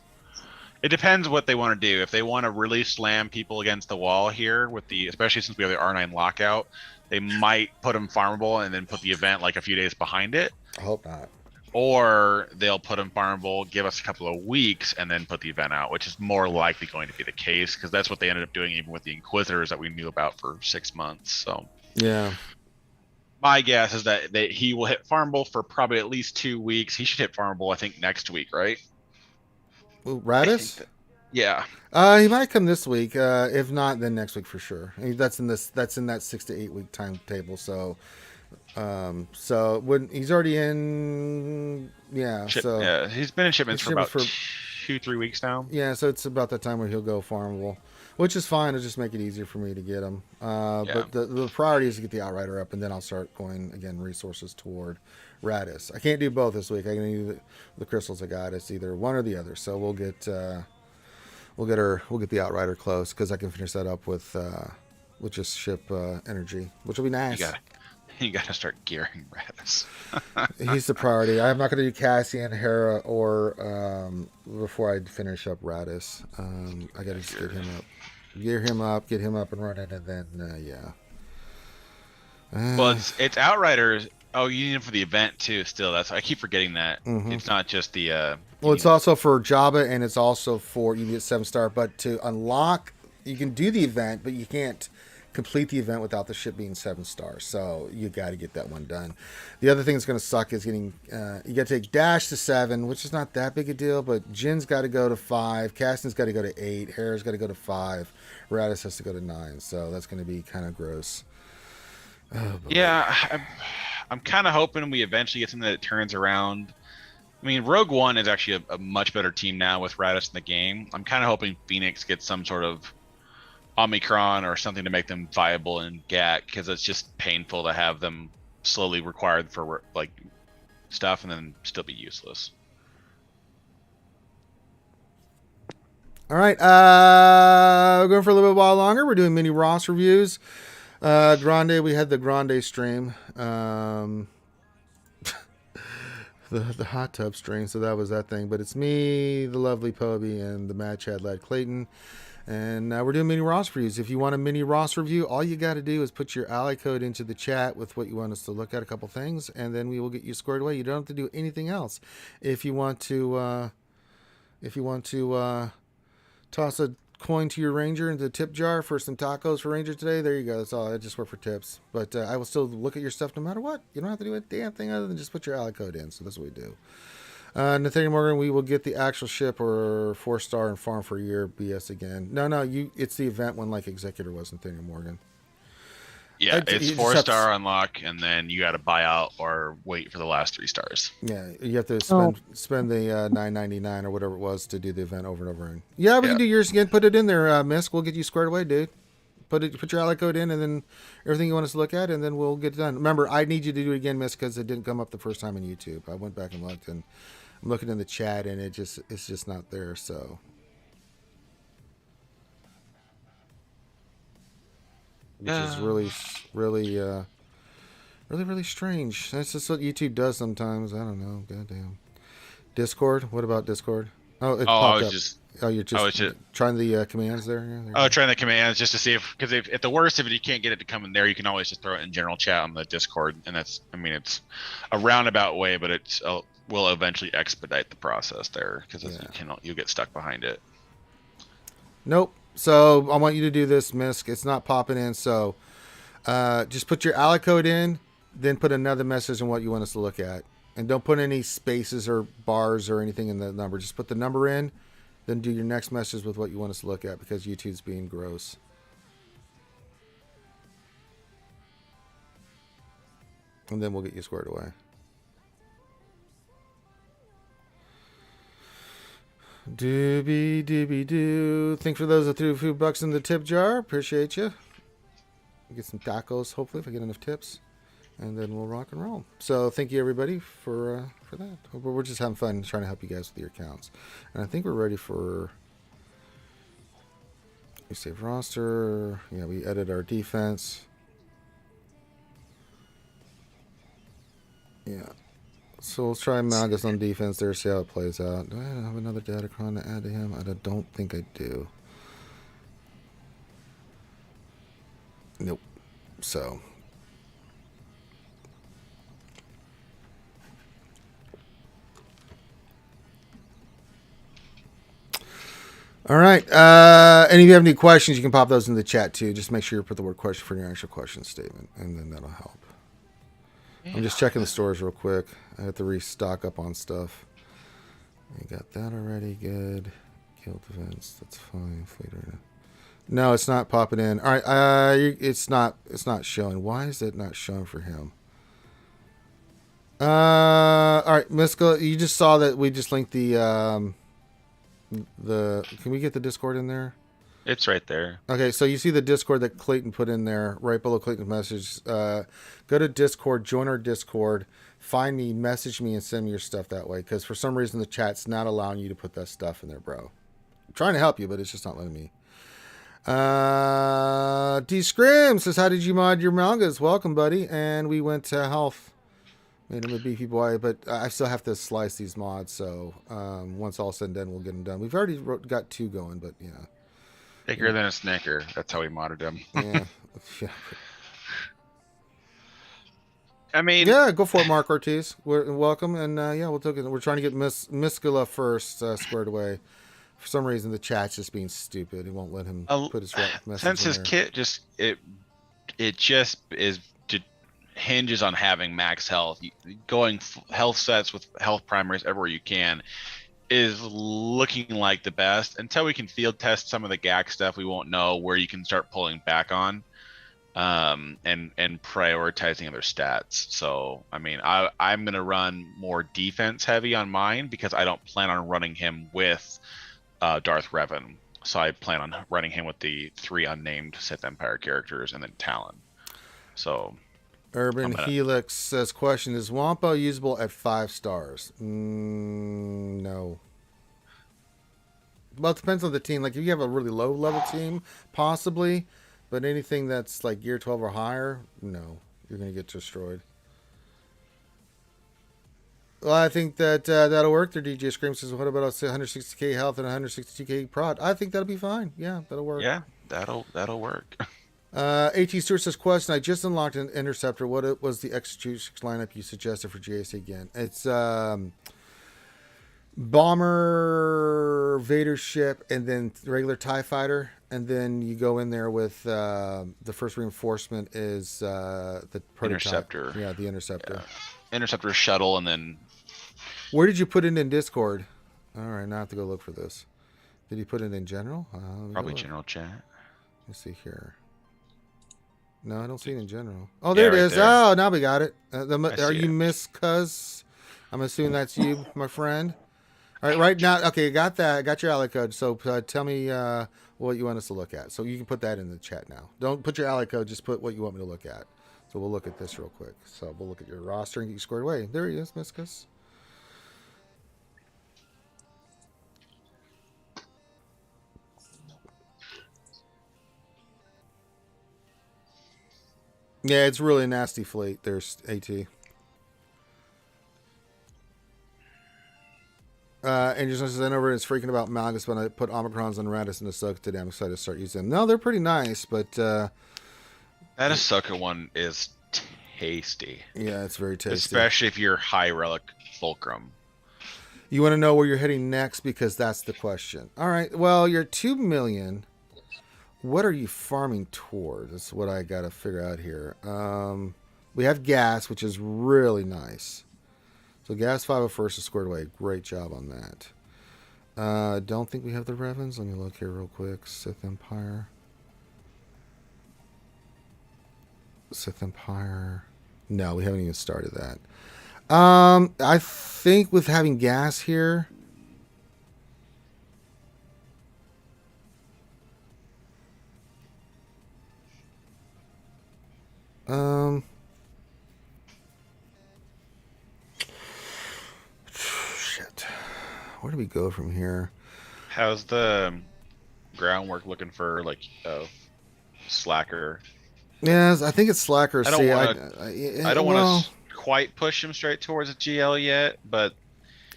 It depends what they want to do. If they want to really slam people against the wall here with especially since we have the R9 lockout, they might put them farmable and then put the event like a few days behind it. I hope not. Or they'll put them farmable, give us a couple of weeks, and then put the event out, which is more likely going to be the case because that's what they ended up doing even with the Inquisitors that we knew about for 6 months. So yeah. My guess is that he will hit farmable for probably at least 2 weeks. He should hit farmable, I think, next week, right? Ooh, Radis? Yeah. He might come this week. If not, then next week for sure. That's in that 6 to 8 week timetable. So, when he's already in, yeah. Yeah, he's been in shipments for about 2-3 weeks now. Yeah, so it's about that time where he'll go farmable, which is fine. It'll just make it easier for me to get him. But the priority is to get the Outrider up, and then I'll start going again resources toward Radis. I can't do both this week. I can do the crystals I got. It's either one or the other. So we'll get the Outrider close because I can finish that up with just ship energy, which will be nice. You gotta start gearing Radis. He's the priority. I'm not gonna do Cassian, Hera, or before I finish up Radis. I gotta just gear him up, get him up and running, and then yeah. Well, it's Outriders. Oh, you need it for the event too. Still, I keep forgetting that. Mm-hmm. It's not just the. Well, it's also for Jabba, and it's also for you get 7-star. But to unlock, you can do the event, but you can't complete the event without the ship being 7-star. So you got to get that one done. The other thing that's going to suck is getting you got to take Dash to 7, which is not that big a deal. But Jin's got to go to 5, Cassian's got to go to 8, Hera's got to go to 5, Radis has to go to 9. So that's going to be kind of gross. Oh, yeah, I'm kind of hoping we eventually get something that turns around. I mean, Rogue One is actually a much better team now with Radis in the game. I'm kind of hoping Phoenix gets some sort of Omicron or something to make them viable in GAT, because it's just painful to have them slowly required for like stuff and then still be useless. All right, we're going for a little bit while longer. We're doing mini Ross reviews. Grande, we had the Grande stream, the hot tub stream, so that was that thing. But it's me, the lovely Toby, and the Mad Chad Lad Clayton. And we're doing mini Ross reviews. If you want a mini Ross review, all you got to do is put your ally code into the chat with what you want us to look at, a couple things, and then we will get you squared away. You don't have to do anything else. If you want to toss a coin to your Ranger into the tip jar for some tacos for Ranger today, there you go. That's all. I just work for tips. But I will still look at your stuff no matter what. You don't have to do a damn thing other than just put your ally code in. So that's what we do. Nathaniel Morgan, we will get the actual ship or 4-star and farm for a year. BS again. No, it's the event one like Executor was, Nathaniel Morgan. Yeah, You it's just 4-star unlock, and then you got to buy out or wait for the last 3 stars. Yeah, you have to spend the $9.99 or whatever it was to do the event over and over again. Yeah, we can do yours again. Put it in there, Misk. We'll get you squared away, dude. Put your ally code in, and then everything you want us to look at, and then we'll get it done. Remember, I need you to do it again, Misk, because it didn't come up the first time on YouTube. I went back and looked, and I'm looking in the chat, and it's just not there. So. Which is really strange. That's just what YouTube does sometimes. I don't know. Goddamn. Discord? What about Discord? Oh, it popped up. You're just trying the commands there? Yeah, trying the commands just to see because if at the worst, if you can't get it to come in there, you can always just throw it in general chat on the Discord. And it's a roundabout way, but will eventually expedite the process there because you'll get stuck behind it. Nope. So I want you to do this, Misk. It's not popping in. So just put your ally code in, then put another message on what you want us to look at. And don't put any spaces or bars or anything in the number. Just put the number in, then do your next message with what you want us to look at because YouTube's being gross. And then we'll get you squared away. Doobie doo. Thanks for those that threw a few bucks in the tip jar. Appreciate you. Get some tacos, hopefully, if I get enough tips. And then we'll rock and roll. So thank you, everybody, for that. We're just having fun trying to help you guys with your accounts. And I think we're ready for... We save roster. Yeah, we edit our defense. Yeah. So let's try Magus on defense there, see how it plays out. Do I have another Datacron to add to him? I don't think I do. Nope. So... All right. And if you have any questions, you can pop those in the chat too. Just make sure you put the word question for your actual question statement, and then that'll help. Yeah. I'm just checking the stores real quick. I have to restock up on stuff. You got that already. Good. Guild events. That's fine. No, it's not popping in. All right. It's not showing. Why is it not showing for him? All right, Miska, you just saw that we just linked the can we get the Discord in there? It's right there. Okay, so you see the Discord that Clayton put in there right below Clayton's message. Go to Discord, join our Discord, find me, message me, and send me your stuff that way. Because for some reason the chat's not allowing you to put that stuff in there, bro. I'm trying to help you, but it's just not letting me. D Scrim says, how did you mod your mangas? Welcome, buddy. And we went to health. Made him a beefy boy, but I still have to slice these mods, so once all said and done, we'll get them done. We've already got 2 going, but yeah. Thicker than a snicker. That's how we modded them. Yeah. Yeah. I mean... Yeah, go for it, Mark Ortiz. Welcome, and yeah, we'll take it. We're trying to get Miskula first squared away. For some reason, the chat's just being stupid. He won't let him put his message since his there. kit just... It just is... hinges on having max health. Going health sets with health primaries everywhere you can is looking like the best. Until we can field test some of the GAC stuff, we won't know where you can start pulling back on and prioritizing other stats. So I mean, I'm gonna run more defense heavy on mine because I don't plan on running him with Darth Revan. So I plan on running him with the 3 unnamed Sith Empire characters and then Talon. So Urban Helix says, question, is Wampa usable at 5 stars? No. Well, it depends on the team. Like, if you have a really low level team, possibly. But anything that's like gear 12 or higher, no. You're going to get destroyed. Well, I think that that'll work there. DJ Scream says, what about 160k health and 162k prod? I think that'll be fine. Yeah, that'll work. Yeah, that'll work. AT Stewart says, question, I just unlocked an interceptor. What was the execution lineup you suggested for JSA again? It's bomber, Vader ship, and then regular TIE fighter. And then you go in there with the first reinforcement is the prototype. Interceptor. Yeah, the interceptor. Yeah. Interceptor shuttle, and then Where did you put it in Discord? All right, now I have to go look for this. Did you put it in general? Probably general chat. Let's see here. No, I don't see it in general. Oh, there Yeah, it right is. there. Oh, now we got it. I Are see you it. Miss Cuz? I'm assuming that's you, my friend. All right, right now. Okay, got that. Got your ally code. So tell me what you want us to look at. So you can put that in the chat now. Don't put your ally code. Just put what you want me to look at. So we'll look at this real quick. So we'll look at your roster and get you squared away. There he is, Miss Cuz. Yeah, it's really a nasty fleet. There's AT. And just sent over is freaking about Malgus when I put Omicrons on Radis and Ahsoka today. I'm excited to start using them. No, they're pretty nice, but That Ahsoka one is tasty. yeah, it's very tasty. Especially if you're high relic fulcrum. You want to know where you're heading next because that's the question. All right, well, you're 2 million. What are you farming toward? That's what I got to figure out here. We have gas, which is really nice. So gas 501st is squared away. Great job on that. Don't think we have the Revens. Let me look here real quick. Sith Empire. No, we haven't even started that. I think with having gas here. Shit. Where do we go from here? How's the groundwork looking for like Slacker? Yes, I think it's Slacker. I don't See, I don't want to quite push him straight towards a GL yet, but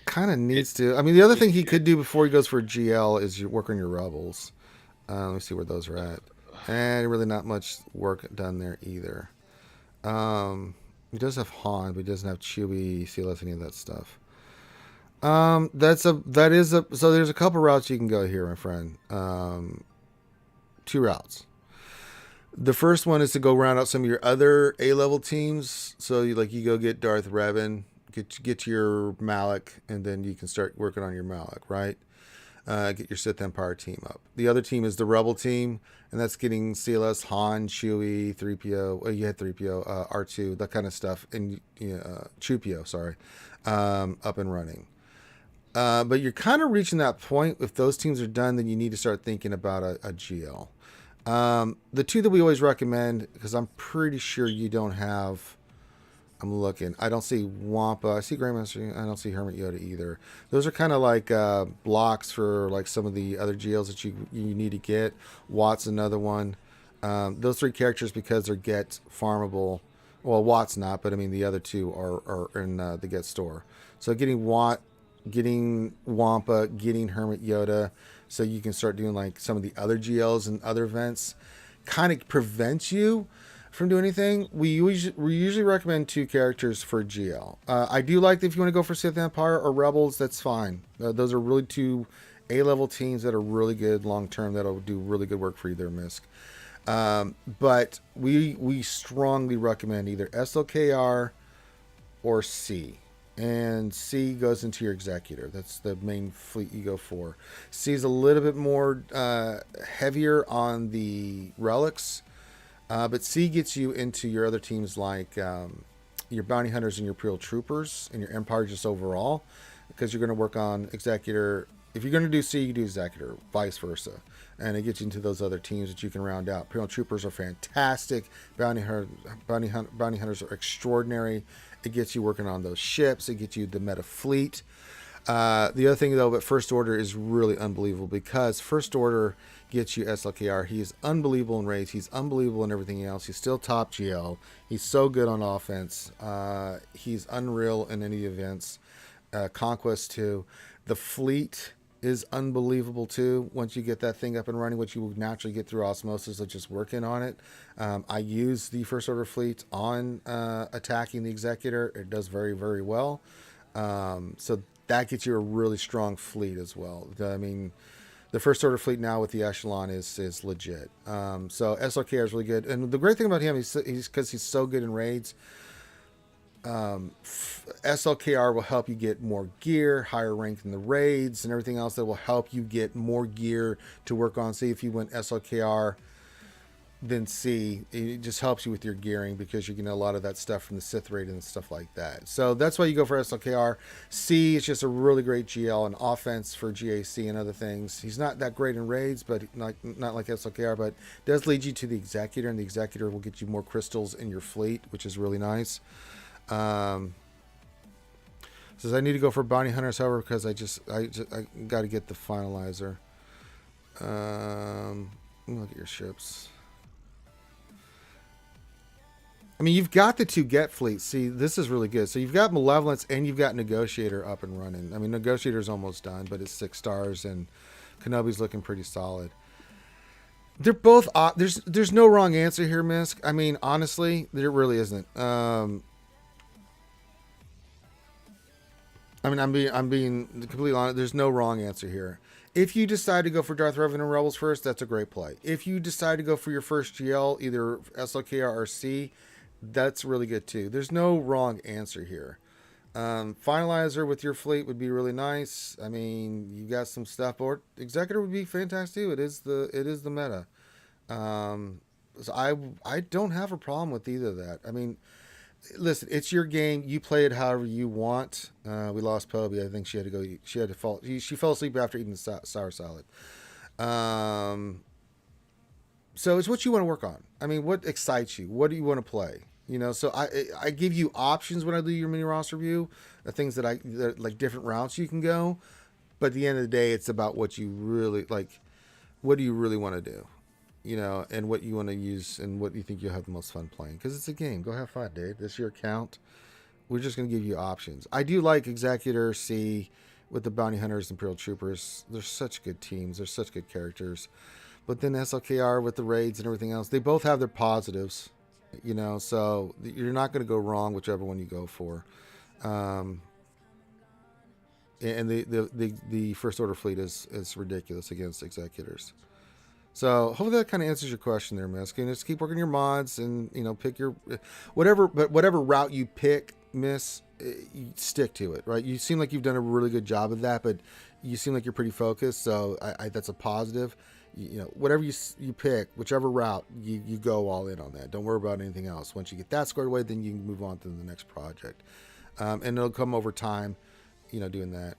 kind of needs to. I mean, the other thing he could do before he goes for GL is you work on your rebels. Let me see where those are at. And really not much work done there either. He does have Han, but he doesn't have Chewie, CLS, any of that stuff. So there's a couple routes you can go here, my friend. 2 routes. The first one is to go round out some of your other A-level teams. So you go get Darth Revan, get your Malak, and then you can start working on your Malak, right? Get your Sith Empire team up. The other team is the Rebel team, and that's getting CLS, Han, Chewie, 3PO. Well, you had 3PO, R2, that kind of stuff, and Chupio, sorry, up and running. But you're kind of reaching that point. If those teams are done, then you need to start thinking about a GL. The 2 that we always recommend, because I'm pretty sure you don't have. I'm looking. I don't see Wampa. I see Greymaster. I don't see Hermit Yoda either. Those are kind of like blocks for like some of the other GLs that you need to get. Watt's another one. Those 3 characters, because they're get farmable. Well, Watt's not, but I mean the other 2 are in the get store. So getting Watt, getting Wampa, getting Hermit Yoda, so you can start doing like some of the other GLs and other events, kind of prevents you from doing anything. We usually recommend 2 characters for GL. I do like if you want to go for Sith Empire or Rebels, that's fine. Those are really 2 A-level teams that are really good long term, that'll do really good work for you there, Misk. But we strongly recommend either SLKR or C. And C goes into your executor. That's the main fleet you go for. C is a little bit more heavier on the relics. But C gets you into your other teams like your bounty hunters and your Imperial troopers and your Empire just overall, because you're going to work on executor. If you're going to do C, you do executor, vice versa, and it gets you into those other teams that you can round out. Imperial troopers are fantastic. Bounty hunters are extraordinary. It gets you working on those ships. It gets you the meta fleet. The other thing though, but First Order is really unbelievable, because First Order gets you SLKR. He's unbelievable in raids. He's unbelievable in everything else. He's still top GL. He's so good on offense. He's unreal in any events. Conquest too. The fleet is unbelievable too. Once you get that thing up and running, which you will naturally get through osmosis of just working on it. I use the First Order fleet on attacking the Executor. It does very, very well. So that gets you a really strong fleet as well. I mean, the First Order fleet now with the Echelon is legit. So SRK is really good. And the great thing about him is because he's so good in raids, SLKR will help you get more gear, higher rank in the raids, and everything else that will help you get more gear to work on. See, if you went SLKR, then C, it just helps you with your gearing because you're getting a lot of that stuff from the Sith raid and stuff like that. So that's why you go for SLKR. C is just a really great GL and offense for GAC and other things. He's not that great in raids, but not like SLKR, but does lead you to the Executor, and the Executor will get you more crystals in your fleet, which is really nice. Says I need to go for bounty hunters, however, because I got to get the finalizer. Look at your ships. I mean, you've got the 2 get fleets. See, this is really good. So you've got Malevolence and you've got Negotiator up and running. I mean, Negotiator's almost done, but it's 6 stars, and Kenobi's looking pretty solid. They're both there's no wrong answer here, Misk. I mean, honestly, there really isn't. I mean, I'm being completely honest. There's no wrong answer here. If you decide to go for Darth Revan and Rebels first, that's a great play. If you decide to go for your first GL, either SLKR or C, that's really good too. There's no wrong answer here. Finalizer with your fleet would be really nice. I mean, you got some stuff, or Executor would be fantastic too. It is the meta. So I don't have a problem with either of that. I mean, listen, it's your game. You play it however you want. We lost Toby. I think she had to go. She had to fall. She fell asleep after eating the sour salad. So it's what you want to work on. I mean, what excites you? What do you want to play? You know, so I give you options when I do your mini roster review, the things that like different routes you can go. But at the end of the day, it's about what you really like. What do you really want to do? You know, and what you want to use and what you think you'll have the most fun playing. Because it's a game. Go have fun, Dave. This is your account. We're just going to give you options. I do like Executor C with the Bounty Hunters and Imperial Troopers. They're such good teams. They're such good characters. But then SLKR with the raids and everything else, they both have their positives. You know, so you're not going to go wrong whichever one you go for. And the First Order fleet is ridiculous against Executors. So hopefully that kind of answers your question there, Miss. And just keep working your mods and, you know, pick your whatever route you pick, Miss, you stick to it, right? You seem like you've done a really good job of that, but you seem like you're pretty focused. So I that's a positive. You know, whatever you pick, whichever route you go all in on that. Don't worry about anything else. Once you get that squared away, then you can move on to the next project. And it'll come over time, you know, doing that.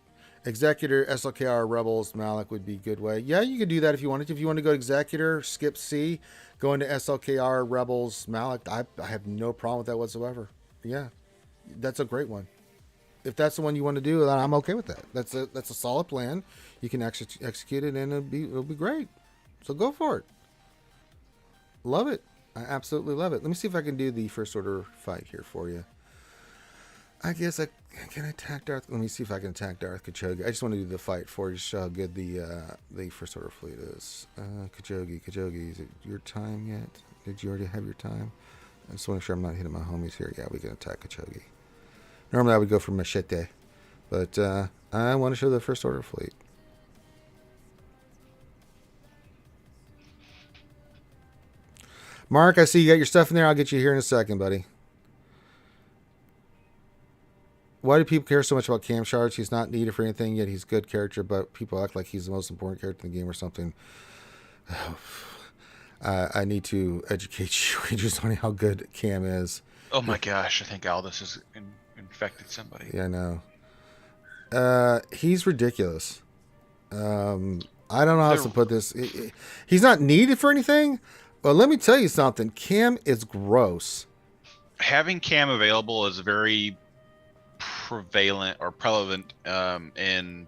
Executor, SLKR, Rebels, Malik would be a good way. Yeah, you could do that if you wanted to. If you want to go Executor, skip C, go into SLKR, Rebels, Malik, I have no problem with that whatsoever. Yeah, that's a great one. If that's the one you want to do, then I'm okay with that. That's a solid plan. You can execute it, and it'll be great. So go for it. Love it. I absolutely love it. Let me see if I can do the First Order fight here for you. I guess I can attack Darth. Let me see if I can attack Darth Kachogi. I just want to do the fight for you to show how good the First Order fleet is. Kachogi, is it your time yet? Did you already have your time? I just want to make sure I'm not hitting my homies here. Yeah, we can attack Kachogi. Normally I would go for Machete, but I want to show the First Order fleet. Mark, I see you got your stuff in there. I'll get you here in a second, buddy. Why do people care so much about Cam Shards? He's not needed for anything, yet he's a good character, but people act like he's the most important character in the game or something. I need to educate you just on how good Cam is. Oh my gosh, I think Aldous has infected somebody. Yeah, I know. He's ridiculous. I don't know how else to put this. He's not needed for anything. Well, let me tell you something. Cam is gross. Having Cam available is very prevalent in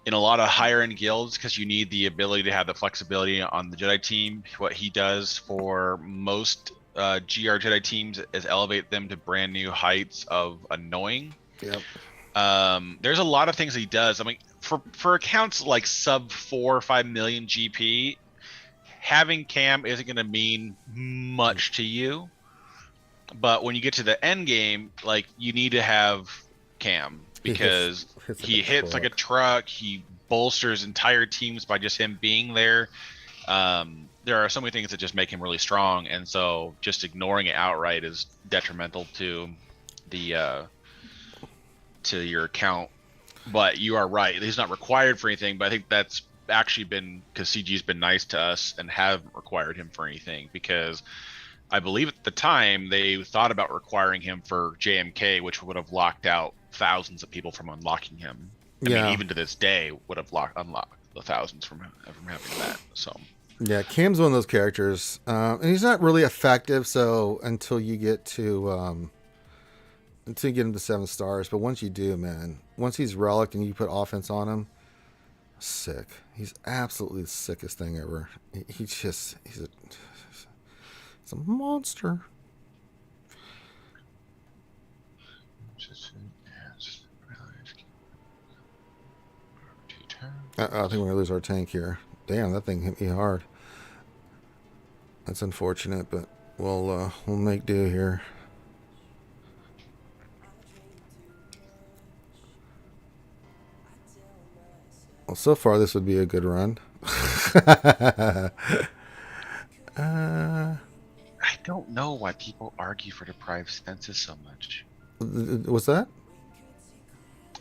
a lot of higher end guilds because you need the ability to have the flexibility on the Jedi team. What he does for most GR Jedi teams is elevate them to brand new heights of annoying. Yep. There's a lot of things he does. I mean, for accounts like sub 4 or 5 million GP, having Cam isn't going to mean much to you. But when you get to the end game, like, you need to have Cam because he hits like a truck. He bolsters entire teams by just him being there. There are so many things that just make him really strong, and so just ignoring it outright is detrimental to the to your account. But you are right; he's not required for anything. But I think that's actually been because CG's been nice to us and haven't required him for anything, because I believe at the time they thought about requiring him for JMK, which would have locked out thousands of people from unlocking him. I mean, even to this day, would have unlocked the thousands from having that. So yeah, Cam's one of those characters, and he's not really effective. So until you get to him to 7 stars, but once you do, man, once he's relic and you put offense on him, sick. He's absolutely the sickest thing ever. He's a monster. I think we're gonna lose our tank here. Damn, that thing hit me hard. That's unfortunate, but we'll make do here. Well, so far this would be a good run. I don't know why people argue for deprived senses so much. What's that?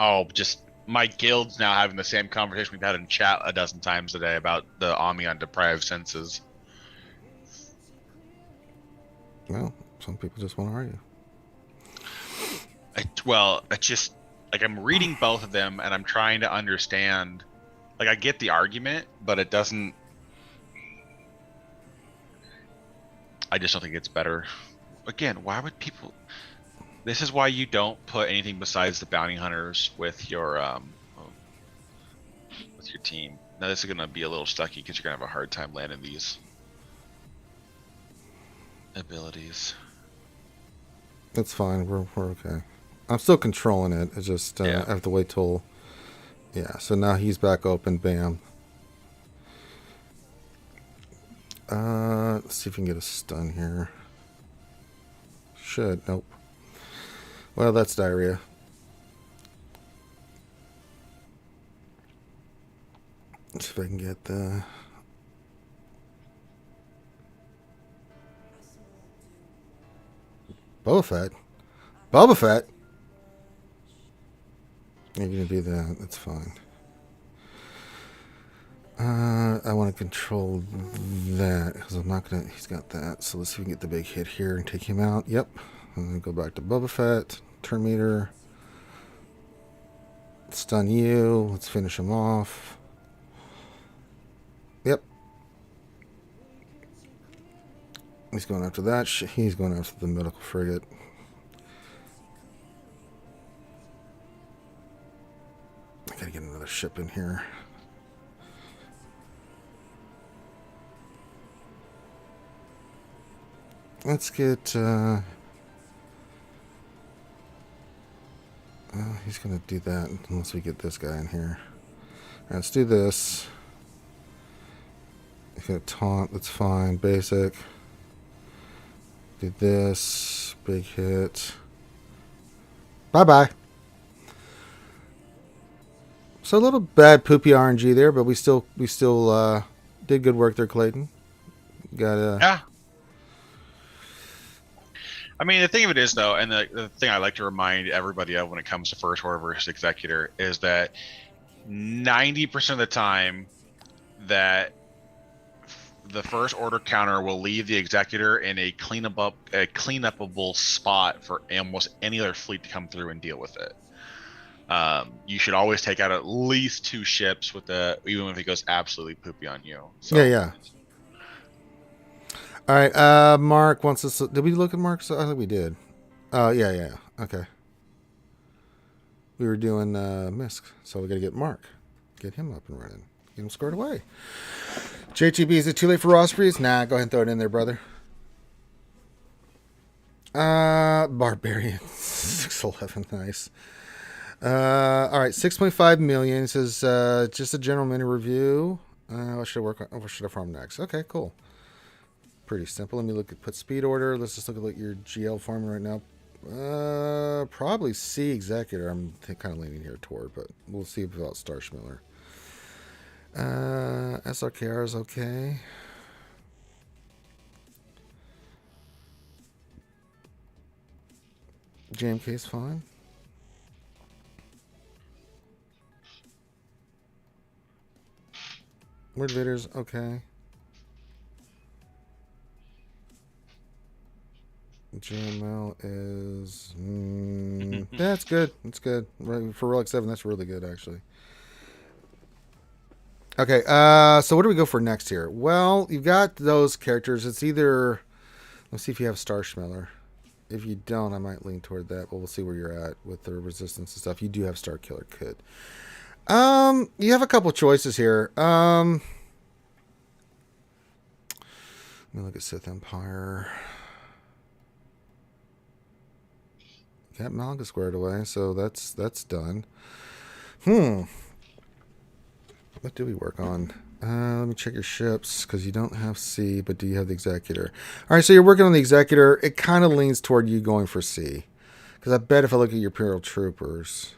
Oh, just my guild's now having the same conversation we've had in chat a dozen times today about the Ami on deprived senses. Well, some people just want to argue. It's just like I'm reading both of them and I'm trying to understand. Like I get the argument, but it doesn't. I just don't think it's better. Again, why would people? This is why you don't put anything besides the bounty hunters with your team. Now this is gonna be a little stucky because you're gonna have a hard time landing these abilities. That's fine. We're okay. I'm still controlling it. It's just I have to wait till. Yeah. So now he's back open. Bam. Let's see if we can get a stun here. Should. Nope. Well, that's diarrhea. Let's see if I can get the... Boba Fett? Boba Fett? You're going to do that. That's fine. I want to control that because I'm not going to... He's got that. So let's see if we can get the big hit here and take him out. Yep. And then go back to Boba Fett. Turn meter. Stun you. Let's finish him off. Yep. He's going after that. He's going after the medical frigate. I gotta get another ship in here. Let's get... he's gonna do that unless we get this guy in here. Alright, let's do this. He's gonna taunt, that's fine. Basic. Do this. Big hit. Bye-bye. So a little bad poopy RNG there, but we still did good work there, Clayton. Yeah. I mean, the thing of it is, though, and the thing I like to remind everybody of when it comes to First Order versus Executor is that 90% of the time that the First Order counter will leave the Executor in a cleanupable spot for almost any other fleet to come through and deal with it. You should always take out at least 2 ships with even if it goes absolutely poopy on you. So, yeah. All right, Mark wants us. Did we look at Mark? I think we did. Yeah. Okay. We were doing Misk, so we got to get Mark, get him up and running, get him squared away. JTB, is it too late for Ospreys? Nah, go ahead and throw it in there, brother. Barbarian 611, nice. All right, 6.5 million. It says just a general mini review. What should I farm next? Okay, cool. Pretty simple. Let me put speed order. Let's just look at your GL farming right now. Probably C Executor. I'm kind of leaning here toward, but we'll see about Starschmiller. SRKR is okay. JMK is fine. Motivators, okay. JML is that's good. That's good. For Relic 7, that's really good actually. Okay, so what do we go for next here? Well, you've got those characters. It's either, let's see if you have Star Schmeller. If you don't, I might lean toward that, but we'll see where you're at with the resistance and stuff. You do have Star Killer, could. You have a couple choices here. Let me look at Sith Empire. Got Malga squared away, so that's done. What do we work on? Let me check your ships, because you don't have C, but do you have the Executor? All right, so you're working on the Executor. It kind of leans toward you going for C. Because I bet if I look at your Imperial Troopers...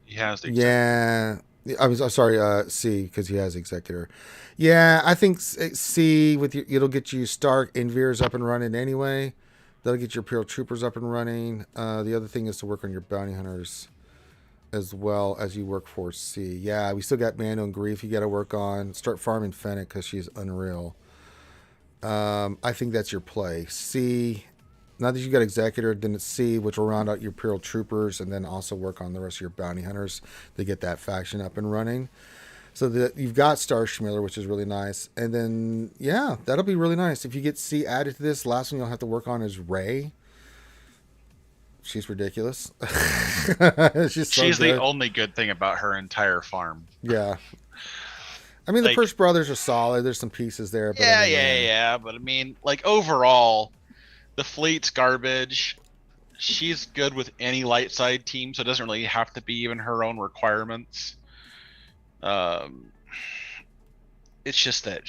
He has the Executor. Yeah. I'm sorry, C, because he has Executor. Yeah, I think C, with you, it'll get you Stark and Veers up and running anyway. That'll get your Imperial Troopers up and running. The other thing is to work on your Bounty Hunters as well as you work for C. Yeah, we still got Mando and Grief you got to work on. Start farming Fennec because she's unreal. I think that's your play. C, now that you got Executor, then it's C, which will round out your Imperial Troopers, and then also work on the rest of your Bounty Hunters to get that faction up and running. So that you've got Star Schmiller, which is really nice. And then, yeah, that'll be really nice. If you get C added to this, last one you'll have to work on is Rey. She's ridiculous. She's the only good thing about her entire farm. Yeah. I mean, the First Brothers are solid. There's some pieces there. But Yeah. But I mean, like, overall, the fleet's garbage. She's good with any light side team, so it doesn't really have to be even her own requirements. It's just that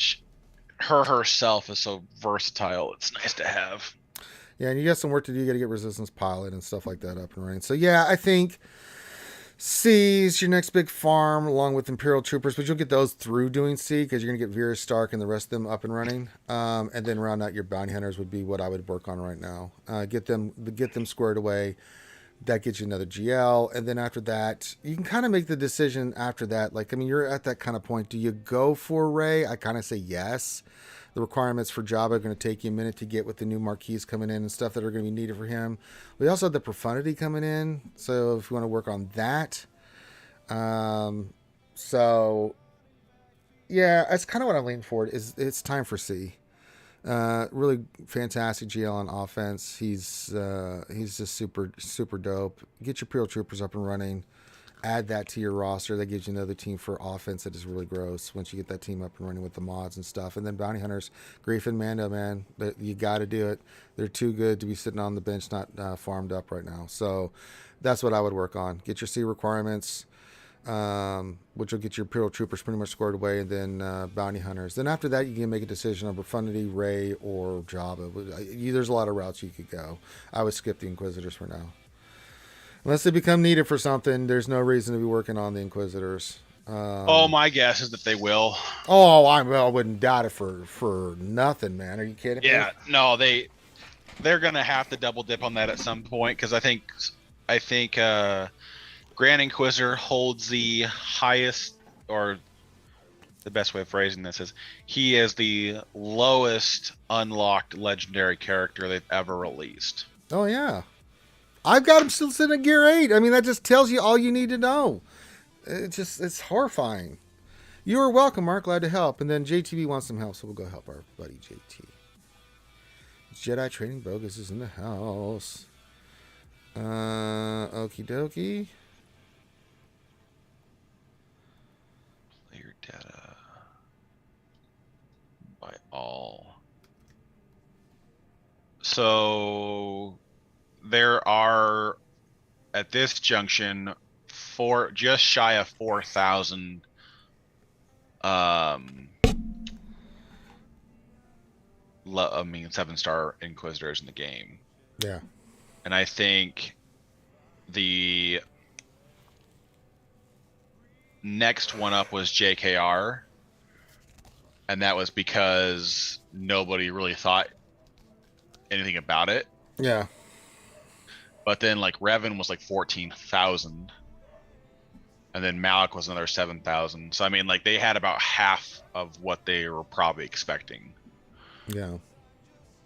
her herself is so versatile. It's nice to have. Yeah, and you got some work to do. You got to get Resistance Pilot and stuff like that up and running. So yeah, I think C is your next big farm, along with Imperial Troopers, but you'll get those through doing C because you're gonna get Veer, Stark, and the rest of them up and running. And then round out your Bounty Hunters would be what I would work on right now. Get them squared away. That gets you another GL, and then after that, you can kind of make the decision after that. Like, I mean, you're at that kind of point. Do you go for Rey? I kind of say yes. The requirements for Jabba are going to take you a minute to get with the new marquees coming in and stuff that are going to be needed for him. We also have the Profundity coming in, so if you want to work on that. So, yeah, that's kind of what I'm leaning for. It's time for C. Really fantastic GL on offense. He's just super dope. Get your Imperial Troopers up and running. Add that to your roster. That gives you another team for offense that is really gross once you get that team up and running with the mods and stuff. And then Bounty Hunters, Grief and Mando, man, you got to do it. They're too good to be sitting on the bench, not farmed up right now. So that's what I would work on. Get your C requirements, which will get your Imperial Troopers pretty much scored away, and then Bounty Hunters. Then after that, you can make a decision on Profundity, Rey, or Jabba. There's a lot of routes you could go. I would skip the Inquisitors for now. Unless they become needed for something, there's no reason to be working on the Inquisitors. My guess is that they will. Oh, I wouldn't doubt it for nothing, man. Are you kidding me? Yeah, no, they're gonna have to double dip on that at some point, because I think Grand Inquisitor holds the highest, or the best way of phrasing this is, he is the lowest unlocked legendary character they've ever released. Oh yeah. I've got him still sitting at Gear 8. I mean, that just tells you all you need to know. It's horrifying. You are welcome, Mark. Glad to help. And then JTV wants some help, so we'll go help our buddy JT. Jedi Training Bogus is in the house. Okie dokie. Player data by all. So there are, at this junction, just shy of 4,000 7-star Inquisitors in the game. Yeah. And I think the next one up was JKR, and that was because nobody really thought anything about it. Yeah. But then like Revan was like 14,000. And then Malik was another 7,000. So I mean, like they had about half of what they were probably expecting. Yeah.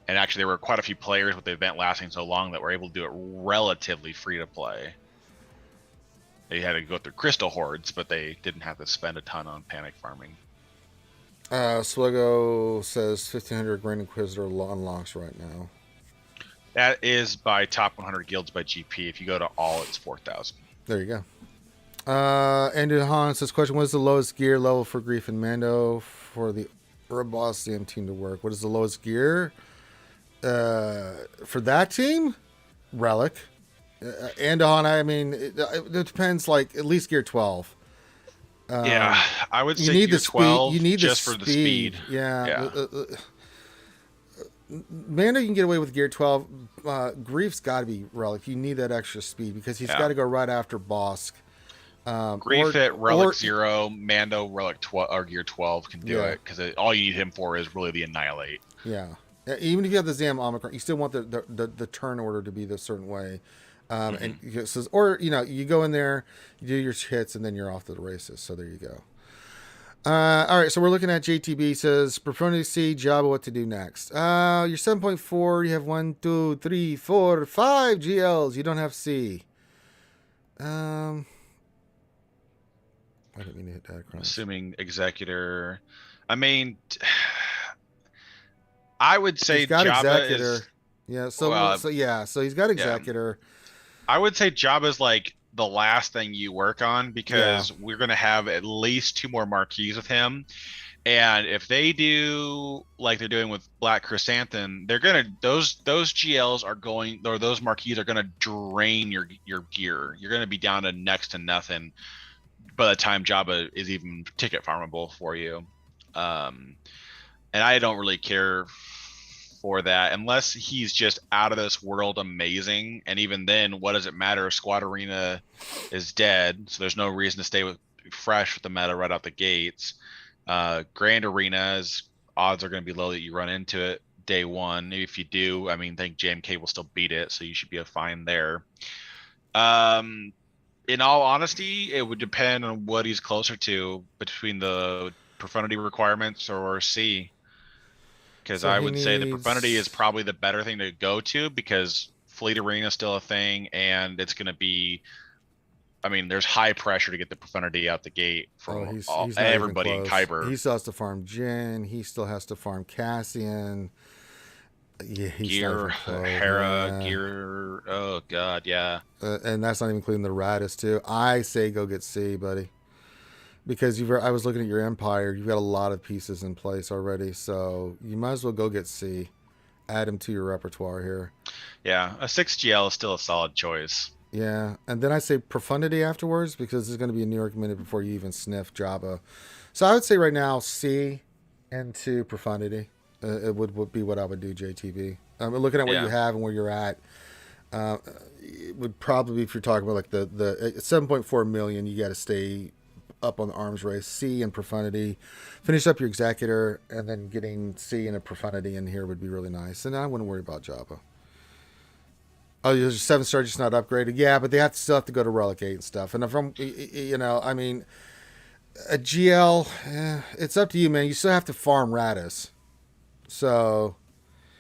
And actually, there were quite a few players with the event lasting so long that were able to do it relatively free to play. They had to go through crystal hordes, but they didn't have to spend a ton on panic farming. SWGOH says 1,500 Grand Inquisitor unlocks right now. That is by top 100 guilds by GP. If you go to all, it's 4,000. There you go. Andy Han says, question, what is the lowest gear level for Grief and Mando for the Urboss CM team to work? What is the lowest gear for that team? Relic. Andy Han, I mean, it depends, like, at least gear 12. Yeah, I would say you need gear the 12 speed. You need just the for the speed. Yeah. Mando, you can get away with gear 12. Grief's got to be Relic. You need that extra speed because he's got to go right after Bosk. Grief at Relic 0, Mando Relic 12 or gear 12 can do it because all you need him for is really the Annihilate. Yeah, even if you have the Zam Omicron, you still want the turn order to be the certain way. And it says, or you go in there, you do your hits, and then you're off to the races. So there you go. All right, so we're looking at JTB says Profundity C, Jabba, what to do next? You're 7.4. You have 1, 2, 3, 4, 5 GLs. You don't have C. I didn't mean to hit that across. Assuming Executor. I mean, I would say he's got Jabba Executor. is. Yeah, so he's got Executor. I would say Jabba's like the last thing you work on because we're going to have at least 2 more marquees with him. And if they do like they're doing with Black Chrysanthemum, they're gonna those GLs are going, or those marquees are gonna drain your gear. You're gonna be down to next to nothing by the time Jabba is even ticket farmable for you. And I don't really care for that unless he's just out of this world amazing. And even then, what does it matter? Squad Arena is dead, so there's no reason to stay fresh with the meta right out the gates. Grand Arena's odds are going to be low that you run into it day one. If you do, I mean, I think JMK will still beat it, so you should be fine there. In all honesty, it would depend on what he's closer to between the profundity requirements or C. Because I would say the profundity is probably the better thing to go to because Fleet Arena is still a thing, and it's going to be, I mean, there's high pressure to get the profundity out the gate from he's everybody in Kyber. He still has to farm Jin. He still has to farm Cassian. Yeah, Gear, Hera, Gear. Oh god, yeah. And that's not even including the Radis too. I say go get C, buddy, because I was looking at your Empire. You've got a lot of pieces in place already, so you might as well go get C. Add him to your repertoire here. Yeah, a 6GL is still a solid choice. Yeah, and then I say Profundity afterwards because there's going to be a New York minute before you even sniff Jabba. So I would say right now C into Profundity. It would be what I would do, JTB. Looking at what you have and where you're at, it would probably, if you're talking about like the 7.4 million, you got to stay up on the arms race. C and Profundity, finish up your Executor, and then getting C and a Profundity in here would be really nice. And I wouldn't worry about Jabba. Oh, there's 7-star just not upgraded. Yeah, but they still have to go to Relic 8 and stuff. And if I mean, a GL, it's up to you, man. You still have to farm Radis. So,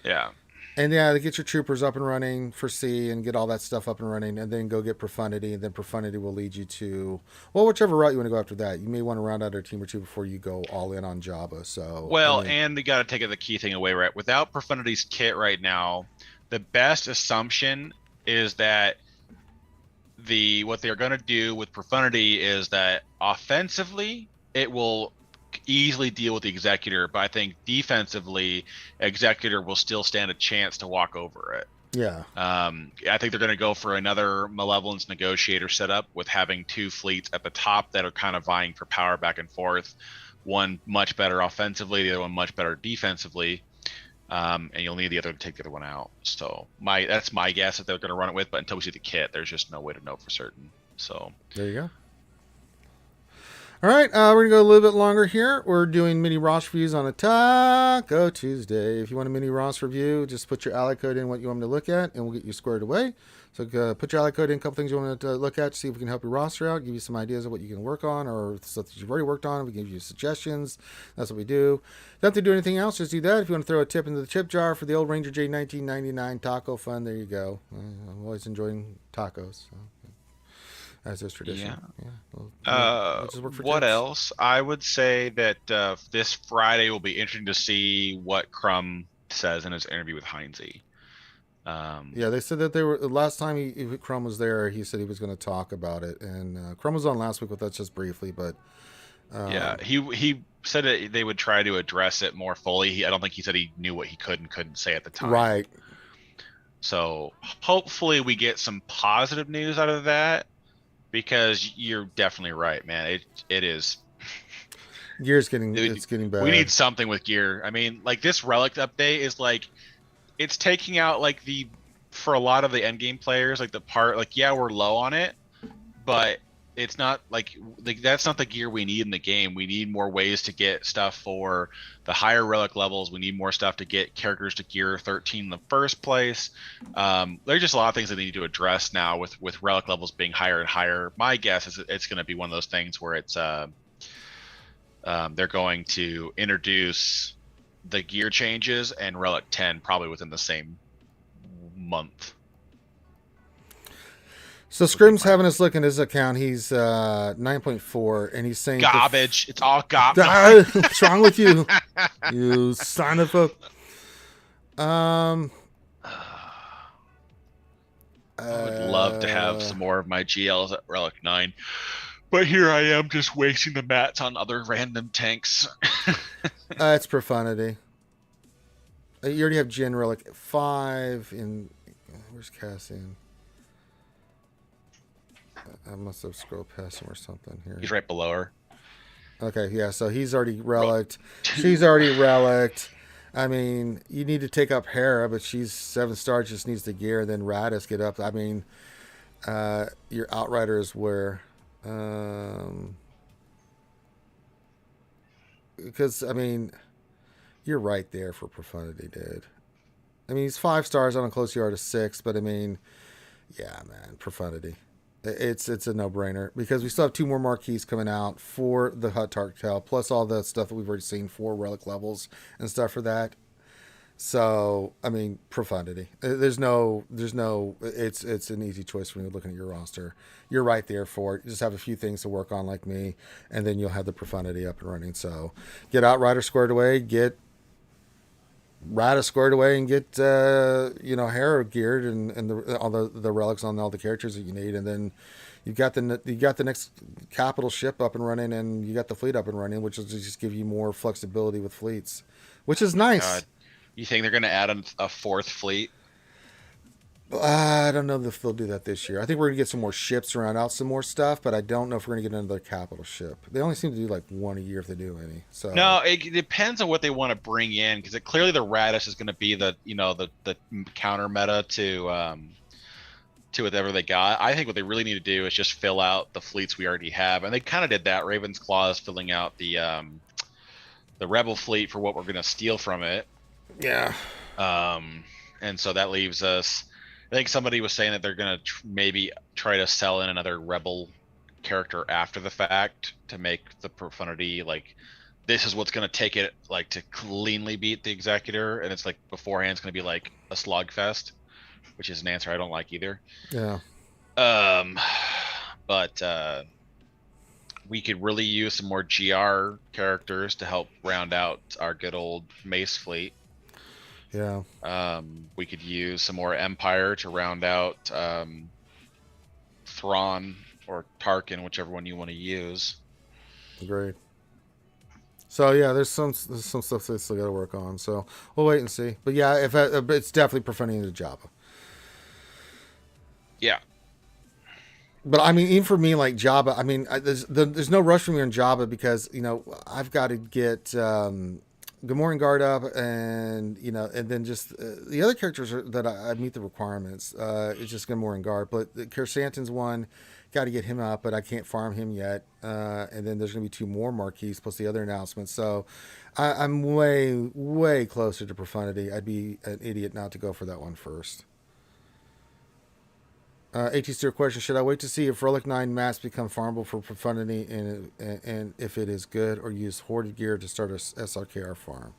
yeah. And to get your troopers up and running for C and get all that stuff up and running, and then go get Profundity, and then Profundity will lead you to, well, whichever route you want to go after that. You may want to round out a team or two before you go all in on Jabba. So, and you got to take the key thing away, right? Without Profundity's kit right now, the best assumption is that what they're going to do with Profundity is that offensively it will easily deal with the Executor, but I think defensively Executor will still stand a chance to walk over it. Yeah. I think they're going to go for another Malevolence Negotiator setup with having 2 fleets at the top that are kind of vying for power back and forth. One much better offensively, the other one much better defensively. And you'll need the other to take the other one out. So that's my guess that they're going to run it with, but until we see the kit, there's just no way to know for certain. So there you go. All right, we're gonna go a little bit longer here. We're doing mini Ross reviews on a Taco Tuesday. If you want a mini Ross review, just put your ally code in what you want me to look at, and we'll get you squared away. So put your ally code in, a couple things you want to look at, see if we can help your roster out, give you some ideas of what you can work on or stuff that you've already worked on. We give you suggestions. That's what we do. Don't have to do anything else. Just do that. If you want to throw a tip into the tip jar for the old Ranger J 1999 taco fund, there you go. I'm always enjoying tacos. So. As is tradition. Yeah. We'll just work for what tips. Else? I would say that this Friday will be interesting to see what Crumb says in his interview with Heinze. Yeah, they said that they were last time Crumb was there. He said he was going to talk about it, and Crumb was on last week with us just briefly, but yeah, he said that they would try to address it more fully. I don't think he said he knew what he could and couldn't say at the time. Right. So hopefully we get some positive news out of that. Because you're definitely right, man. It is. Gear's getting bad. We need something with gear. I mean, like this relic update is like, it's taking out like for a lot of the end game players, like the part, like yeah, we're low on it, but it's not like that's not the gear we need in the game. We need more ways to get stuff for the higher relic levels. We need more stuff to get characters to gear 13 in the first place. There's just a lot of things that they need to address now with relic levels being higher and higher. My guess is it's going to be one of those things where it's they're going to introduce the gear changes and relic 10 probably within the same month. So Scrim's having us look in his account. He's 9.4, and he's saying garbage. It's all garbage. What's wrong with you? You son of a. I would love to have some more of my GLs at Relic 9, but here I am just wasting the mats on other random tanks. It's profanity. You already have Gen Relic 5 in. Where's Cassian? I must have scrolled past him or something here. He's right below her. Okay, yeah, so he's already relicked. She's already relicked. I mean, you need to take up Hera, but she's 7 stars, just needs the gear, and then Radis get up. I mean, your Outrider is where... because, I mean, you're right there for Profundity, dude. I mean, he's 5 stars on how close you are to 6, but I mean, yeah, man, Profundity. It's a no-brainer because we still have 2 more marquees coming out for the Hut Tarktel, plus all the stuff that we've already seen for relic levels and stuff for that. So, I mean, Profundity. It's an easy choice when you're looking at your roster. You're right there for it. You just have a few things to work on like me, and then you'll have the Profundity up and running. So, get Outrider squared away, get Rada squared away, and get Hera geared and all the relics on all the characters that you need, and then you got the next capital ship up and running, and you got the fleet up and running, which will just give you more flexibility with fleets, which is nice. You think they're going to add a 4th fleet? I don't know if they'll do that this year. I think we're going to get some more ships around out some more stuff, but I don't know if we're going to get another capital ship. They only seem to do like 1 a year if they do any. So no, it depends on what they want to bring in, because clearly the Radis is going to be the counter meta to whatever they got. I think what they really need to do is just fill out the fleets we already have, and they kind of did that. Raven's Claw is filling out the Rebel fleet for what we're going to steal from it. Yeah. And so that leaves us. I think somebody was saying that they're going to maybe try to sell in another Rebel character after the fact to make the Profundity like this is what's going to take it like to cleanly beat the Executor, and it's like beforehand it's going to be like a slogfest, which is an answer I don't like either. Yeah. But we could really use some more GR characters to help round out our good old Mace fleet. Yeah. We could use some more Empire to round out Thrawn or Tarkin, whichever one you want to use. Agreed. So yeah, there's some stuff they still got to work on. So we'll wait and see. But yeah, it's definitely preferring the Jabba. Yeah. But I mean, even for me, like Jabba, I mean, there's no rush for me on Jabba because I've got to get Gamorrean guard up, and and then just the other characters that I meet the requirements. It's just Gamorrean guard, but the Kersantin's one, got to get him up, but I can't farm him yet. And then there's gonna be 2 more marquees plus the other announcements. So I'm way closer to Profundity. I'd be an idiot not to go for that one first. AT Steer question: should I wait to see if Relic 9 mats become farmable for Profundity, and if it is good, or use hoarded gear to start a SRKR farm?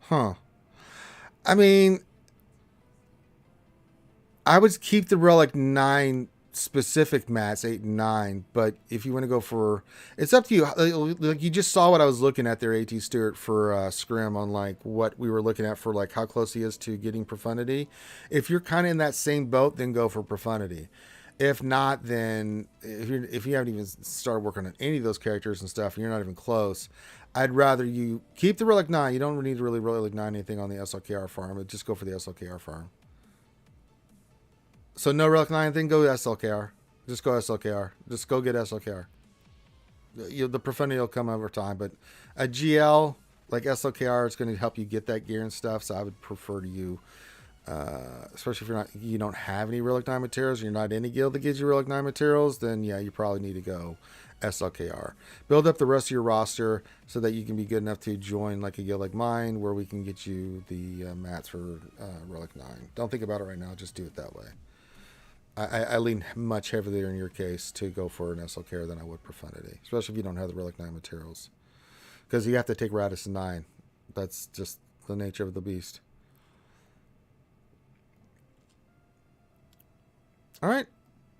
Huh. I mean, I would keep the Relic 9 specific mats, 8 and 9, but if you want to go for, it's up to you. Like, you just saw what I was looking at there, AT Stewart, for Scrim, on like what we were looking at for like how close he is to getting Profundity. If you're kind of in that same boat, then go for Profundity. If not, then if you haven't even started working on any of those characters and stuff, and you're not even close, I'd rather you keep the Relic 9. You don't need to really Relic 9 anything on the SLKR farm, but just go for the SLKR farm. So no Relic 9 thing, go SLKR. Just go SLKR. Just go get SLKR. The Profundity will come over time, but a GL like SLKR is going to help you get that gear and stuff, so I would prefer to you, especially if you don't have any Relic 9 materials, you're not in a guild that gives you Relic 9 materials, then yeah, you probably need to go SLKR. Build up the rest of your roster so that you can be good enough to join like a guild like mine, where we can get you the mats for Relic 9. Don't think about it right now, just do it that way. I lean much heavier in your case to go for an SLKR than I would Profundity, especially if you don't have the Relic 9 materials, because you have to take Radisson 9. That's just the nature of the beast. All right,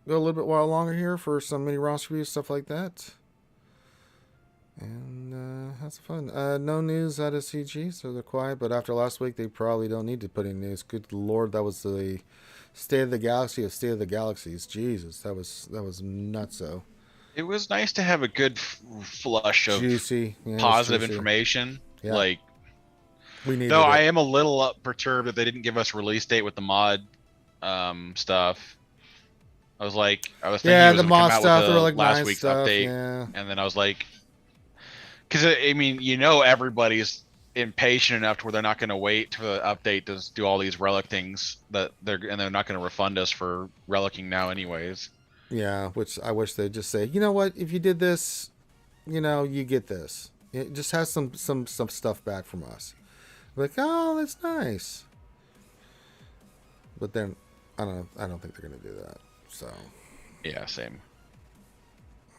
go a little bit while longer here for some mini roster reviews, stuff like that, and have some fun. No news out of CG, so they're quiet. But after last week, they probably don't need to put any news. Good Lord, that was the State of the Galaxy of State of the Galaxies. Jesus, that was nutso. It was nice to have a good flush of juicy, positive juicy information. Yeah. Like, we needed though it. I am a little perturbed that they didn't give us release date with the mod stuff. I was thinking it was the gonna mod come out stuff, with the the Relic last 9 week's stuff, update, yeah. and then I was like, because I mean, everybody's impatient enough to where they're not going to wait for the update to do all these relic things that they're not going to refund us for relicking now anyways. Yeah, which I wish they'd just say, you know what, if you did this, you get this. It just has some stuff back from us. Like, oh, that's nice. But then I don't think they're going to do that. So yeah, same.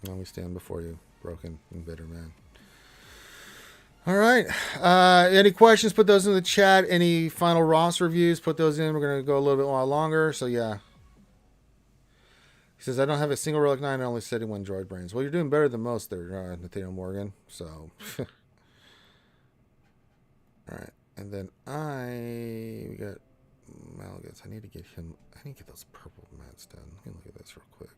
Now we stand before you, broken and bitter man. All right. Any questions? Put those in the chat. Any final roster reviews? Put those in. We're going to go a little bit while longer. So, yeah. He says, I don't have a single Relic 9. I only 71 droid brains. Well, you're doing better than most there, Nathaniel Morgan. So. All right. And then we got Malgus. I need to get those purple mats done. Let me look at this real quick.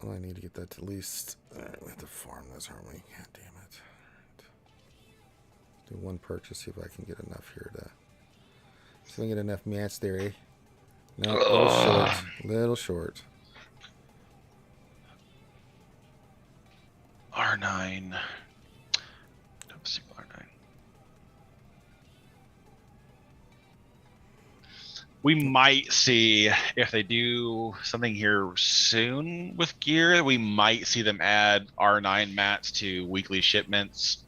Well, I need to get that to at least. We have to farm this, aren't we? God damn it. Right. Do one purchase, see if I can get enough here to. See if I can get enough mats there, eh? No, a little short. Little short. R9. Don't see R9. We might see if they do something here soon with gear. We might see them add R9 mats to weekly shipments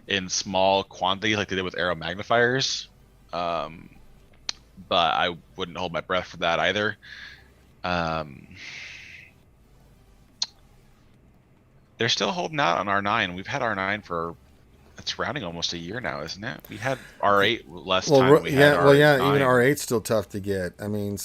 in small quantities, like they did with Aero magnifiers. But I wouldn't hold my breath for that either. They're still holding out on R9. We've had R9 for it's rounding almost a year now, isn't it? We had R8 less time. Even R8's still tough to get. I mean,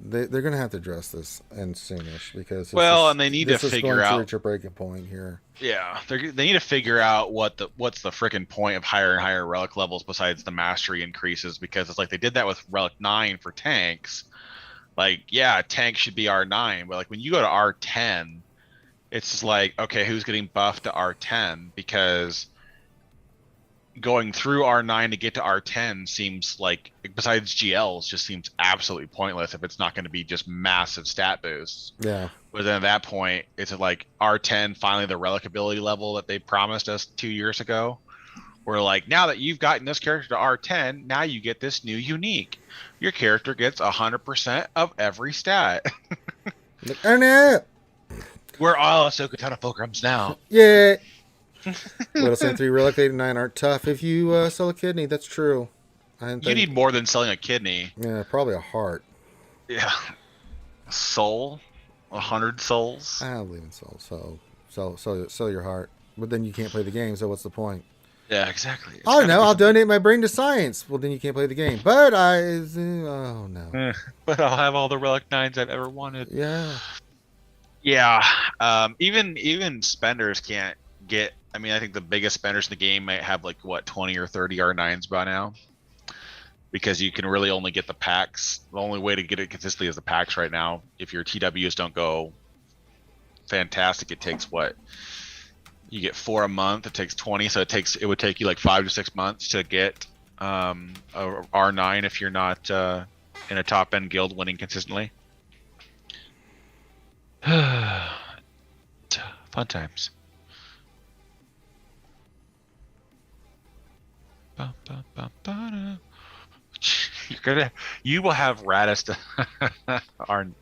they're going to have to address this and soonish because and they need to figure out reach a breaking point here. Yeah, they need to figure out what's the freaking point of higher and higher relic levels besides the mastery increases, because it's like they did that with Relic 9 for tanks. Like, yeah, tank should be R9, but like when you go to R10, it's just like, okay, who's getting buffed to R10? Because going through R9 to get to R10 seems like, besides GLs, just seems absolutely pointless if it's not going to be just massive stat boosts. Yeah. But then at that point, it's like R10 finally the relic ability level that they promised us 2 years ago. We're like, now that you've gotten this character to R10, now you get this new unique. Your character gets 100% of every stat. Earn it. We're all Ahsoka Fulcrums now. Yeah. Little Saint 3 Relic 8 and 9 aren't tough if you sell a kidney. That's true. You need more than selling a kidney. Yeah, probably a heart. Yeah. A soul? 100 souls? I don't believe in souls, so sell your heart. But then you can't play the game, so what's the point? Yeah, exactly. Oh no, I'll donate my brain to science. Well, then you can't play the game. But oh no. But I'll have all the Relic 9s I've ever wanted. Yeah. Yeah. Even spenders can't get. I mean, I think the biggest spenders in the game might have like what 20 or 30 R9s by now, because you can really only get the packs. The only way to get it consistently is the packs right now. If your TWs don't go fantastic, it takes what. You get 4 a month. It takes 20, so it would take you like 5 to 6 months to get a R9 if you're not in a top end guild winning consistently. Fun times. You will have Radist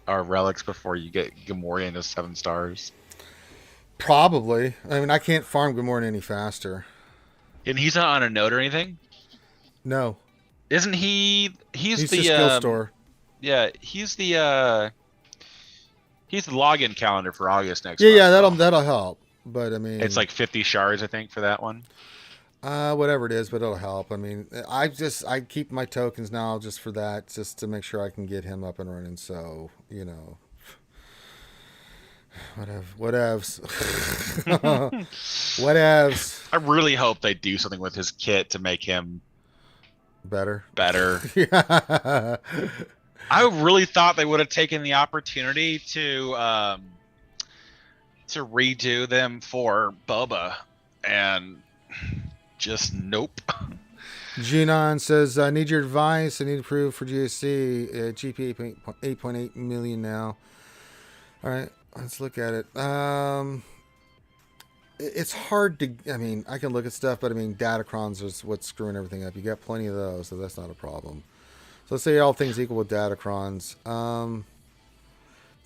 our relics before you get Gamorrean to 7 stars. Probably. I mean, I can't farm Gamorrean any faster. And he's not on a note or anything? No. Isn't he? He's the skill store. Yeah, he's the login calendar for August next month. Yeah, that'll help. But I mean, it's like 50 shards, I think, for that one. Whatever it is, but it'll help. I mean, I keep my tokens now just for that, just to make sure I can get him up and running. So, you know, whatevs. Whatevs. I really hope they do something with his kit to make him better. Yeah. I really thought they would have taken the opportunity to redo them for Boba, and just nope. Junon says, I need your advice. I need to prove for GSC. GP 8.8 million now. All right, let's look at it. It's hard to, I mean, I can look at stuff, but I mean, datacrons is what's screwing everything up. You got plenty of those, so that's not a problem. So let's say all things equal with datacrons.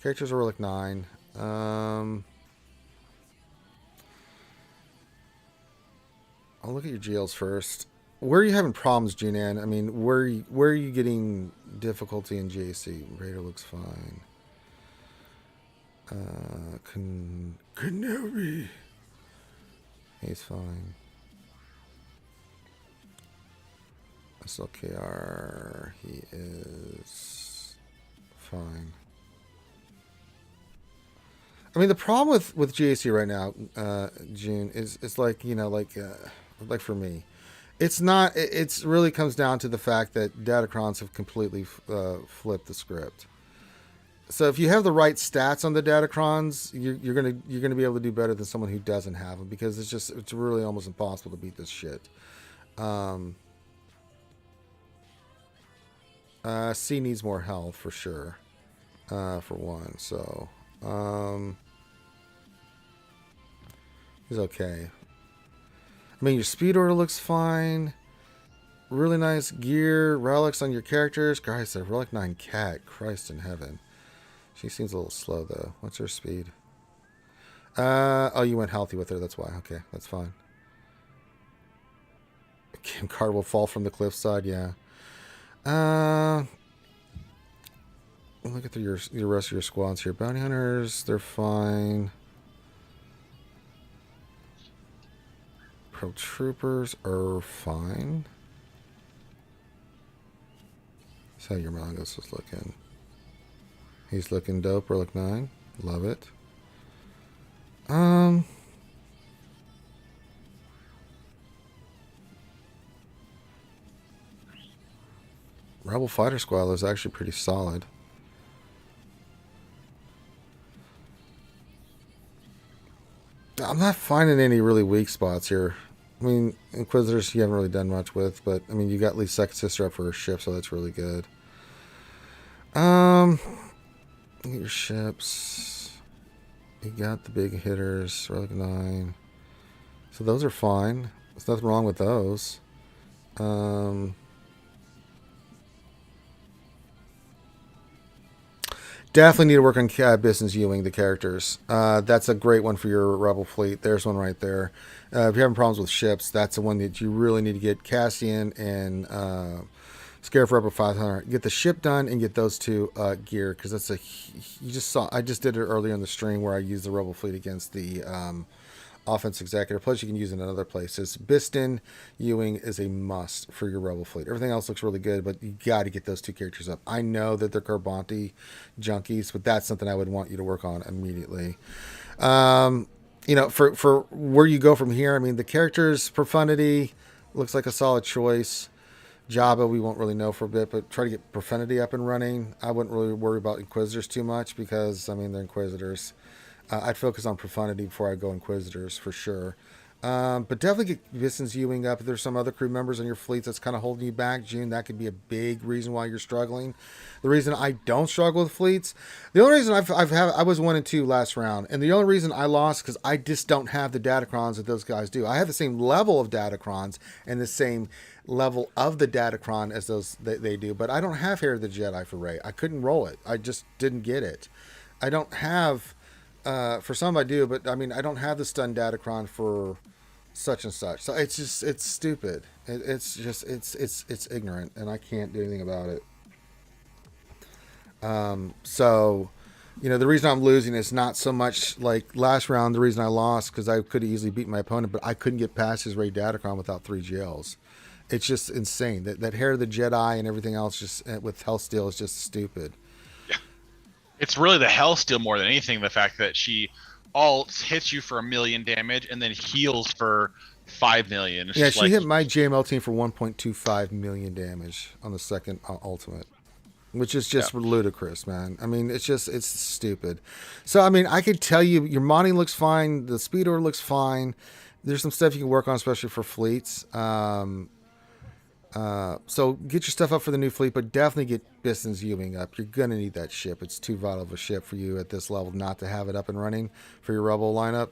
Characters are Relic 9. I'll look at your GLs first. Where are you having problems, Junan? I mean, where are you getting difficulty in JC? Raider looks fine. Kenobi. He's fine. SLKR. He is fine. I mean, the problem with GAC right now, June, is like, you know, like for me, it's not. It's really comes down to the fact that datacrons have completely flipped the script. So if you have the right stats on the datacrons, you're gonna be able to do better than someone who doesn't have them, because it's really almost impossible to beat this shit. C needs more health for sure, for one. So he's okay. I mean, your speed order looks fine. Really nice gear, relics on your characters. Guys, a Relic 9 cat. Christ in heaven. She seems a little slow, though. What's her speed? Oh, you went healthy with her. That's why. Okay, that's fine. Kim Card will fall from the cliffside. Yeah. Look at your rest of your squads here. Bounty hunters, they're fine. Pro troopers are fine. That's how your Mongoose is looking. He's looking dope. Relic 9. Love it. Rebel Fighter Squad is actually pretty solid. I'm not finding any really weak spots here. I mean, Inquisitors you haven't really done much with, but I mean, you got at least Second Sister up for her ship, so that's really good. Get your ships. You got the big hitters, Relic 9. So those are fine. There's nothing wrong with those. Definitely need to work on Business Ewing, the characters. That's a great one for your Rebel fleet. There's one right there. If you're having problems with ships, that's the one that you really need to get Cassian and Scarif Rebel 500. Get the ship done and get those two gear, because that's you just saw. I just did it earlier in the stream where I used the Rebel fleet against the Offense Executor. Plus, you can use it in other places. Biston Ewing is a must for your Rebel fleet. Everything else looks really good, but you got to get those two characters up. I know that they're Carbonti junkies, but that's something I would want you to work on immediately. You know, for where you go from here, I mean, the characters, Profundity looks like a solid choice. Jabba, we won't really know for a bit, but try to get Profundity up and running. I wouldn't really worry about Inquisitors too much because, I mean, they're Inquisitors. I'd focus on Profundity before I go Inquisitors for sure. But definitely get Biston's Ewing up. If there's some other crew members on your fleets that's kind of holding you back, June, that could be a big reason why you're struggling. The reason I don't struggle with fleets, the only reason I was 1 and 2 last round, and the only reason I lost because I just don't have the Datacrons that those guys do. I have the same level of Datacrons and the same level of the Datacron as those they do, but I don't have Hair of the Jedi for Rey. I couldn't roll it. I just didn't get it. I don't have. For some I do, but I mean I don't have the stun Datacron for such and such. So it's stupid. It's ignorant, and I can't do anything about it. So, you know, the reason I'm losing is not so much like last round. The reason I lost because I could have easily beaten my opponent, but I couldn't get past his Rey Datacron without 3 GLs. It's just insane. That Hair of the Jedi and everything else just with Hellsteel is just stupid. It's really the Hellsteel more than anything. The fact that she alts, hits you for 1 million damage, and then heals for 5 million. It's yeah, she hit my JML team for 1.25 million damage on the second ultimate, which is just ludicrous, man. I mean, it's stupid. So, I mean, I could tell you your modding looks fine. The speed order looks fine. There's some stuff you can work on, especially for fleets. So get your stuff up for the new fleet, but definitely get Biston's Ewing up. You're going to need that ship. It's too vital of a ship for you at this level not to have it up and running for your Rebel lineup.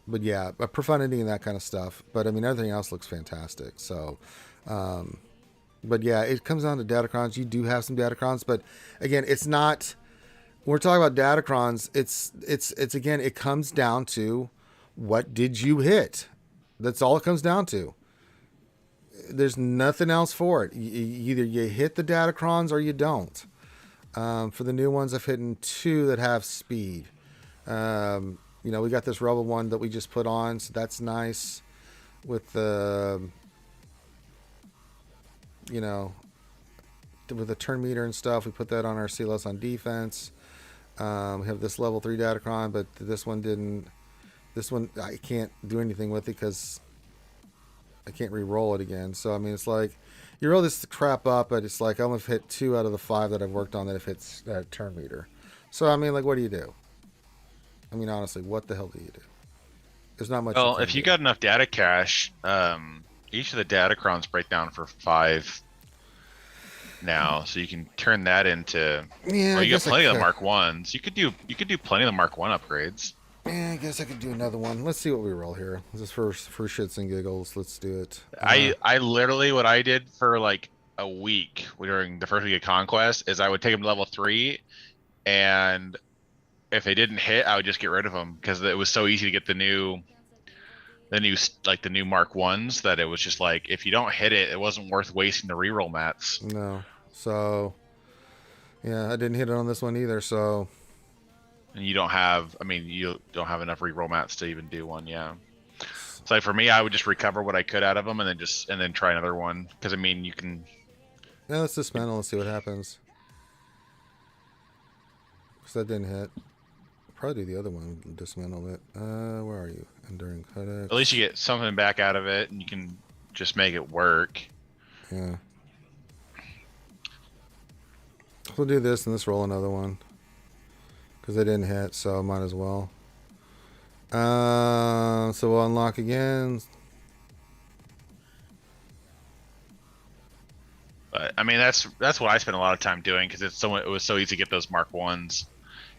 But yeah, Profundity and that kind of stuff. But I mean, everything else looks fantastic. So, but yeah, it comes down to Datacrons. You do have some Datacrons, but again, it's not, when we're talking about Datacrons, it's again, it comes down to what did you hit? That's all it comes down to. There's nothing else for it. Either you hit the Datacrons or you don't. For the new ones, I've hit 2 that have speed. You know, we got this Rebel one that we just put on, so that's nice. With the, you know, with the turn meter and stuff, we put that on our CLS on defense. We have this level 3 Datacron, but this one didn't. This one I can't do anything with it because I can't re-roll it again. So, I mean, it's like, you roll this crap up, but it's like I only hit 2 out of the 5 that I've worked on that have hit turn meter. So, I mean, like, what do you do? I mean, honestly, what the hell do you do? There's not much. Well, if you got enough data cache, each of the Datacrons break down for 5 now, so you can turn that into. Yeah, well, you got plenty of the Mark 1s. You could do plenty of the Mark 1 upgrades. Yeah, I guess I could do another one. Let's see what we roll here. Just for shits and giggles, let's do it. I literally, what I did for like a week during the first week of Conquest is I would take them to level 3, and if they didn't hit, I would just get rid of them because it was so easy to get the new Mark 1s that it was just like, if you don't hit it, it wasn't worth wasting the reroll mats. No. So, yeah, I didn't hit it on this one either, so. And you don't have enough reroll mats to even do one, yeah. So like for me, I would just recover what I could out of them and then try another one. Because, I mean, you can. Yeah, let's dismantle and see what happens. Because that didn't hit. Probably do the other one, dismantle it. Where are you? Enduring Codex. At least you get something back out of it, and you can just make it work. Yeah. We'll do this and let's roll another one. Because they didn't hit, so might as well. So we'll unlock again. But I mean, that's what I spent a lot of time doing because it was so easy to get those Mark 1s.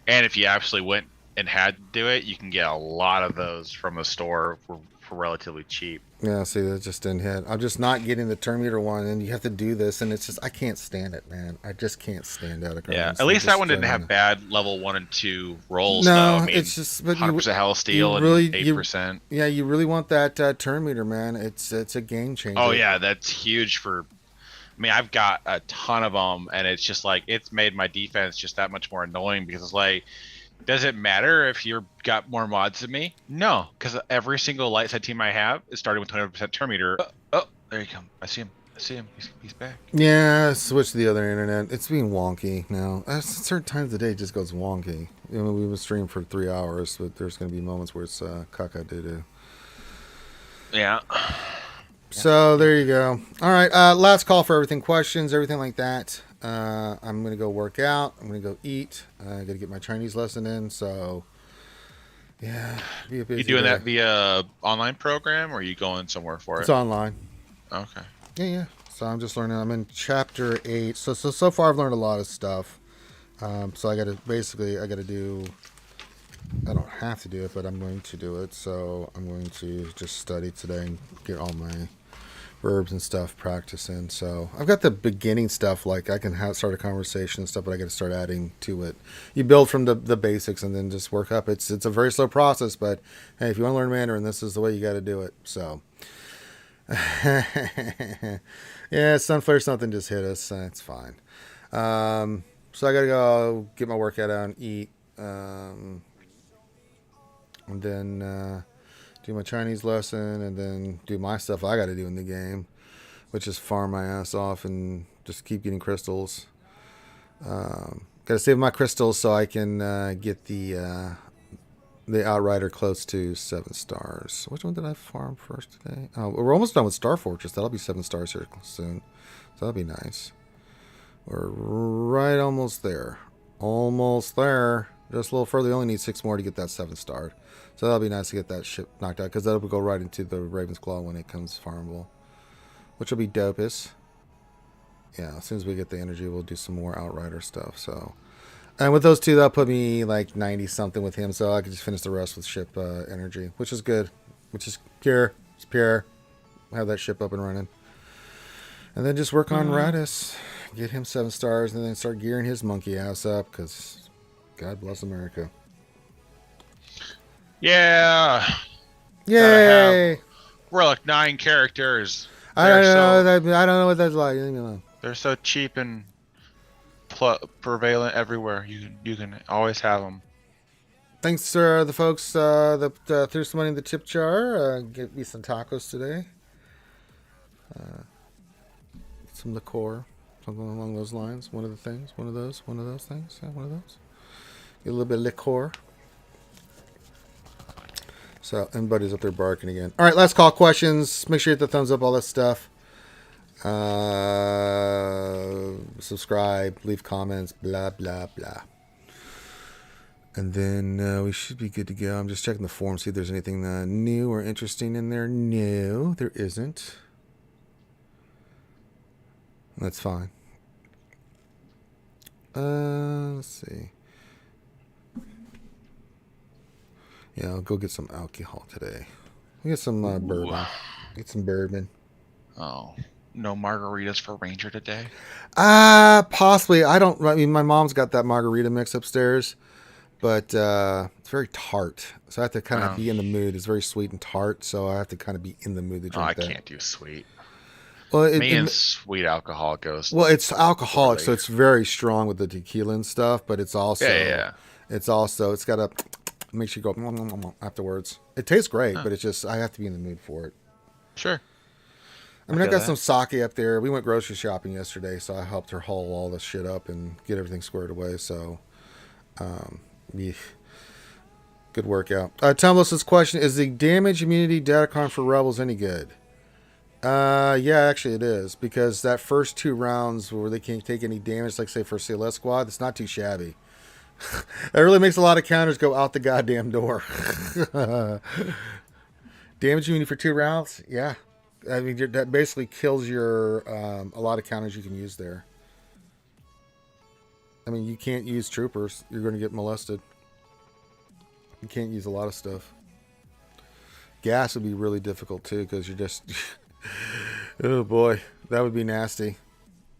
And if you actually went and had to do it, you can get a lot of those from the store for relatively cheap. Yeah, see, that just didn't hit. I'm just not getting the turn meter one, and you have to do this, and it's just, I can't stand it, man. I just can't stand out of Yeah, at least that one didn't have bad level 1 and 2 rolls. No, though. I mean, it's just, but 100% hell steel and 8%. Yeah, you really want that turn meter, man. It's a game changer. Oh yeah, that's huge for. I mean, I've got a ton of them, and it's just like it's made my defense just that much more annoying because it's like, does it matter if you've got more mods than me? No, because every single light side team I have is starting with 20% turn meter. Oh, there you come. I see him. He's back. Yeah, switch to the other internet. It's being wonky now. At certain times of the day, it just goes wonky. You know, we would stream for 3 hours, but there's going to be moments where it's caca doo-doo. Yeah. So there you go. All right, last call for everything. Questions, everything like that. I'm going to go work out. I'm going to go eat. I got to get my Chinese lesson in. So, yeah. Be a busy You doing day. that via online program, or are you going somewhere for It's it? online. Okay. Yeah. So I'm just learning. I'm in chapter 8. So far I've learned a lot of stuff. So I got to do. I don't have to do it, but I'm going to do it. So I'm going to just study today and get all my verbs and stuff practicing. So I've got the beginning stuff, like I can start a conversation and stuff, but I got to start adding to it. You build from the basics and then just work up. It's a very slow process, but hey, if you want to learn Mandarin, this is the way you got to do it. So yeah, sunflare something just hit us. It's fine. So I got to go get my workout out and eat. And then do my Chinese lesson, and then do my stuff I got to do in the game, which is farm my ass off and just keep getting crystals. Got to save my crystals so I can get the Outrider close to 7 stars. Which one did I farm first today? Oh, we're almost done with Star Fortress. That'll be 7 stars here soon. So that'll be nice. We're right almost there. Almost there. Just a little further. We only need 6 more to get that 7 star. So that'll be nice to get that ship knocked out, because that'll go right into the Raven's Claw when it comes farmable, which will be dopest. Yeah, as soon as we get the energy, we'll do some more Outrider stuff. So, and with those 2, that'll put me like 90 something with him, so I can just finish the rest with ship energy, which is good, which is pure. It's pure. Have that ship up and running, and then just work on Radis, get him 7 stars, and then start gearing his monkey ass up, because God bless America. Yeah. Yay! We're like 9 characters. I don't know. I don't know what that's like. Leave me alone. They're so cheap and prevalent everywhere. You can always have them. Thanks to the folks that threw some money in the tip jar. Get me some tacos today. Some liqueur, something along those lines. One of those things. Yeah, one of those. Get a little bit of liqueur. So, everybody's up there barking again. All right, last call questions. Make sure you hit the thumbs up, all that stuff. Subscribe, leave comments, blah, blah, blah. And then we should be good to go. I'm just checking the forum, see if there's anything new or interesting in there. No, there isn't. That's fine. Let's see. Yeah, I'll go get some alcohol today. I'll get some bourbon. Get some bourbon. Oh, no margaritas for Ranger today? Possibly. I mean, my mom's got that margarita mix upstairs, but it's very tart. So I have to kind of be in the mood. It's very sweet and tart, so I have to kind of be in the mood to drink that. I can't do sweet. Well, Me and sweet alcohol goes. Well, it's alcoholic, so it's very strong with the tequila and stuff, but it's also it's got a makes you go afterwards. It tastes great, but it's just I have to be in the mood for it. Sure. I mean, I got some sake up there. We went grocery shopping yesterday, so I helped her haul all this shit up and get everything squared away. So, good workout. Tumbless's question: is the damage immunity datacon for rebels any good? Yeah, actually it is, because that first 2 rounds where they can't take any damage, like say for CLS squad, it's not too shabby. That really makes a lot of counters go out the goddamn door. Damage immunity for 2 rounds? Yeah. I mean, that basically kills your a lot of counters you can use there. I mean, you can't use troopers. You're going to get molested. You can't use a lot of stuff. Gas would be really difficult, too, because you're just... oh, boy. That would be nasty.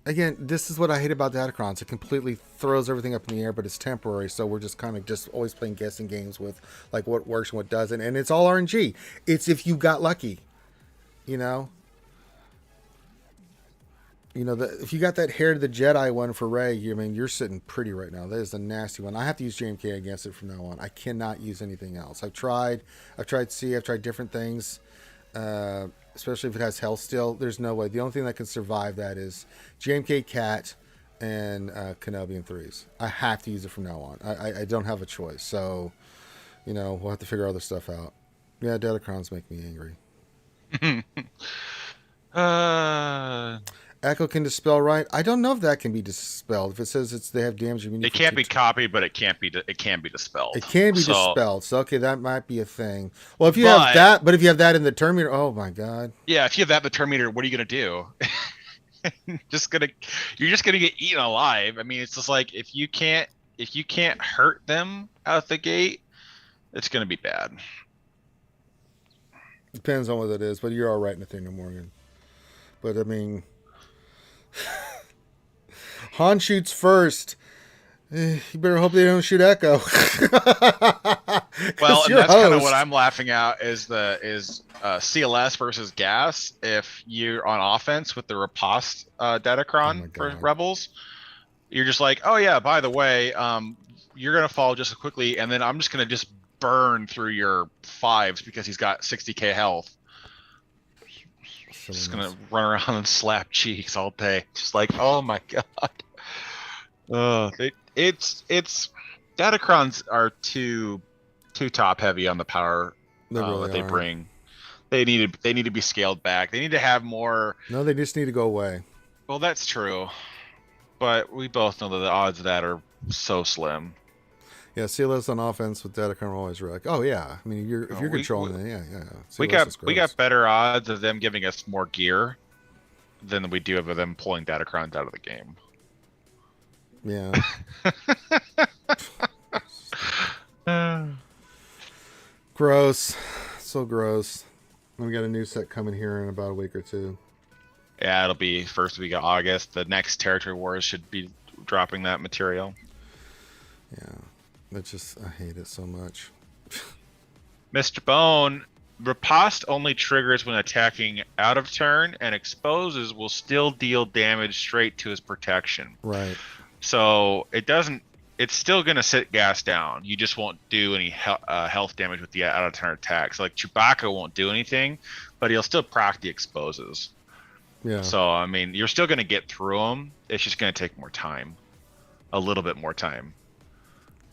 Again, this is what I hate about Datacrons. It completely throws everything up in the air, but it's temporary, so we're just kind of just always playing guessing games with like what works and what doesn't, and it's all RNG. It's if you got lucky, you know. If you got that Hair to the Jedi one for Rey, I mean, you're sitting pretty right now. That is a nasty one. I have to use JMK against it from now on. I cannot use anything else. I've tried C, I've tried different things. Especially if it has health still, there's no way. The only thing that can survive that is JMK Cat and Kenobi in 3s. I have to use it from now on. I don't have a choice. So, we'll have to figure other stuff out. Yeah, Datacrons make me angry. Echo can dispel, right? I don't know if that can be dispelled. If it says they have damage immunity. It can't be copied, but it can be dispelled. It can be dispelled. So okay, that might be a thing. Well, if you have that, but if you have that in the Terminator, oh my god. Yeah, if you have that in the Terminator, what are you gonna do? You're just gonna get eaten alive. I mean, it's just like if you can't hurt them out the gate, it's gonna be bad. Depends on what it is, but you're all right, Nathaniel Morgan. But I mean, Han shoots first. You better hope they don't shoot Echo. Well, and that's kind of what I'm laughing at is CLS versus Gas. If you're on offense with the Riposte Datacron for Rebels, you're just like, oh yeah, by the way, you're gonna fall just as quickly, and then I'm just gonna just burn through your 5s because he's got 60k health. Just gonna run around and slap cheeks all day, just like, oh my god. It's Datacrons are too top heavy on the power that they bring. They need to be scaled back. They need to have more. No, they just need to go away. Well, that's true, but we both know that the odds of that are so slim. Yeah, CLS on offense with Datacron are always like, oh yeah. I mean, if you're controlling it, yeah. We got better odds of them giving us more gear than we do of them pulling Datacrons out of the game. Yeah. Gross. So gross. We got a new set coming here in about a week or two. Yeah, it'll be first week of August. The next Territory Wars should be dropping that material. Yeah. I hate it so much. Mr. Bone, Riposte only triggers when attacking out of turn, and exposes will still deal damage straight to his protection. Right. So it's still going to sit Gas down. You just won't do any health damage with the out of turn attacks. Like Chewbacca won't do anything, but he'll still proc the exposes. Yeah. So, I mean, you're still going to get through them. It's just going to take more time. A little bit more time.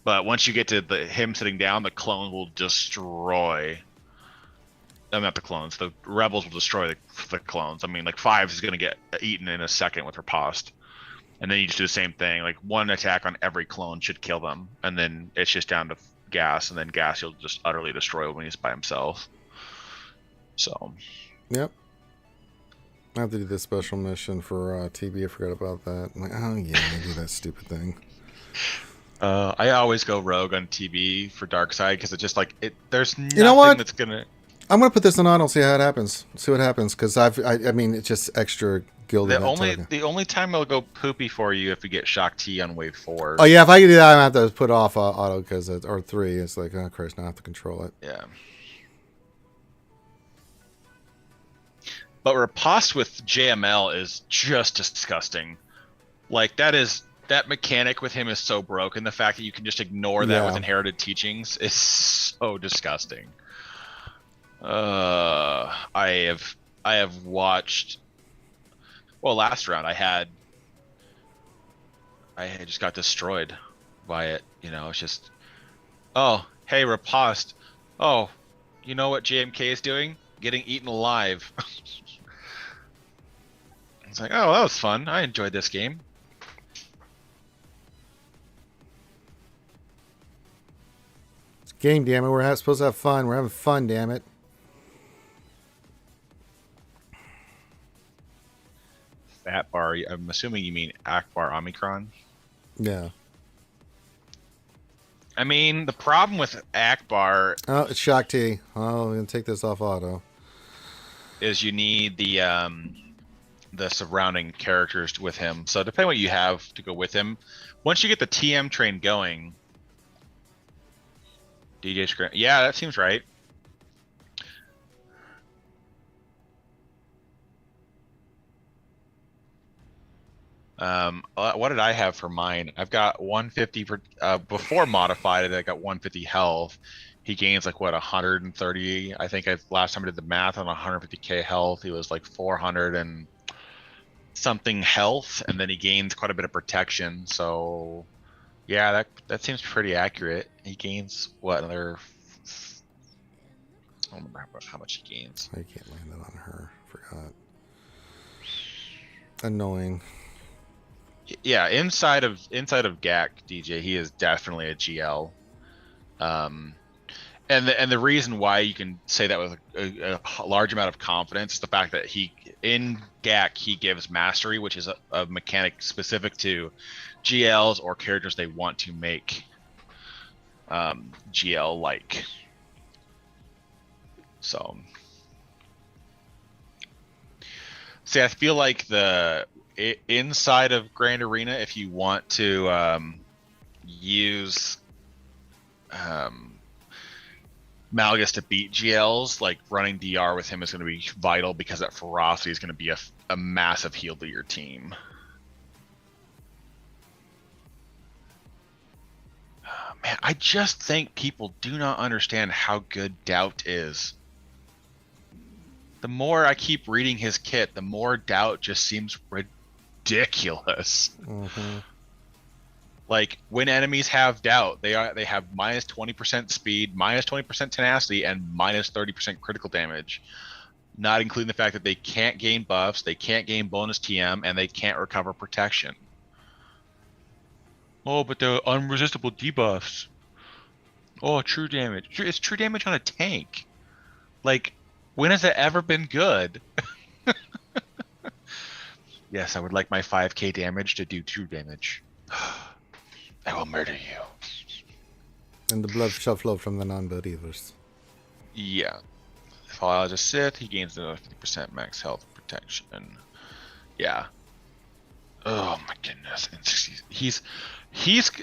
But once you get to him sitting down, the clone will destroy. Not the clones. The Rebels will destroy the clones. I mean, like 5 is going to get eaten in a second with Riposte. And then you just do the same thing. Like one attack on every clone should kill them. And then it's just down to Gas. And then Gas you'll just utterly destroy when he's by himself. So. Yep. I have to do this special mission for TB. I forgot about that. I'm like, oh yeah, I do that stupid thing. I always go rogue on TB for Darkside because it's just like there's nothing that's gonna. I'm gonna put this on auto and see how it happens. See what happens because I mean it's just extra gilded. The only time it'll go poopy for you if you get Shock T on wave 4. Oh yeah, if I can do that, I have to put off auto because or 3. It's like oh Christ, now I have to control it. Yeah. But Riposte with JML is just disgusting. Like that mechanic with him is so broken. The fact that you can just ignore that with inherited teachings is so disgusting. I have watched. Well, last round I had just got destroyed by it. It's just, oh hey Riposte, oh you know what JMK is doing? Getting eaten alive. It's like, oh that was fun. I enjoyed this game. game, damn it. We're supposed to have fun. We're having fun, damn it. Fat bar. I'm assuming you mean Akbar Omicron. Yeah. I mean, the problem with Akbar Oh, it's Shock T. Oh, we're gonna take this off auto. is you need the surrounding characters with him. So depending on what you have to go with him, once you get the TM train going, DJ Scram. Yeah, that seems right. What did I have for mine? I've got 150 for before modified. I got 150 health. He gains like what 130. I think last time I did the math on 150k health, he was like 400 and something health, and then he gains quite a bit of protection. So yeah, that seems pretty accurate. He gains what another. I don't remember how much he gains. I can't land it on her. Forgot. Annoying. Yeah, inside of GAC DJ, he is definitely a GL. And the reason why you can say that with a large amount of confidence is the fact that in GAC he gives mastery, which is a mechanic specific to GLs or characters they want to make GL like. So, see, I feel like inside of Grand Arena, if you want to use Malgus to beat GLs, like running DR with him is going to be vital because that ferocity is going to be a massive heal to your team. Man, I just think people do not understand how good Doubt is. The more I keep reading his kit, the more Doubt just seems ridiculous. Mm-hmm. Like when enemies have Doubt, they have minus 20% speed, minus 20% tenacity, and minus 30% critical damage. Not including the fact that they can't gain buffs, they can't gain bonus TM, and they can't recover protection. Oh, but the unresistible debuffs. Oh, true damage. It's true damage on a tank. Like, when has it ever been good? Yes, I would like my 5k damage to do true damage. I will murder you. And the blood shall flow from the non-believers. Yeah. If I'll just sit, he gains another 50% max health protection. Yeah. Oh my goodness. And he's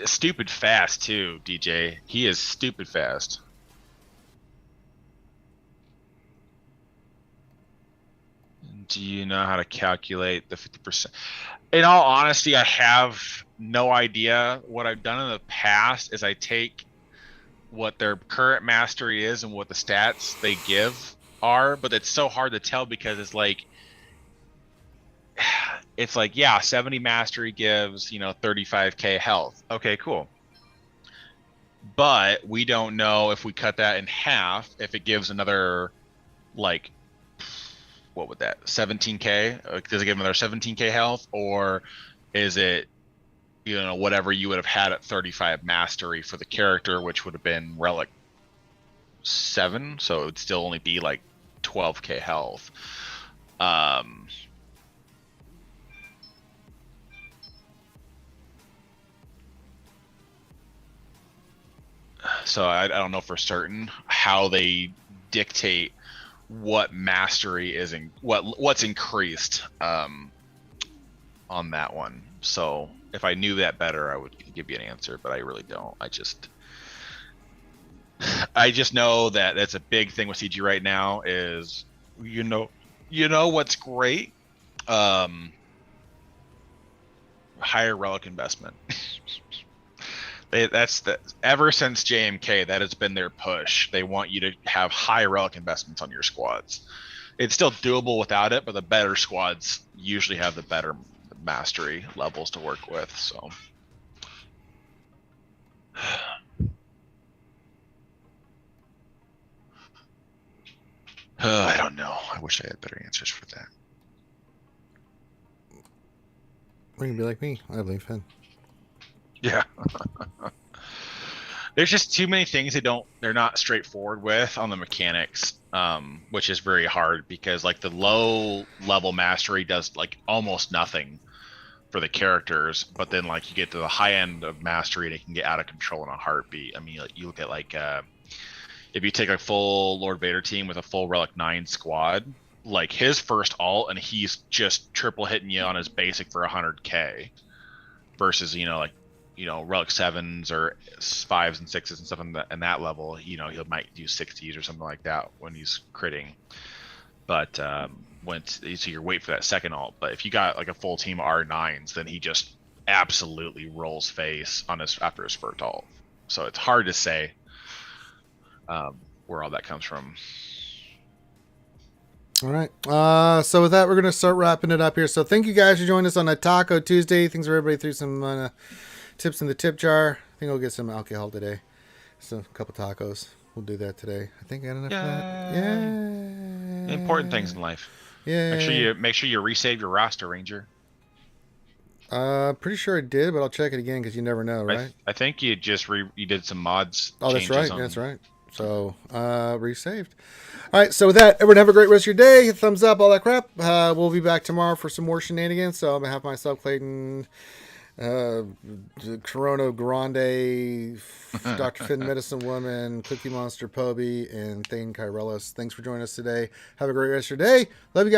stupid fast too, DJ. He is stupid fast. Do you know how to calculate the 50%? In all honesty, I have no idea. What I've done in the past is I take what their current mastery is and what the stats they give are, but it's so hard to tell because it's like, yeah, 70 mastery gives, 35k health. Okay, cool. But we don't know if we cut that in half, if it gives another, like, what would that 17k? Does it give another 17k health, or is it whatever you would have had at 35 mastery for the character, which would have been relic 7, so it would still only be like 12k health. So I don't know for certain how they dictate what mastery is in what's increased on that one. So if I knew that better, I would give you an answer, but I really don't. I just know that that's a big thing with CG right now is what's great, higher relic investment. Ever since JMK, that has been their push. They want you to have high relic investments on your squads. It's still doable without it, but the better squads usually have the better mastery levels to work with. So, I don't know. I wish I had better answers for that. Or you can be like me. I have Link Fin. Yeah. There's just too many things they're not straightforward with on the mechanics, which is very hard because like the low level mastery does like almost nothing for the characters, but then like you get to the high end of mastery and it can get out of control in a heartbeat. I mean, like, you look at like if you take a full Lord Vader team with a full Relic 9 squad, like his first ult and he's just triple hitting you on his basic for 100k versus Relic 7s or 5s and 6s and stuff in that level, he might do 60s or something like that when he's critting. But so you're wait for that second ult. But if you got like a full team of R9s, then he just absolutely rolls face on after his first ult. So it's hard to say where all that comes from. All right. So with that, we're going to start wrapping it up here. So thank you guys for joining us on a Taco Tuesday. Thanks for everybody threw some tips in the tip jar. I think we'll get some alcohol today. So a couple tacos. We'll do that today. I think I got enough of that. Yeah. Important things in life. Yeah. Make sure you resave your roster, Ranger. Pretty sure I did, but I'll check it again because you never know, right? I think you just you did some mods. Oh, that's right. That's right. So resaved. All right. So with that, everyone have a great rest of your day. Hit thumbs up, all that crap. We'll be back tomorrow for some more shenanigans. So I'm gonna have myself, Clayton, Corona Grande, Dr. Finn Medicine Woman, Cookie Monster Toby, and Thane Kyrelis. Thanks for joining us today. Have a great rest of your day. Love you guys.